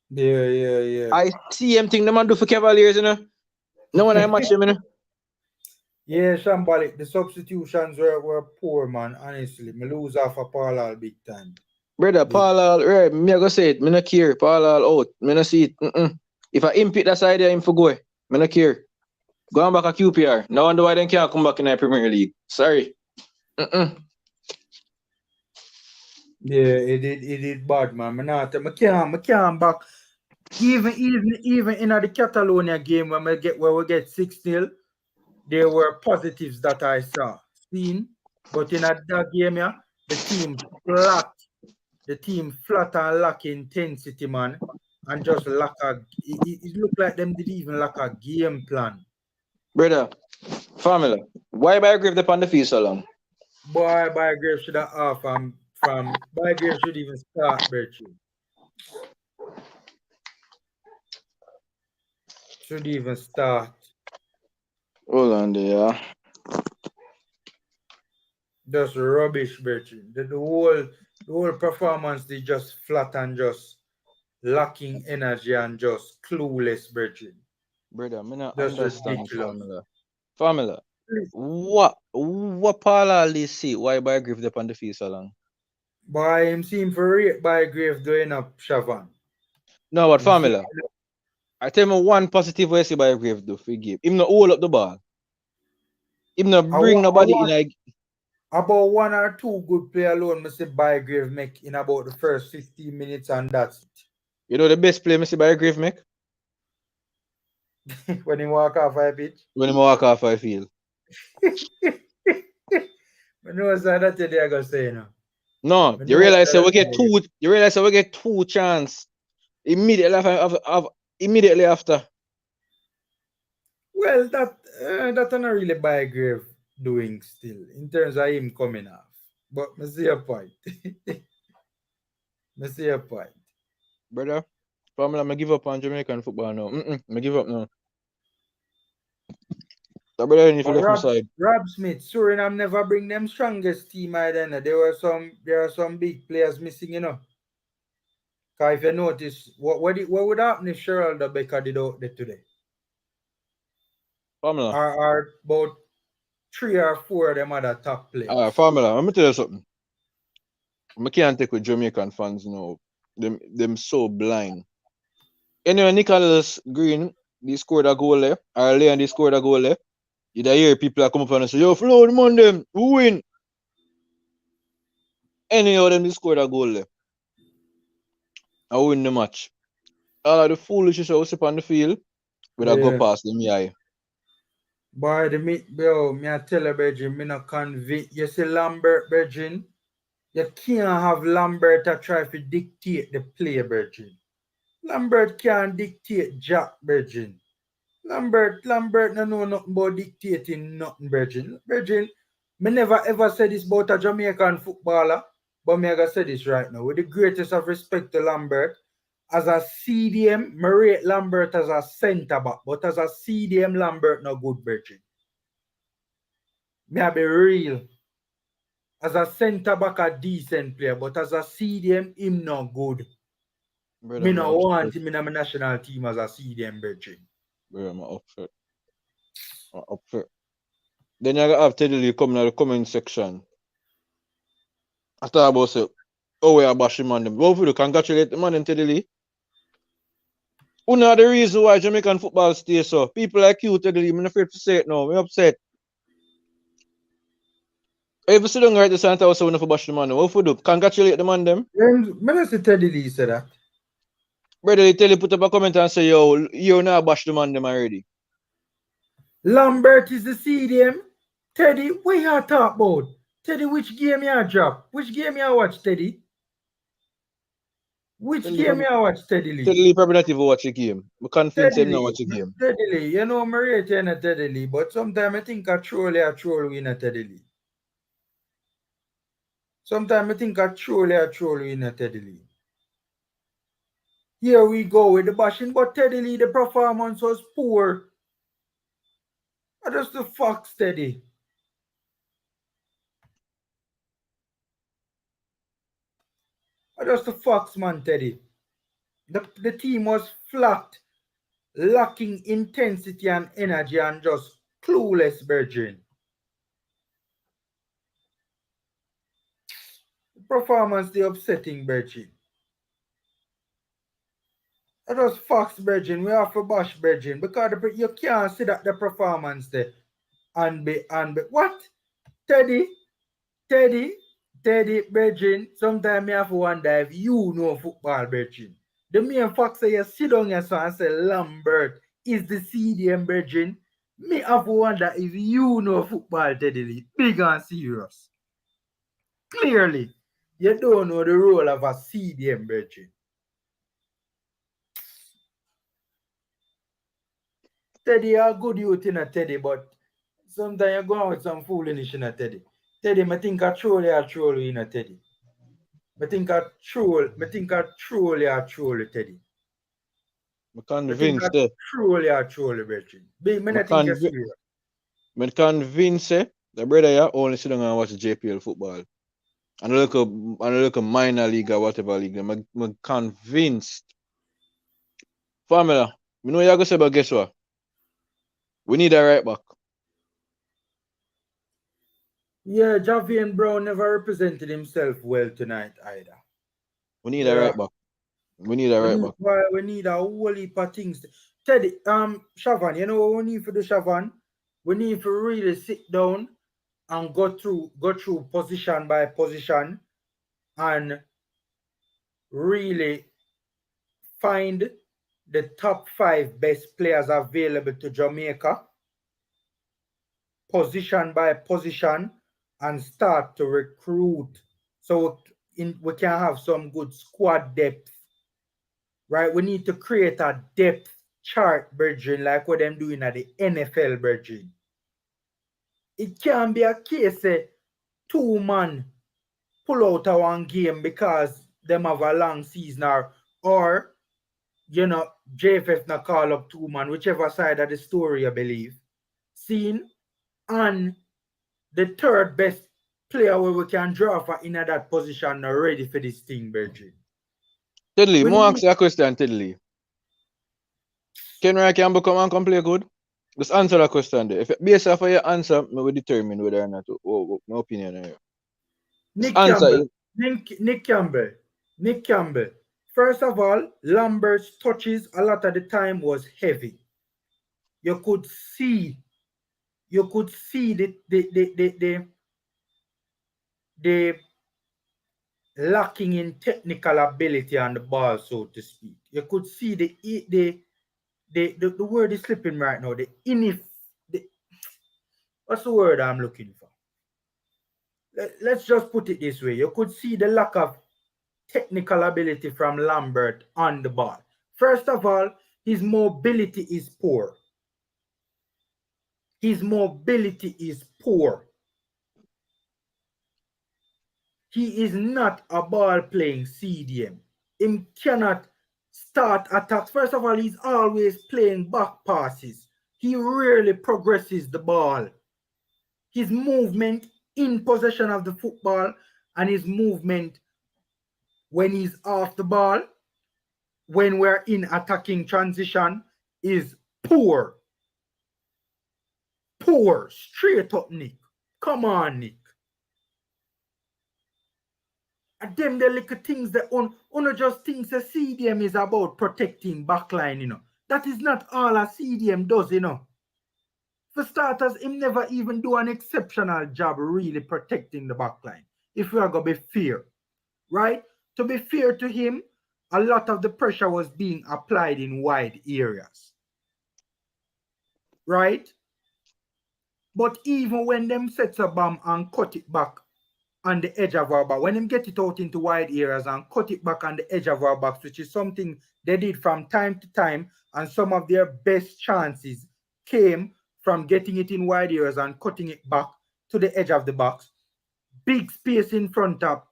Yeah. I see him thing the man do for Cavaliers, No one I match him, Yeah, Shambalik, the substitutions were poor, man. Honestly, me lose off a Paul big time. Brother, Paul, right, me go say it. Me not care. Paul out. Me not see it. If I impede that side, him for go. Me not care. Go on back a QPR. No wonder why they can't come back in the Premier League. Sorry. Yeah, it did bad, man. I can't back. Even in the Catalonia game when we get 6-0, there were positives that I saw seen. But in that game, yeah, the team flat and lack intensity, man, and just lack it looked like them didn't even lack a game plan. Brother, Formula, why I agree upon the field so long? Boy, Bygrave should have off from Bygrave should even start, Bertrand. Should even start. Hold on there. Just rubbish, Bertrand. The whole performance they just flat and just lacking energy and just clueless, Bertrand. Brother, I not Just understand ridiculous. formula. Formula. What Paul Ali see why Bygrave up on the field so long? Boy, him seem for rate Bygrave doing up Shavan. No, what Him seem formula? I tell me one positive way see Bygrave do for game. Him not hold up the ball. Him not bring nobody in like about one or two good play alone, Mr. Bygrave make in about the first 15 minutes, and that's you know the best play Mr. Bygrave make? it. When he walk off a pitch. When he walk off I feel. I know that today I gonna say now. No, I you know realize that that we get two. You realize that we get two chance immediately after. Well, that's not really Bygrave doing still in terms of him coming off. But I see your point. I see your point. Brother, formula, I give up on Jamaican football now. I give up now. So brother, you need to But left my side. Rob Smith, Suriname never bring them strongest team either. There are some big players missing, you know. Cause if you notice, what would happen if Sherald Becker did out there today? Formula. Are about 3 or 4 of them other top players. Formula, let me tell you something. I can't take with Jamaican fans now. Them so blind. Anyway, Nicholas Green, they scored a goal there. Or Leon, they scored a goal there. You hear people come up and say, yo, flow them on them. Who win? Any of them, they scored a goal there. I win the match. All of the foolishness I was up on the field, but I go past them, yeah. Boy, me I tell you, Virgin, me not convinced. You see Lambert, Virgin, you can't have Lambert to try to dictate the play, Virgin. Lambert can't dictate Jack, Virgin. Lambert no know nothing about dictating nothing, Virgin. Virgin, me never ever said this about a Jamaican footballer, but me I gonna say this right now. With the greatest of respect to Lambert, as a CDM, me rate Lambert as a centre back, but as a CDM, Lambert no good, Virgin. Me I be real. As a centre back, a decent player, but as a CDM, him no good. Brother, Me no want him in my national team as a CDM, Virgin. Brother, I'm upset. I'm upset. Then you have Teddy Lee coming in the comment section. I thought about say, oh, we are bashing man them. What if you congratulate the man in Teddy Lee? Who know the reason why Jamaican football stays so? People like you, Teddy Lee, I'm not afraid to say it now. I'm upset. If you sit down right the Santa was saying for bash the man, what if you do? Congratulate the man them? Me not say Teddy Lee said that. Brother, they tell you put up a comment and say, yo, you're not bash the man them already. Lambert is the CDM. Teddy, what you talk about? Teddy, which game you drop? Which game you watch, Teddy? Which game you watch, Teddy Lee? Teddy Lee probably not even watch the game. I'm convinced him not watch the game. Teddy Lee, you know, I rate you in a Teddy Lee, but sometimes I think I troll you in a Teddy Lee. Sometimes I think I troll you in a Teddy Lee. Here we go with the bashing, but Teddy Lee, the performance was poor. Just the fox, Teddy. Just the fox, man, Teddy. The team was flat, lacking intensity and energy, and just clueless, Virgin. Performance, the upsetting, Virgin. Just fox, Virgin. We have to bash, Virgin, because you can't see that the performance there and be what? Teddy, Virgin. Sometimes I have to wonder if you know football, Virgin. The main fact say you sit down here and say Lambert is the CDM, Virgin. Me have to wonder if you know football, Teddy Lee. Big and serious. Clearly, you don't know the role of a CDM, Virgin. Teddy, you're a good youth in a Teddy, but sometimes you go out with some foolishness in a Teddy. Teddy, I think I truly are truly, you know, Teddy. I think I truly are truly, Teddy. I'm I think I convinced, eh? truly are truly, Virgin. Big, I'm I think you're serious. convinced, eh? The brother here only sit down and watch JPL football. And look a minor league or whatever league. I'm convinced. Formula, you know what you're going to say, but guess what? We need a right back. Yeah, Javian Brown never represented himself well tonight either. We need a right back. We need a right back. We need a whole heap of things. Teddy, Shavan, you know what we need for the Shavan? We need to really sit down and go through position by position and really find the top 5 best players available to Jamaica, position by position, and start to recruit so we can have some good squad depth. Right? We need to create a depth chart, brethren, like what them doing at the NFL, brethren. It can't be a case of 2 man pull out a one game because them have a long season or you know, JFF not call up 2 man, whichever side of the story I believe. Seen and the third best player where we can draw for in that position are ready for this thing, brethren. Tiddly, more ask you a question, Tiddly. Kenry can become and can play good? Just answer that question there. If based off of your answer, I will determine whether or not my opinion on you. Nick Campbell. First of all, Lambert's touches a lot of the time was heavy. You could see the lacking in technical ability on the ball, so to speak. You could see the word is slipping right now. What's the word I'm looking for? Let's just put it this way. You could see the lack of technical ability from Lambert on the ball. First of all, his mobility is poor. He is not a ball-playing CDM. He cannot start attacks. First of all, he's always playing back passes. He rarely progresses the ball. His movement in possession of the football and his movement when he's off the ball, when we're in attacking transition, is poor. Straight up, Nick. Come on, Nick. And them the little things that on just thinks a CDM is about protecting backline, you know. That is not all a CDM does, you know. For starters, him never even do an exceptional job really protecting the backline. If we are going to be fair, right? To be fair to him, a lot of the pressure was being applied in wide areas, right? But even when them sets a bomb and cut it back on the edge of our box, when them get it out into wide areas and cut it back on the edge of our box, which is something they did from time to time, and some of their best chances came from getting it in wide areas and cutting it back to the edge of the box. Big space in front of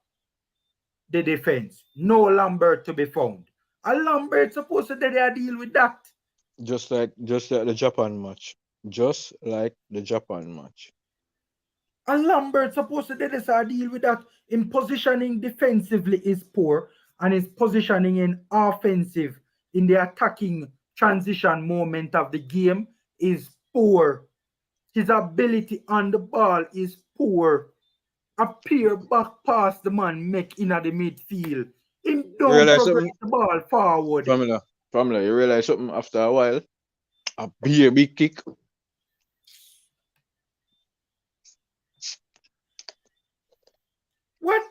the defense. No Lambert to be found. And Lambert supposed to deal with that. Just like the Japan match. And Lambert supposed to deal with that. In positioning defensively is poor, and his positioning in offensive, in the attacking transition moment of the game is poor. His ability on the ball is poor. A peer back pass the man make in the midfield. Him don't progress the ball forward. Formula, you realize something after a while? A big kick. What?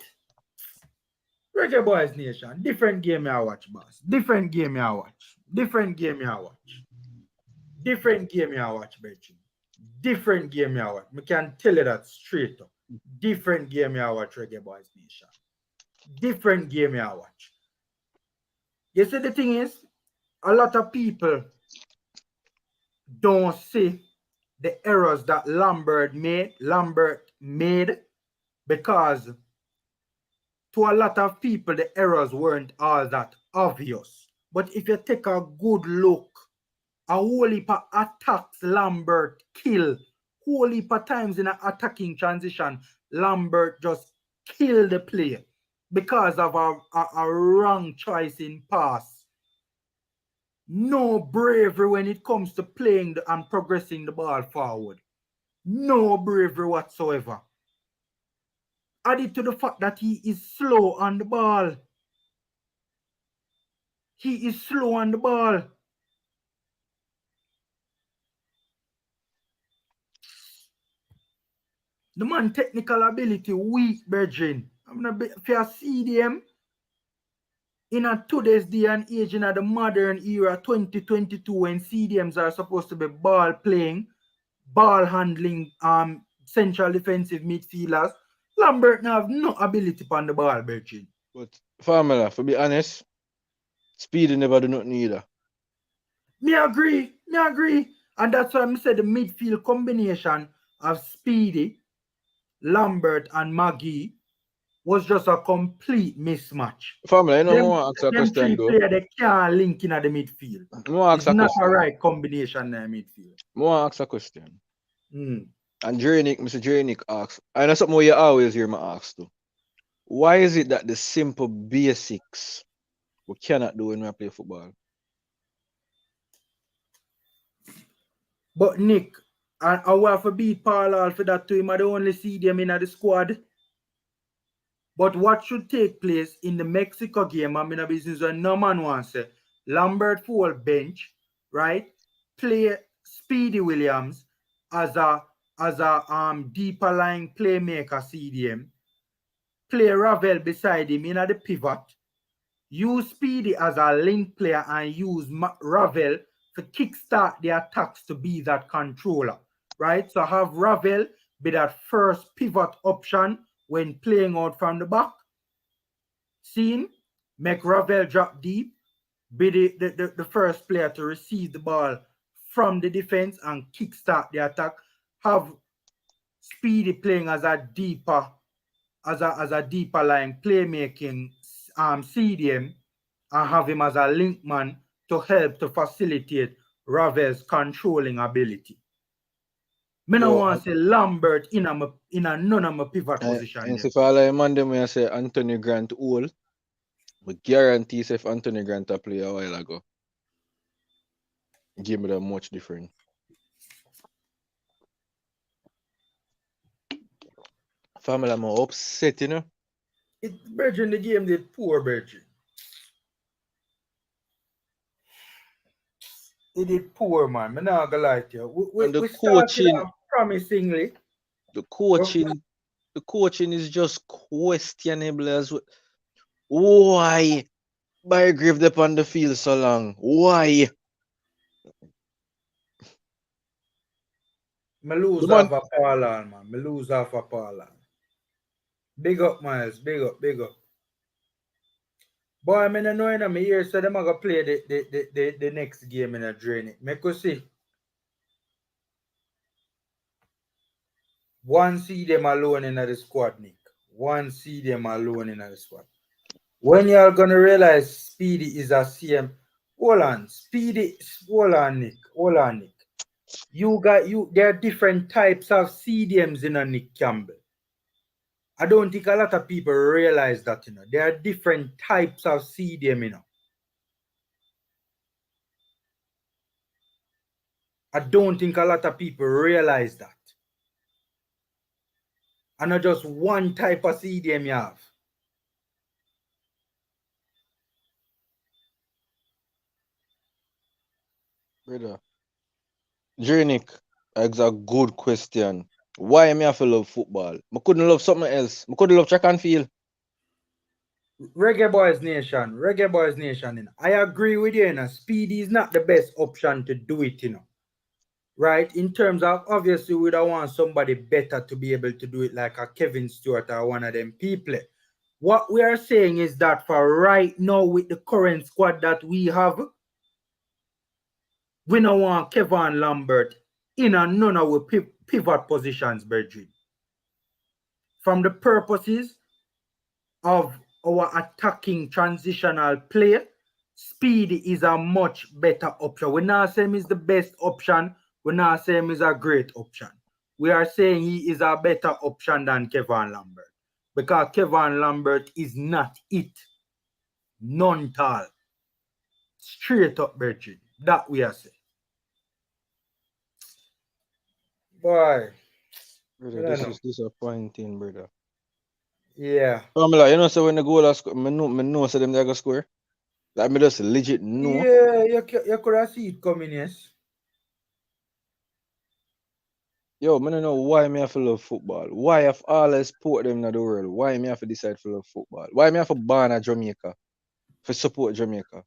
Reggae Boyz Nation. Different game I watch, boss. Different game I watch, Betchin. Different game I watch. I can tell you that straight up. Different game I watch, Reggae Boyz Nation. Different game I watch. You see, the thing is, a lot of people don't see the errors that Lambert made because to a lot of people, the errors weren't all that obvious. But if you take a good look, a whole heap of attacks Lambert kill. Whole heap of times in an attacking transition, Lambert just kill the player because of a wrong choice in pass. No bravery when it comes to playing and progressing the ball forward. No bravery whatsoever. Added to the fact that he is slow on the ball. He is slow on the ball. The man technical ability weak, Virgin. I'm gonna be if you see them in a today's day and age in the modern era 2022 when CDMs are supposed to be ball playing, ball handling central defensive midfielders. Lambert now have no ability on the ball, Virgin. But Formula, to be honest, Speedy never do nothing either. Me agree. And that's why I said the midfield combination of Speedy, Lambert, and Maggie was just a complete mismatch. Formula, you know, I want to ask a Them question three though. players they can't link in at the midfield. It's not a right combination in the midfield. I want to ask a question. Mm. And Mr. Drenick asks, I know something you always hear me ask too. Why is it that the simple basics we cannot do when we play football? But Nick, I want to beat Paul Hall for that to him. I don't only see them in the squad. But what should take place in the Mexico game, I'm in a business when no man wants to say, Lambert full bench, right? Play Speedy Williams as a deeper line playmaker CDM. Play Ravel beside him in the pivot. Use Speedy as a link player and use Ravel to kickstart the attacks to be that controller, right? So have Ravel be that first pivot option when playing out from the back. Scene, make Ravel drop deep, be the first player to receive the ball from the defense and kickstart the attack. Have Speedy playing as a deeper line playmaking CDM and have him as a link man to help to facilitate Ravel's controlling ability. I don't want to say Lambert in a none of my pivot position. And if I like man them when I say Anthony Grant old, but guarantee if Anthony Grant a play a while ago, game would have much different. Family, I'm upset, you know. Virgin, the game did poor, Virgin. It did poor, man. I'm not gonna lie to you. We started off promisingly. The coaching is just questionable as well. Why Bygrave up on the field so long? Why? Me lose off a Paul, man. Me lose off a Paul. Big up, Miles. Big up. Boy, I don't know in my ear, so them are going to play the next game in a drain. Me could see. One see them alone in the squad, Nick. One see them alone in the squad. When y'all going to realize Speedy is a CM. Hold on, Nick. There are different types of CDMs in a Nick Campbell. I don't think a lot of people realize that, you know. There are different types of CDM, you know. I don't think a lot of people realize that. And not just one type of CDM you have. Brother, Drenick, that's a good question. Why am I have to love football? I couldn't love something else. I couldn't love track and field. Reggae Boyz Nation, you know. I agree with you, you know. Speedy is not the best option to do it, you know. Right? In terms of, obviously, we don't want somebody better to be able to do it like a Kevin Stewart or one of them people. What we are saying is that for right now, with the current squad that we have, we don't want Kevin Lambert in none of our pivot positions, Bridget. from the purposes of our attacking transitional play, Speedy is a much better option. We're not saying he's the best option. We're not saying he's a great option. We are saying he is a better option than Kevin Lambert. Because Kevin Lambert is not it. None at all. Straight up, Virgin. That we are saying. Boy. Brother, this is disappointing, brother. Yeah. Formula, you know, so when the goal score, I know so them they go score. Like me just legit know. Yeah, you could have seen it coming, yes. Yo, I don't know why me have to love football. Why have all the sport them in the world? Why me have to decide to love football? Why me have to born at Jamaica? For support Jamaica?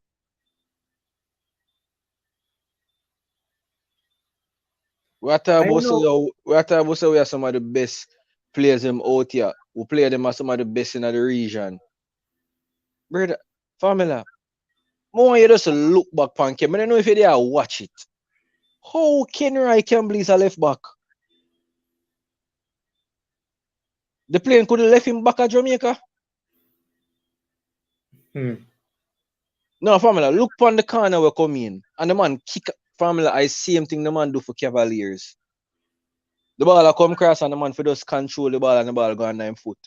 We are talking about say we are some of the best players them out here. We play them as some of the best in the region. Brother, Formula, more you just look back on Ken. I don't know if you there watch it. How Kenry Campbell is a left back? The plane could have left him back at Jamaica. No, Formula, look on the corner we come in. And the man kick Formula, I same thing the man do for Cavaliers. The ball come across and the man for just control the ball and the ball go on 9 foot.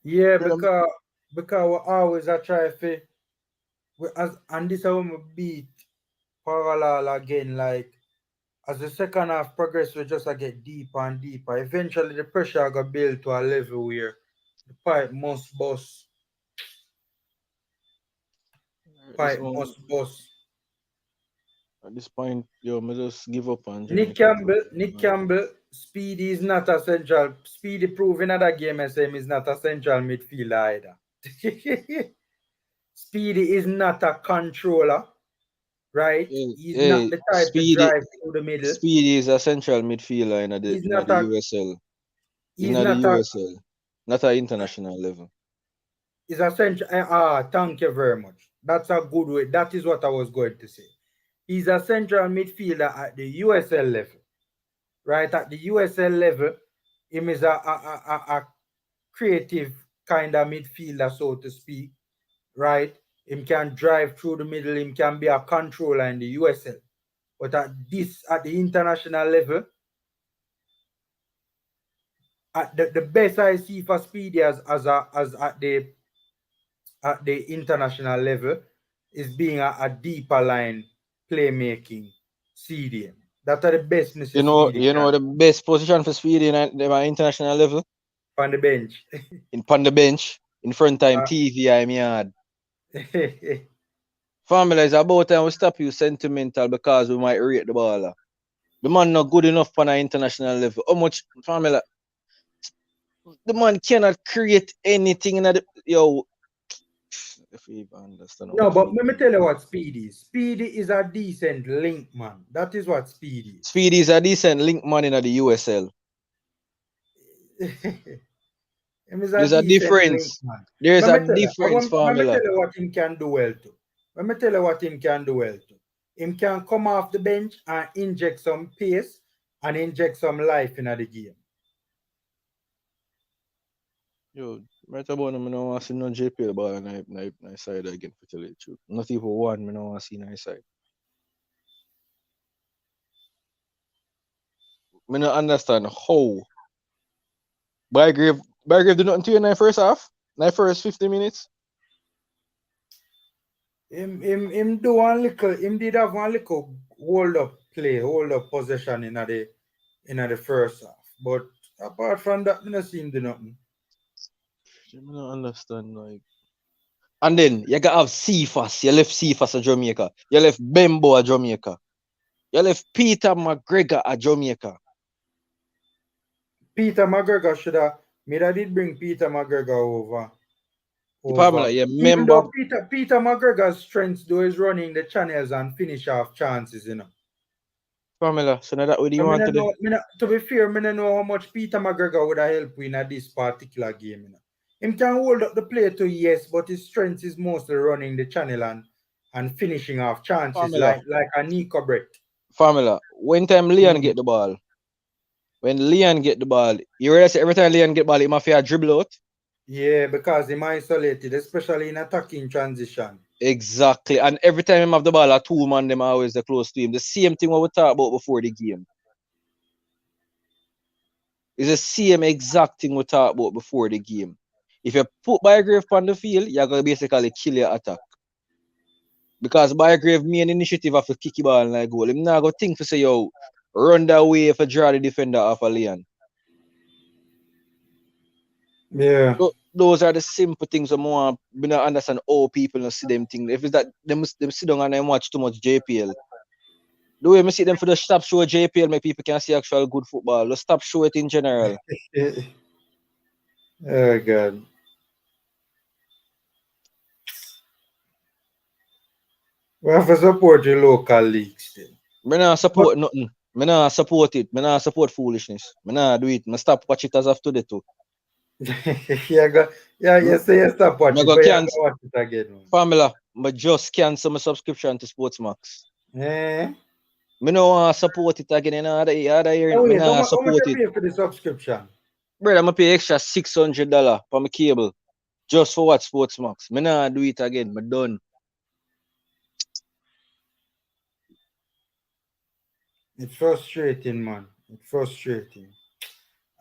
Yeah, because we always a try to and this is how we beat parallel again, like as the second half progress, we just get deeper and deeper. Eventually the pressure got built to a level where the pipe must bust. Pipe must bust. At this point, yo, me just give up on Nick Campbell, Speedy is not a central. Speedy proving in that game SM is not a central midfielder either. Speedy is not a controller, right? He's not the type to drive through the middle. Speedy is a central midfielder in the USL. In the USL, not at international level. He's a central. Thank you very much. That's a good way. That is what I was going to say. He's a central midfielder at the USL level. Right at the USL level, him is a creative kind of midfielder, so to speak. Right? Him can drive through the middle, him can be a controller in the USL. But at the international level, at the best I see for Speedy as at the international level is being a deeper line playmaking CDM. That's the best. You know the best position for Speedy in the international level? On the bench. On the bench, in front time TV, I'm yard. Formula is about time we stop you sentimental because we might rate the baller. The man not good enough on an international level. How much Formula? The man cannot create anything in the if you even understand. No, but let me tell you what Speedy is. Speedy is a decent link man. That is what Speedy is. Speedy is a decent link man in the USL. There's a difference. There's a difference, Formula. Let me tell you what him can do well too. Let me tell you what him can do well too. Him can come off the bench and inject some pace and inject some life in the game. Yo, right about him, I don't want to see no JPL ball on my side again, for tell you the truth. Not even one, I don't want to see my side. I don't understand how Bygrave did nothing to you in the first half? In the first 50 minutes? Him do one little, him did have one little hold up possession in the first half. But apart from that, I don't see him do nothing. I don't understand, like. And then you gotta have Cephas. You left Cephas at Jamaica. You left Bembo at Jamaica. You left Peter McGregor at Jamaica. Peter McGregor should have. I did bring Peter McGregor over. Even though Peter McGregor's strengths though is running the channels and finish off chances, you know. Formula, so now that what do you want to do? To be fair, I don't know how much Peter McGregor would have helped in this particular game, you know. Him can hold up the play too, yes, but his strength is mostly running the channel and finishing off chances like a Nico Brett. Formula, when time Leon get the ball, you realize every time Leon get ball, he must dribble out. Yeah, because him isolated, especially in attacking transition. Exactly. And every time him have the ball, a two man them always the close to him. The same thing what we talked about before the game. It's the same exact thing we talked about before the game. If you put Bygrave on the field, you're gonna basically kill your attack. Because Bygrave main initiative of to kick the ball and like goal. Him not go think to say, yo, run that way if you draw the defender off a Leon. Yeah. So those are the simple things I want to understand how people don't see them things. If it's that them sit down and they watch too much JPL. The way I see them for the stop show JPL, make people can see actual good football. Let's stop show it in general. Oh God. We have to support your local leagues then. Me not support nothing. Me not support it. Me not support foolishness. Me not do it. Me stop watch it as of today too. You say you stop watching, but you have to watch it again. Man. Formula, but just cancel my subscription to Sportsmax. Eh? Me no want support it again in other year. Me not support it. How much you pay for the subscription? Brother, I'm pay extra $600 for my cable just for watch Sportsmax. Me not do it again. Me done. It's frustrating, man. It's frustrating.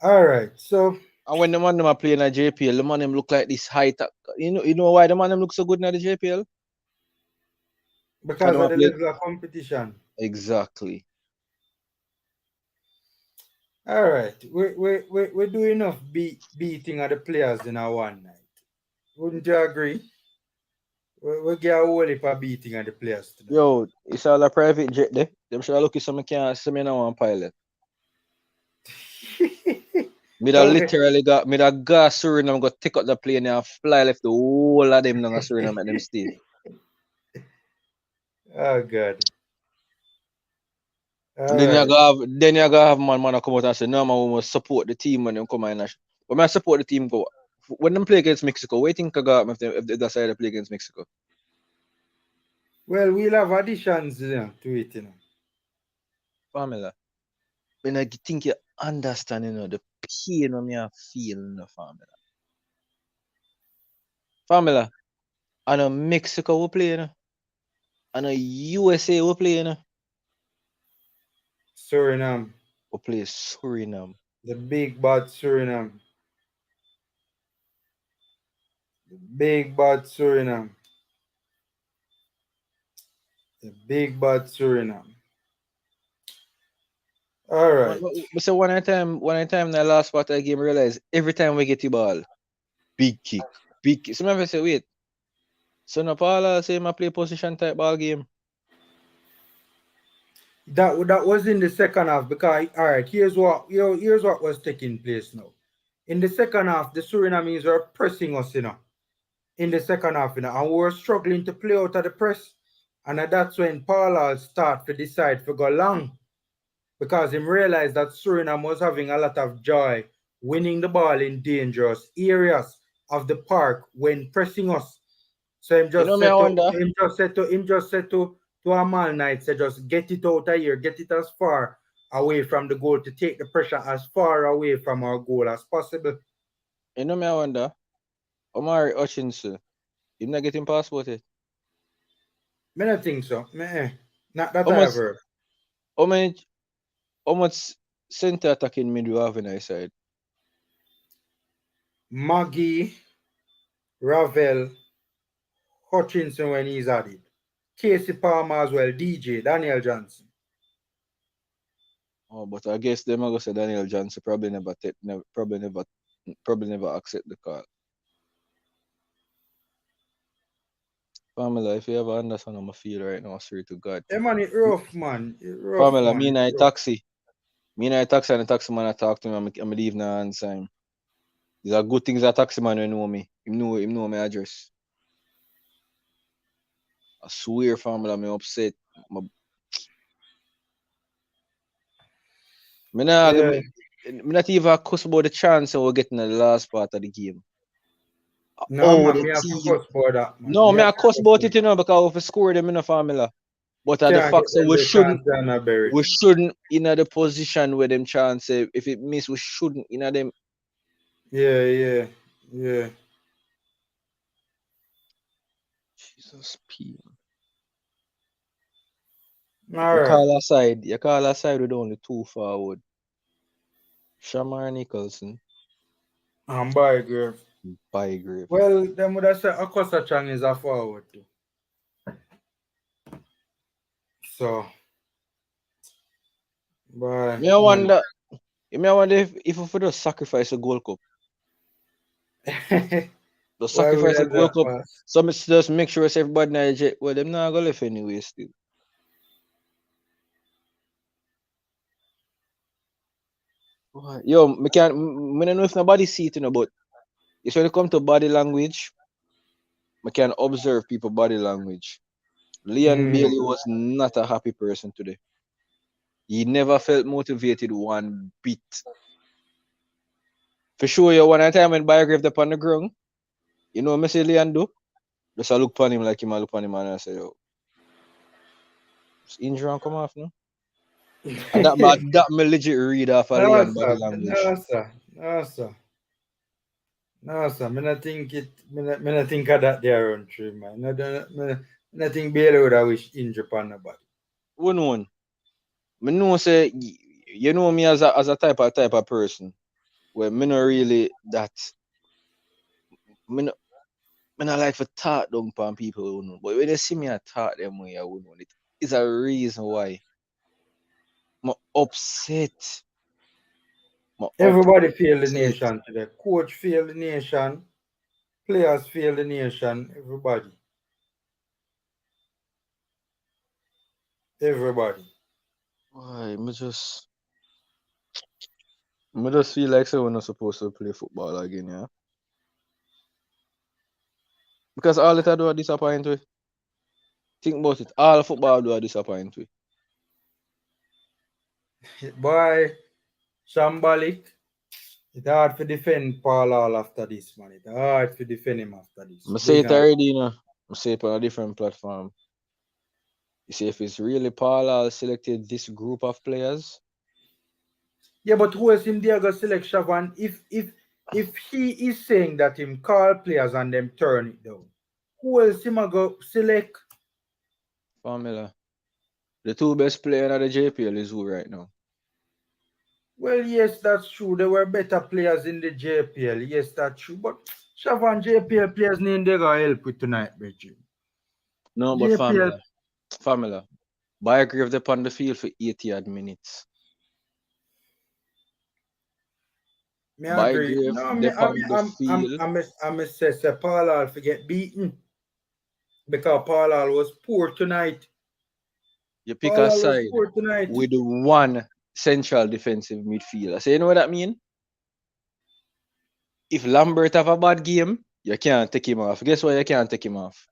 All right, so. And when the man them are playing at JPL, the man them look like this high tech. You know why the man them look so good in the JPL? Because of the level of competition. Exactly. All right, we do enough beating of the players in our one night. Wouldn't you agree? We get a whole heap of beating of the players tonight. Yo, it's all a private jet there. Them sure lucky some can't see me now one pilot. Me that literally got me that gas Suriname go take up the plane and fly left the whole of them down Suriname at them stay. Oh God. Then you gotta have man come out and say, no man, we must support the team when them come in. But I support the team go when them play against Mexico, what do you think I got if they decide to play against Mexico? Well, we'll have additions to it, you know. Formula. When I think you understand, you know, the pain when I feel in the formula. Formula. I know Mexico will play, you know. I know USA will play, you know. Suriname. Will play Suriname. The big bad Suriname. The big bad Suriname. The big bad Suriname. All right. So one time in the last part of the game, I realize every time we get the ball, big kick. So I say, wait. So no Paula say I play position type ball game. That was in the second half because all right, here's what was taking place now. In the second half, the Surinamese are pressing us, you know. In the second half, you know, and we were struggling to play out of the press. And that's when Paula start to decide to go long. Because he realized that Suriname was having a lot of joy winning the ball in dangerous areas of the park when pressing us. So him just said to Amal Knight, said just get it out of here, get it as far away from the goal to take the pressure as far away from our goal as possible. You know me, I wonder, Omari Hutchinson, you not getting passport yet? I don't think so. Not that I ever. How much center attacking mid we have in our side? Maggie, Ravel, Hutchinson when he's at it. Casey Palmer as well, DJ, Daniel Johnson. Oh, but I guess them are gonna say Daniel Johnson probably never accept the call. Pamela, if you ever understand how I feel right now, I swear to God. Hey man, it rough, man. Pamela, me and I taxi. Me and I taxi and the taxi man I talk to me, I'm leave now and time. These are good things that taxi man will know me. He know my address. I swear, Pamela, I'm upset. I'm not even cuss about the chance we're getting in the last part of the game. No, man, me have to cuss about that, man. No, me I cuss about it, you know, because if we score them in the formula. But at the Can't get fact so them the chance down a berry. we shouldn't in the position where them chance if it miss we shouldn't in them. Yeah. Jesus P. All right. You call aside with only 2 forward. Shamar Nicholson, And Bygrave. Bygrave. Well, them would have said Akosa Chang is a forward too. So, but Me I wonder if we just sacrifice a Gold Cup. The why would sacrifice a I Gold that Cup. pass? So me just make sure it's everybody Nigeria. Well, them not gonna left anyway still. Yo, me don't know if nobody see it, but it's when it come to body language, I can observe people body language. Leon Bailey was not a happy person today. He never felt motivated one bit. For sure, you one time when Biograph up on the ground, you know what I say Leon do? Just I look upon him like him, I look upon him and I say, yo, injury and come off, no? And that me legit read off a Leon body language. No, sir. Me not think of that there on tree, man. Me think Bailey would have wish injury upon nobody. One one. Me know say you know me as a type of person where me not really that me not like to talk down upon people who know. But when they see me I talk them way I wouldn't know it. It's a reason why I'm upset. Everybody failed the nation today. Coach failed the nation. Players failed the nation. Everybody. Why? Me just feel like say we're not supposed to play football again, yeah. Because all it do are disappoint we. Think about it. All football do are disappoint we. Boy, Shambalik. It's hard to defend Paul Hall after this, man. It's hard to defend him after this. I say it already, you know. I say it on a different platform. You see, if it's really Paul Hall selected this group of players. Yeah, but who else him there go select Shavan? If he is saying that him call players and them turn it down, who else him go select? Formula. The 2 best players in the JPL is who right now? Well, yes, that's true. There were better players in the JPL. Yes, that's true. But Shavan JPL players name they gonna help with tonight, Bridget. No, but Formula. Biograph up on the field for 80 odd minutes. Me agree. No, I'm say Paul Hall forget beaten because Paul Hall was poor tonight. You pick a side with one central defensive midfielder. So you know what that mean? If Lambert have a bad game, you can't take him off. Guess why you can't take him off?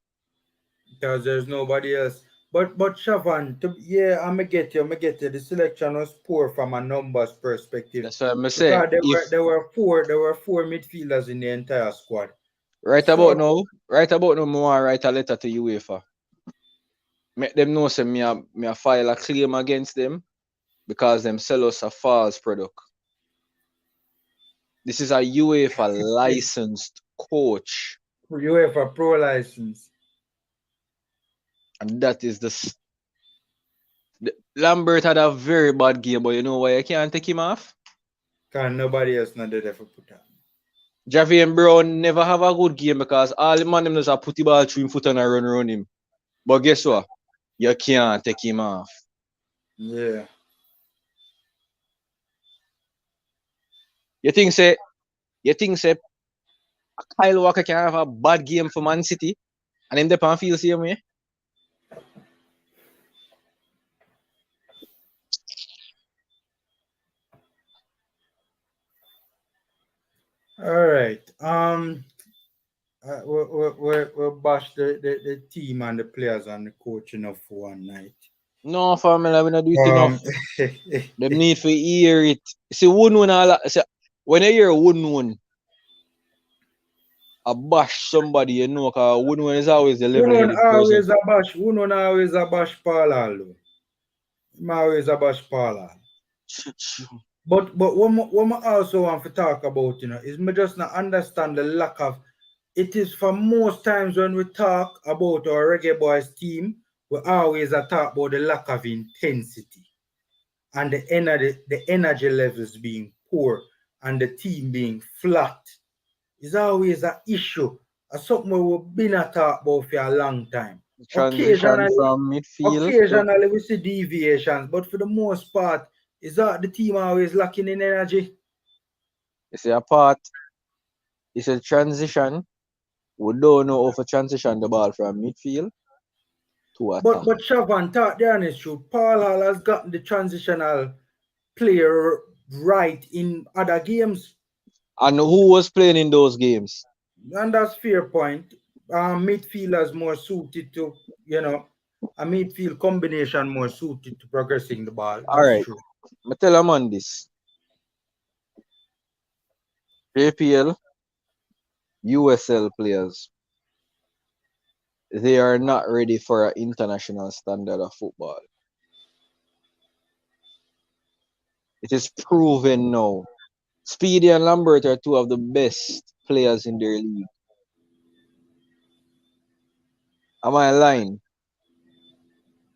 Because there's nobody else. But Shavan, yeah, I get you. The selection was poor from a numbers perspective. That's what I'm saying. There were four midfielders in the entire squad. Right about now, I want to write a letter to UEFA. Make them know say me a file a claim against them because them sell us a false product. This is a UEFA licensed coach. UEFA pro license. And that is the Lambert had a very bad game, but you know why I can't take him off? Because nobody else not there for put on. Javier Brown never have a good game because all the man them just put the ball through him foot and run around him. But guess what? You can't take him off. Yeah. You think say Kyle Walker can have a bad game for Man City and him depend feel same way? All right. We'll bash the team and the players and the coach enough for one night. No, Formula, we not do it enough. Them need to hear it. See, when you hear wouldn't bash somebody, you know, because Woodman is always the Who don't level-headed person. always a bash Paul Hall. Him always a bash Paul Hall. But what I also want to talk about, is me just not understand the lack of. It is for most times when we talk about our Reggae Boys team, we always talk about the lack of intensity and the energy levels being poor and the team being flat. It's always an issue. It's something we've been talk about for a long time. Transition from midfield. Occasionally we see deviations, but for the most part, is that the team always lacking in energy? It's a part. It's a transition. We don't know how to transition the ball from midfield to attack. But Shavan, talk the honest truth. Paul Hall has gotten the transitional player right in other games. And who was playing in those games? And that's fair point. Midfielders more suited to, a midfield combination more suited to progressing the ball. That's All right. true. I tell them on this. JPL, USL players, they are not ready for an international standard of football. It is proven now. Speedy and Lambert are two of the best players in their league. Am I lying?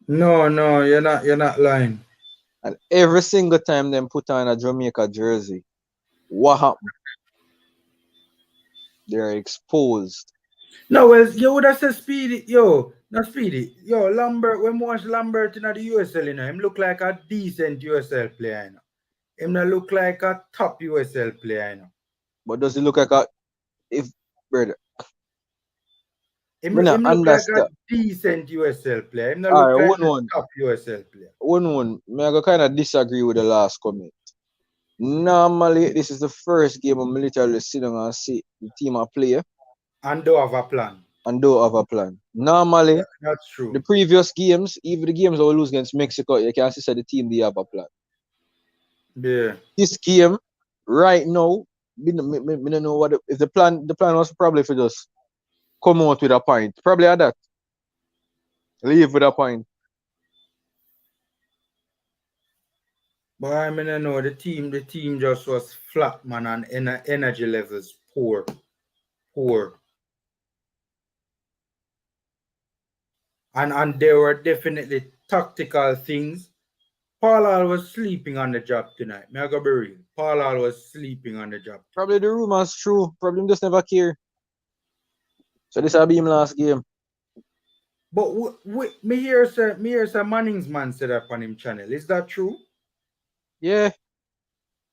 No, you're not lying. And every single time them put on a Jamaica jersey, what happened? They're exposed. No, well, you would have said Speedy, not Speedy. Lambert, when we watch Lambert in the USL, him look like a decent USL player, Him not look like a top USL player, But does he look like brother? Him look like a decent USL player. Him not look like a top USL player. I go kind of disagree with the last comment. Normally, this is the first game I'm literally sitting down and see the team I play. And don't have a plan. Normally, that's true. The previous games, even the games I will lose against Mexico, you can see the team they have a plan. Yeah. This game, right now, I don't know what if the plan was probably for just come out with a point. Probably at that. Leave with a point. But I don't know, the team just was flat, man, and energy levels poor. And there were definitely tactical things. Paul Hall was sleeping on the job tonight. May I go be real? Paul Hall was sleeping on the job. Probably the rumors true. Probably just never care. So this will be him last game. But me hear say Manning's man said that on him channel. Is that true? Yeah.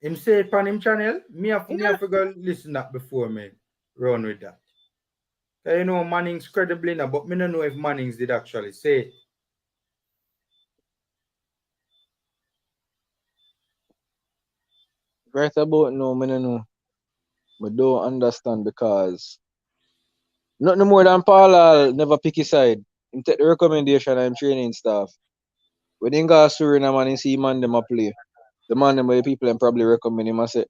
Him say it on him channel? Me have to go listen that before me run with that. Manning's credibly now, but me don't know if Manning's did actually say it. Right about now, I don't know. I don't understand because nothing more than Paul Hall never pick his side. He take the recommendation and training staff. When he go to Suriname and he see man them a play, the man them the people and probably recommend him and say,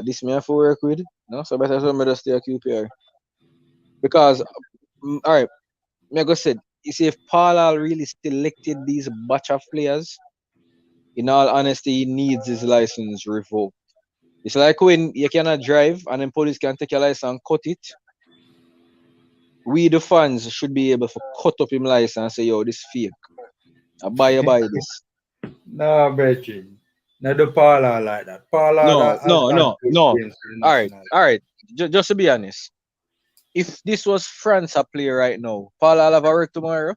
this me have to work with. No, so better so me just stay a QPR. Because alright, me go said, you see if Paul Hall really selected these batch of players, in all honesty, he needs his license revoked. It's like when you cannot drive and then police can take your license and cut it. We the fans should be able to cut up him license and say, yo, this fake. I buy this. No, Brethren. Not the Paul Hall like that. Paul Hall No. Alright. Just to be honest. If this was France a play right now, Paul Hall have a work tomorrow.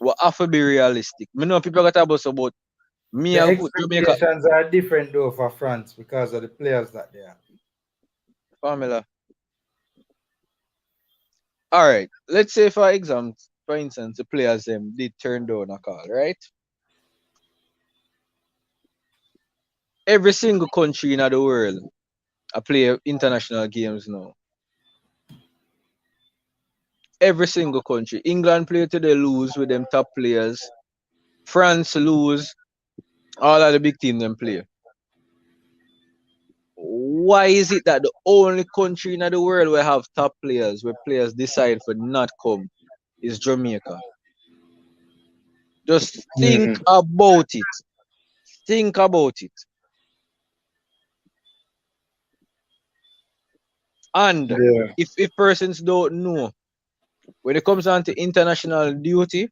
We have to be realistic. I know people got about me the and expectations are different though for France because of the players that they have. Formula. Alright. Let's say for instance, the players them did turn down a call, right? Every single country in the world play international games now. Every single country. England play till they lose with them top players. France lose. All of the big team them play. why is it that the only country in the world where have top players, where players decide for not come, is Jamaica? Just think about it. Think about it. And Yeah. if persons don't know, when it comes down to international duty,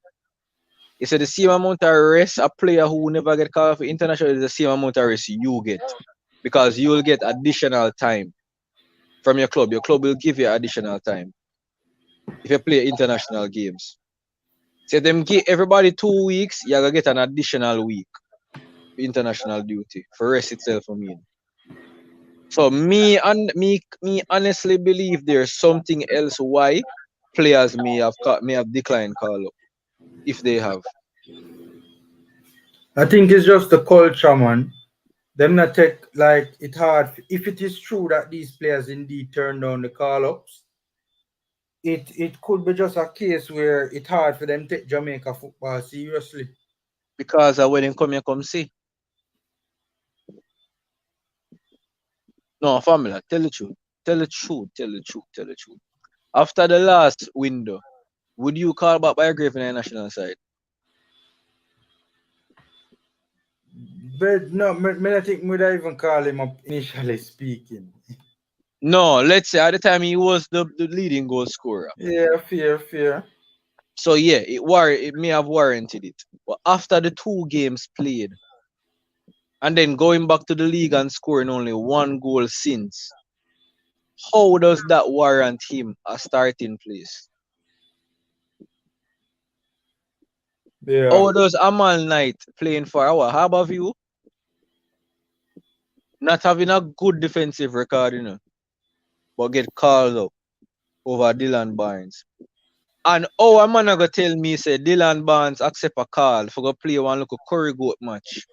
it's the same amount of rest a player who never get called for international is the same amount of rest you get. Because you will get additional time from your club. Your club will give you additional time if you play international games. So them give everybody 2 weeks, you're gonna get an additional week for international duty for rest itself, I mean. So me honestly believe there's something else why players may have declined call up if they have. I think it's just the culture, man. Them not take like it hard. If it is true that these players indeed turn down the call ups, it could be just a case where it's hard for them to take Jamaica football seriously. Because when they come here, come see. No, Formula, tell the truth. Tell the truth. Tell the truth. Tell the truth. After the last window, would you call back by Grave in the national side? But no, I think would I even call him up initially speaking. No, let's say at the time he was the leading goal scorer. Yeah, fair. So yeah, it may have warranted it. But after the 2 games played, and then going back to the league and scoring only 1 goal since, how does that warrant him a starting place? Yeah. How does Amal Knight playing for our Harbourview not having a good defensive record, but get called up over Dylan Barnes? And a man gonna tell me say Dylan Barnes accept a call for go play one local curry goat match,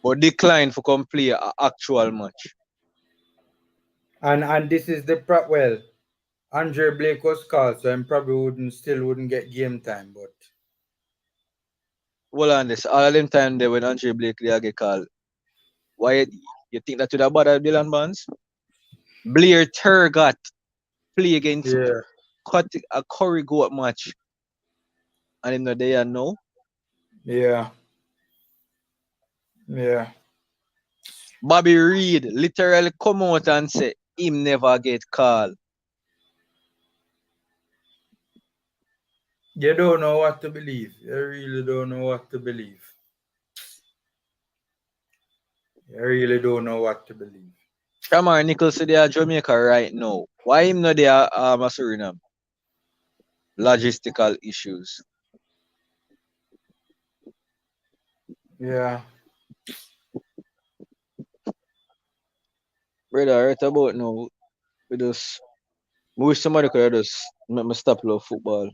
but decline for come play an actual match. And this is the well, Andre Blake was called, so I probably wouldn't get game time, but Well, on this, all of them time there when Andre Blakely get called, why you think that would have bothered Dylan Barnes? Blair Turgot play against yeah. cut a curry goat match, and him not there no. Yeah. Bobby Reed literally come out and say him never get called. You don't know what to believe. You really don't know what to believe. You really don't know what to believe. Shamar Nichols they are Jamaica right now. Why him not there Suriname? Logistical issues. Yeah. Brother, right about now, we wish somebody could have just make me stop love football.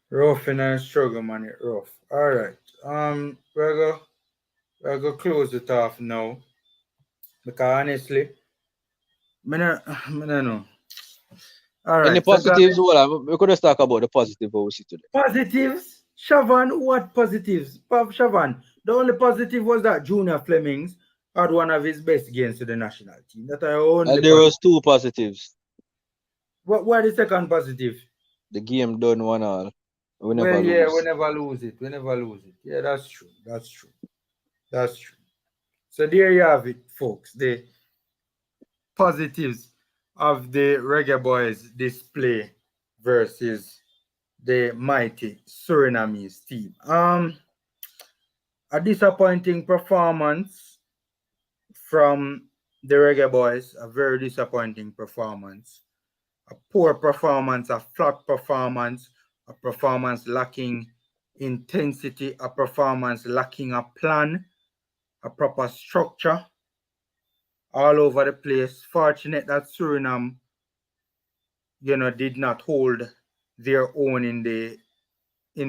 Rough and struggle, man. It rough. Alright. We're gonna close it off now. Because honestly, I don't know. Alright. Any positives? Well, we could just talk about the positive we see today. Positives? Shavan, what positives? Shavan, the only positive was that Junior Flemings had one of his best games to the national team. That I only And there was 2 positives. What is the second positive? The game done 1-1. We never Well, lose. yeah, we never lose it. Yeah, that's true. So there you have it, folks. The positives of the Reggae Boys display versus the mighty Surinamese team. A disappointing performance from the Reggae Boys, a very disappointing performance. A poor performance, a flat performance, a performance lacking intensity, a performance lacking a plan, a proper structure, all over the place. Fortunate that Suriname, did not hold their own in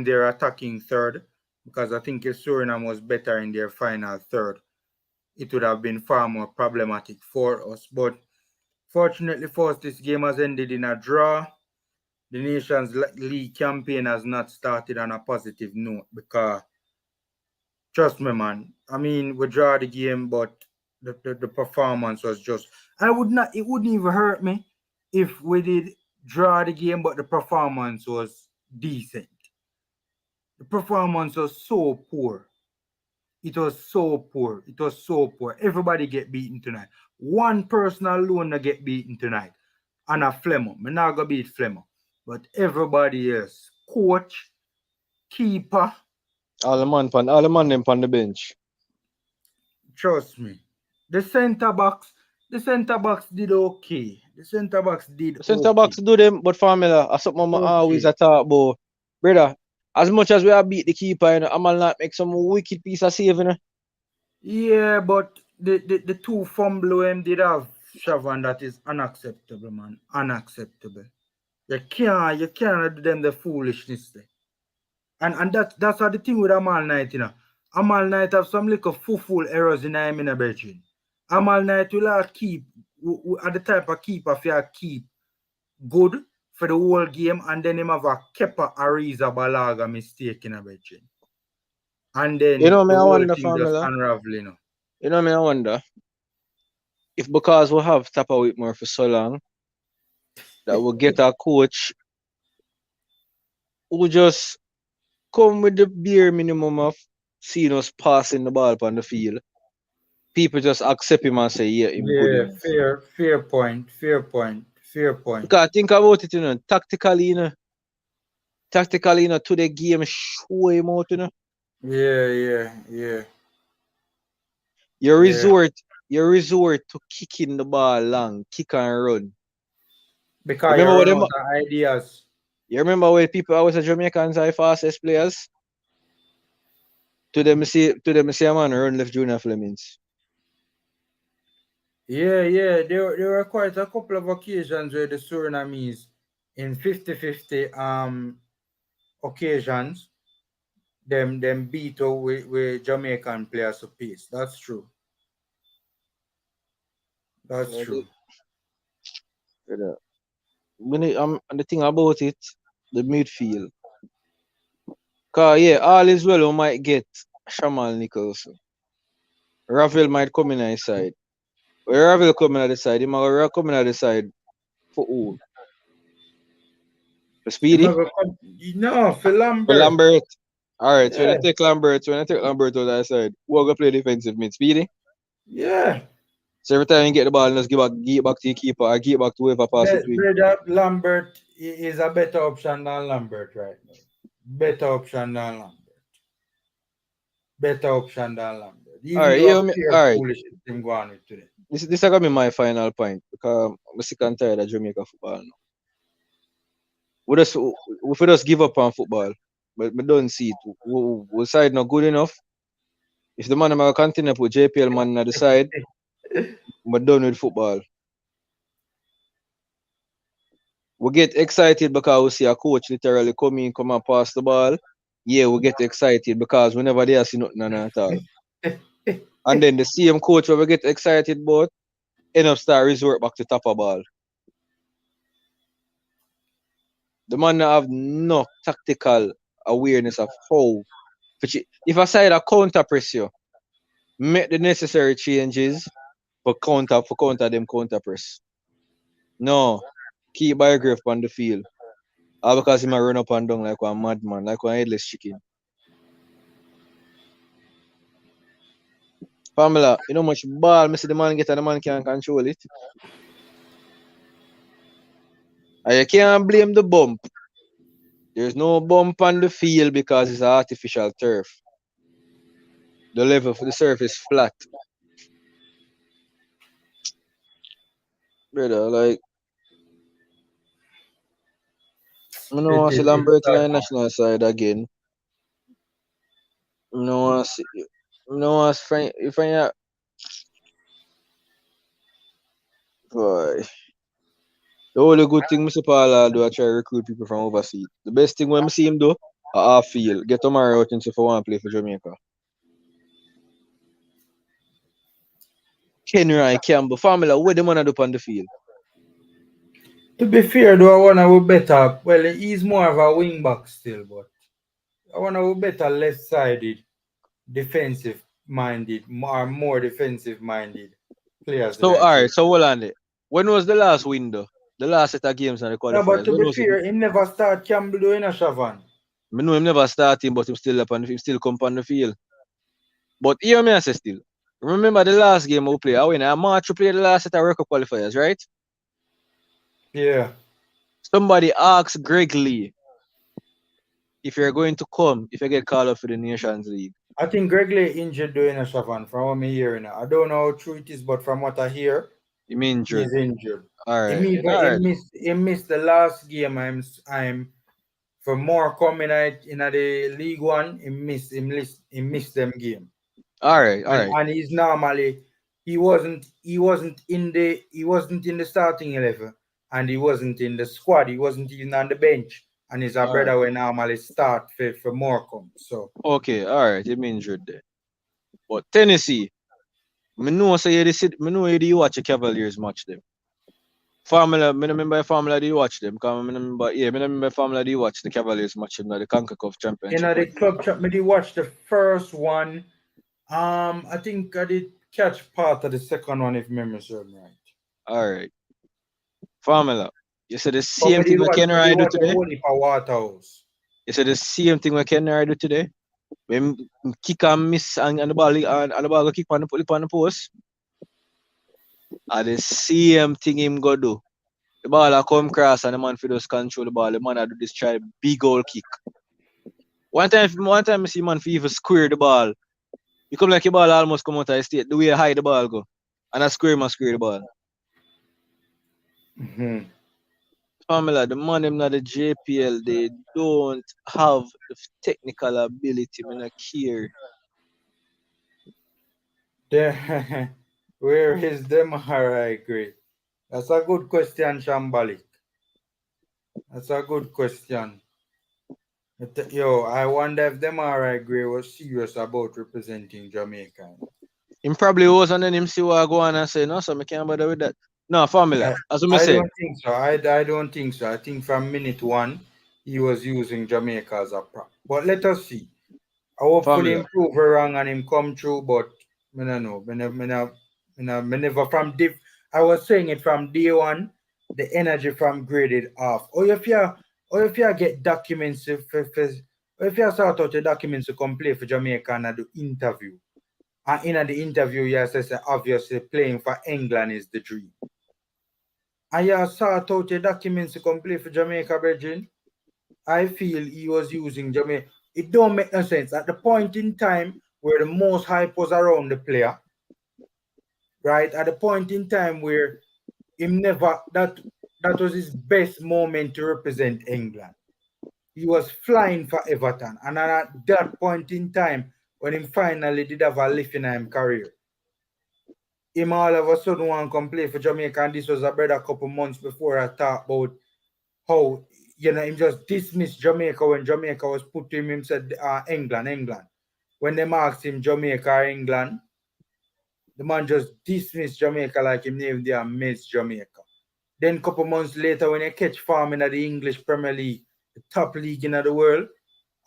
their attacking third, because I think if Suriname was better in their final third, it would have been far more problematic for us. But fortunately for us, this game has ended in a draw. The Nations League campaign has not started on a positive note because Trust me, man. I mean, we draw the game, but the performance was just. I would not. It wouldn't even hurt me if we did draw the game, but the performance was decent. The performance was so poor. It was so poor. It was so poor. Everybody get beaten tonight. One person alone that get beaten tonight. And a Flemmo. Me not gonna beat Flemmo. But everybody else. Coach, keeper, All the man them on the bench. trust me. The centre backs did okay. The centre backs did Centre okay. backs do them, but formula, I something I always Okay. talk about. Brother, as much as we have beat the keeper, you know, I'm not make some wicked piece of save, you know. Yeah, but the two fumble him did have Shavan that is unacceptable, man. Unacceptable. You can't do them the foolishness there. And that's how the thing with Amal Knight, you know. Amal Knight have some little fool errors in him in a bedroom. Amal Knight will have keep at the type of keeper if you keep good for the whole game and then him have a Kepa Ariza Balaga mistake in a bedroom. And You then know the me, I whole wonder, thing just formula. unraveling. You know me, I wonder if because we have Tapa Whitmore for so long that we'll get a coach who just come with the bare minimum of seeing us passing the ball on the field. People just accept him and say, yeah, him good Yeah, enough. fair point, fair point, fair point. Because think about it, you know, tactically, you know, to the game show him out, you know. Yeah. You Yeah. resort, you resort to kicking the ball long, kick and run. You Because you remember what run them? out of ideas. You remember when people always say Jamaicans are the fastest players? To them say a man run left Junior Flemings. Yeah. There were quite a couple of occasions where the Surinamese in 50-50 occasions them beat out with Jamaican players of pace. That's true. That's Yeah, true. and the thing about it, the midfield. Cause yeah, all is well we might get Shamal Nicholson. Ravel might come in on his side. When Ravel come in on the side, he might come in on the side for who? For Speedy? No, for For Lambert. Lambert. Alright, so when I Yeah, take Lambert, out of that side, who are gonna play defensive mid? Speedy? yeah. So every time you get the ball, just give it back to your keeper or give it back to whoever pass it to him. Brother Lambert is a better option than Lambert right now. Better option than Lambert. Better option than Lambert. Even Alright, though you a hear me? pure Alright. foolishness thing going on with today. This is gonna be my final point because I'm sick and tired of Jamaica football now. We just give up on football. But we don't see it. We side not good enough. If the man am gonna continue put JPL man on the side, we're done with football. We get excited because we see a coach literally come and pass the ball. Yeah, we get excited because whenever they see nothing on at all. And then the same coach where we get excited about end up start resort back to top of ball. The man not have no tactical awareness of how. If I side a counter press you, make the necessary changes for counter them counter press. No, keep by grip on the field. All because he might run up and down like one madman, like one headless chicken. Pamela, you know much ball, me see the man get and the man can't control it. And you can't blame the bump. There's no bump on the field because it's artificial turf. The level for the surface flat. Brother, like I don't It, want to see it, it's Lambert in the sad. national side again. I don't want to see I don't want to find if I boy. The only good thing Mr. Paul do I try to recruit people from overseas. The best thing when I see him do, I half field. Get Omari out and say for one play for Jamaica. Kenry Campbell, Formula, what the man do on the field? To be fair, though, I want to better. Well, he's more of a wing back still, but I want to better left sided. defensive minded, more defensive minded players So, like all him. right. So, hold on there. When was the last window? The last set of games on the Yeah, but qualifiers? to When be was it? fair, him never start Campbell doing a Shavan. I know him never starting, but him still up and him still come on the field. But here me I say still. Remember the last game we play? I win. I March we play the last set of World Cup qualifiers, right? Yeah. Somebody asked Greg Lee if you're going to come if you get called up for the Nations League. I think Greg Lay injured doing a Shavan from what I'm hearing. I don't know how true it is, but from what I hear, Him injured. he's injured. Alright. Alright. He missed the last game. I'm for more coming out in the League One. He missed them game. Alright. Alright. And he's normally he wasn't in the starting 11, and he wasn't in the squad. He wasn't even on the bench, and he's a Alright. brother we normally start for Morecambe. So Okay, alright, him injured there. But Tennessee, me know say me know you watch the Cavaliers match them. Formula, me no remember Formula do you watch them? Cause me no remember, yeah, me no remember Formula do you watch the Cavaliers match them, the Concacaf you Championship. know the club chat. Me did watch the first one. I think I did catch part of the second one if memory serves me right. Alright. Formula. You said the But same thing what Ken me did I do watch a today? whole heap of Waterhouse. You said the same thing what Ken I do today? When kick and miss and the ball go kick on the post. And the same thing him go do. The ball a come cross and the man for just control the ball. The man a do this try big old kick. One time I see man for even square the ball. You come like your ball almost come out of the state. The way high the ball go. And I square the ball. Mm-hmm. Pamela, the man them not the JPL, they don't have the technical ability. Me not care. Where is them? I agree. That's a good question, Shambalik. That's a good question. Yo, I wonder if them agree was serious about representing Jamaica. Him probably was and then him see what I go on and say, no, so I can't bother with that. No, formula. As I I said. don't think so. I don't think so. I think from minute one, he was using Jamaica as a prop. But let us see. I hopefully Formula. him prove her wrong and him come true, but I don't know. Me never from deep. I was saying it from day one, the energy from graded off. Or if you get documents or if you sort out the documents to come play for Jamaica and do interview. And in the interview, you say obviously playing for England is the dream. And you sort out the documents to come play for Jamaica, Bridging. I feel he was using Jamaica. It don't make no sense. At the point in time where the most hype was around the player, right? At the point in time where him never that was his best moment to represent England. He was flying for Everton. And at that point in time, when he finally did have a lift in his career, him all of a sudden want to come play for Jamaica, and this was about a couple months before I talked about how him just dismissed Jamaica when Jamaica was put to him said England. When they asked him Jamaica or England, the man just dismissed Jamaica like him named there Miss Jamaica. Then a couple months later when he catch farm in the English Premier League, the top league in the world,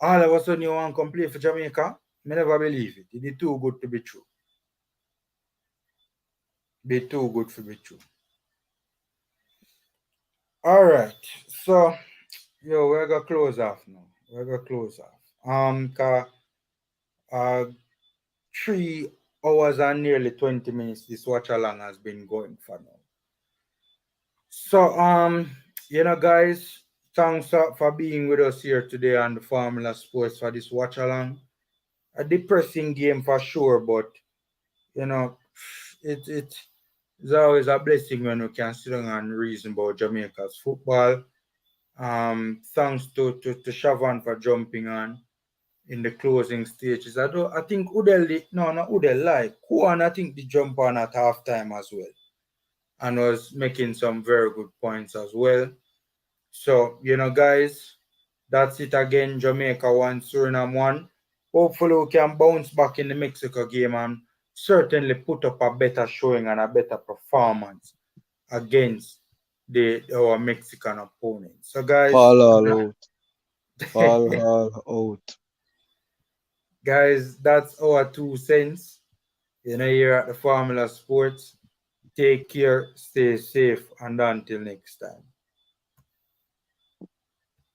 all of a sudden you want to come play for Jamaica? I never believe it. It is too good to be true. Be too good to be true. Alright. So we're gonna close off now. We're gonna close off. 3 hours and nearly 20 minutes this watch along has been going for now. So guys, thanks for being with us here today on the Formula Sports for this watch along. A depressing game for sure, but it's always a blessing when we can sit down and reason about Jamaica's football. Thanks to Shavan for jumping on in the closing stages. I think Udell not Udell, like Kuan, I think they jump on at halftime as well. And was making some very good points as well. So, guys, that's it again. Jamaica 1, Suriname 1. Hopefully we can bounce back in the Mexico game and certainly put up a better showing and a better performance against our Mexican opponents. So guys, Fall all out. Fall all out. Guys, that's our 2 cents. Here at the Formula Sports. Take care, stay safe, and until next time.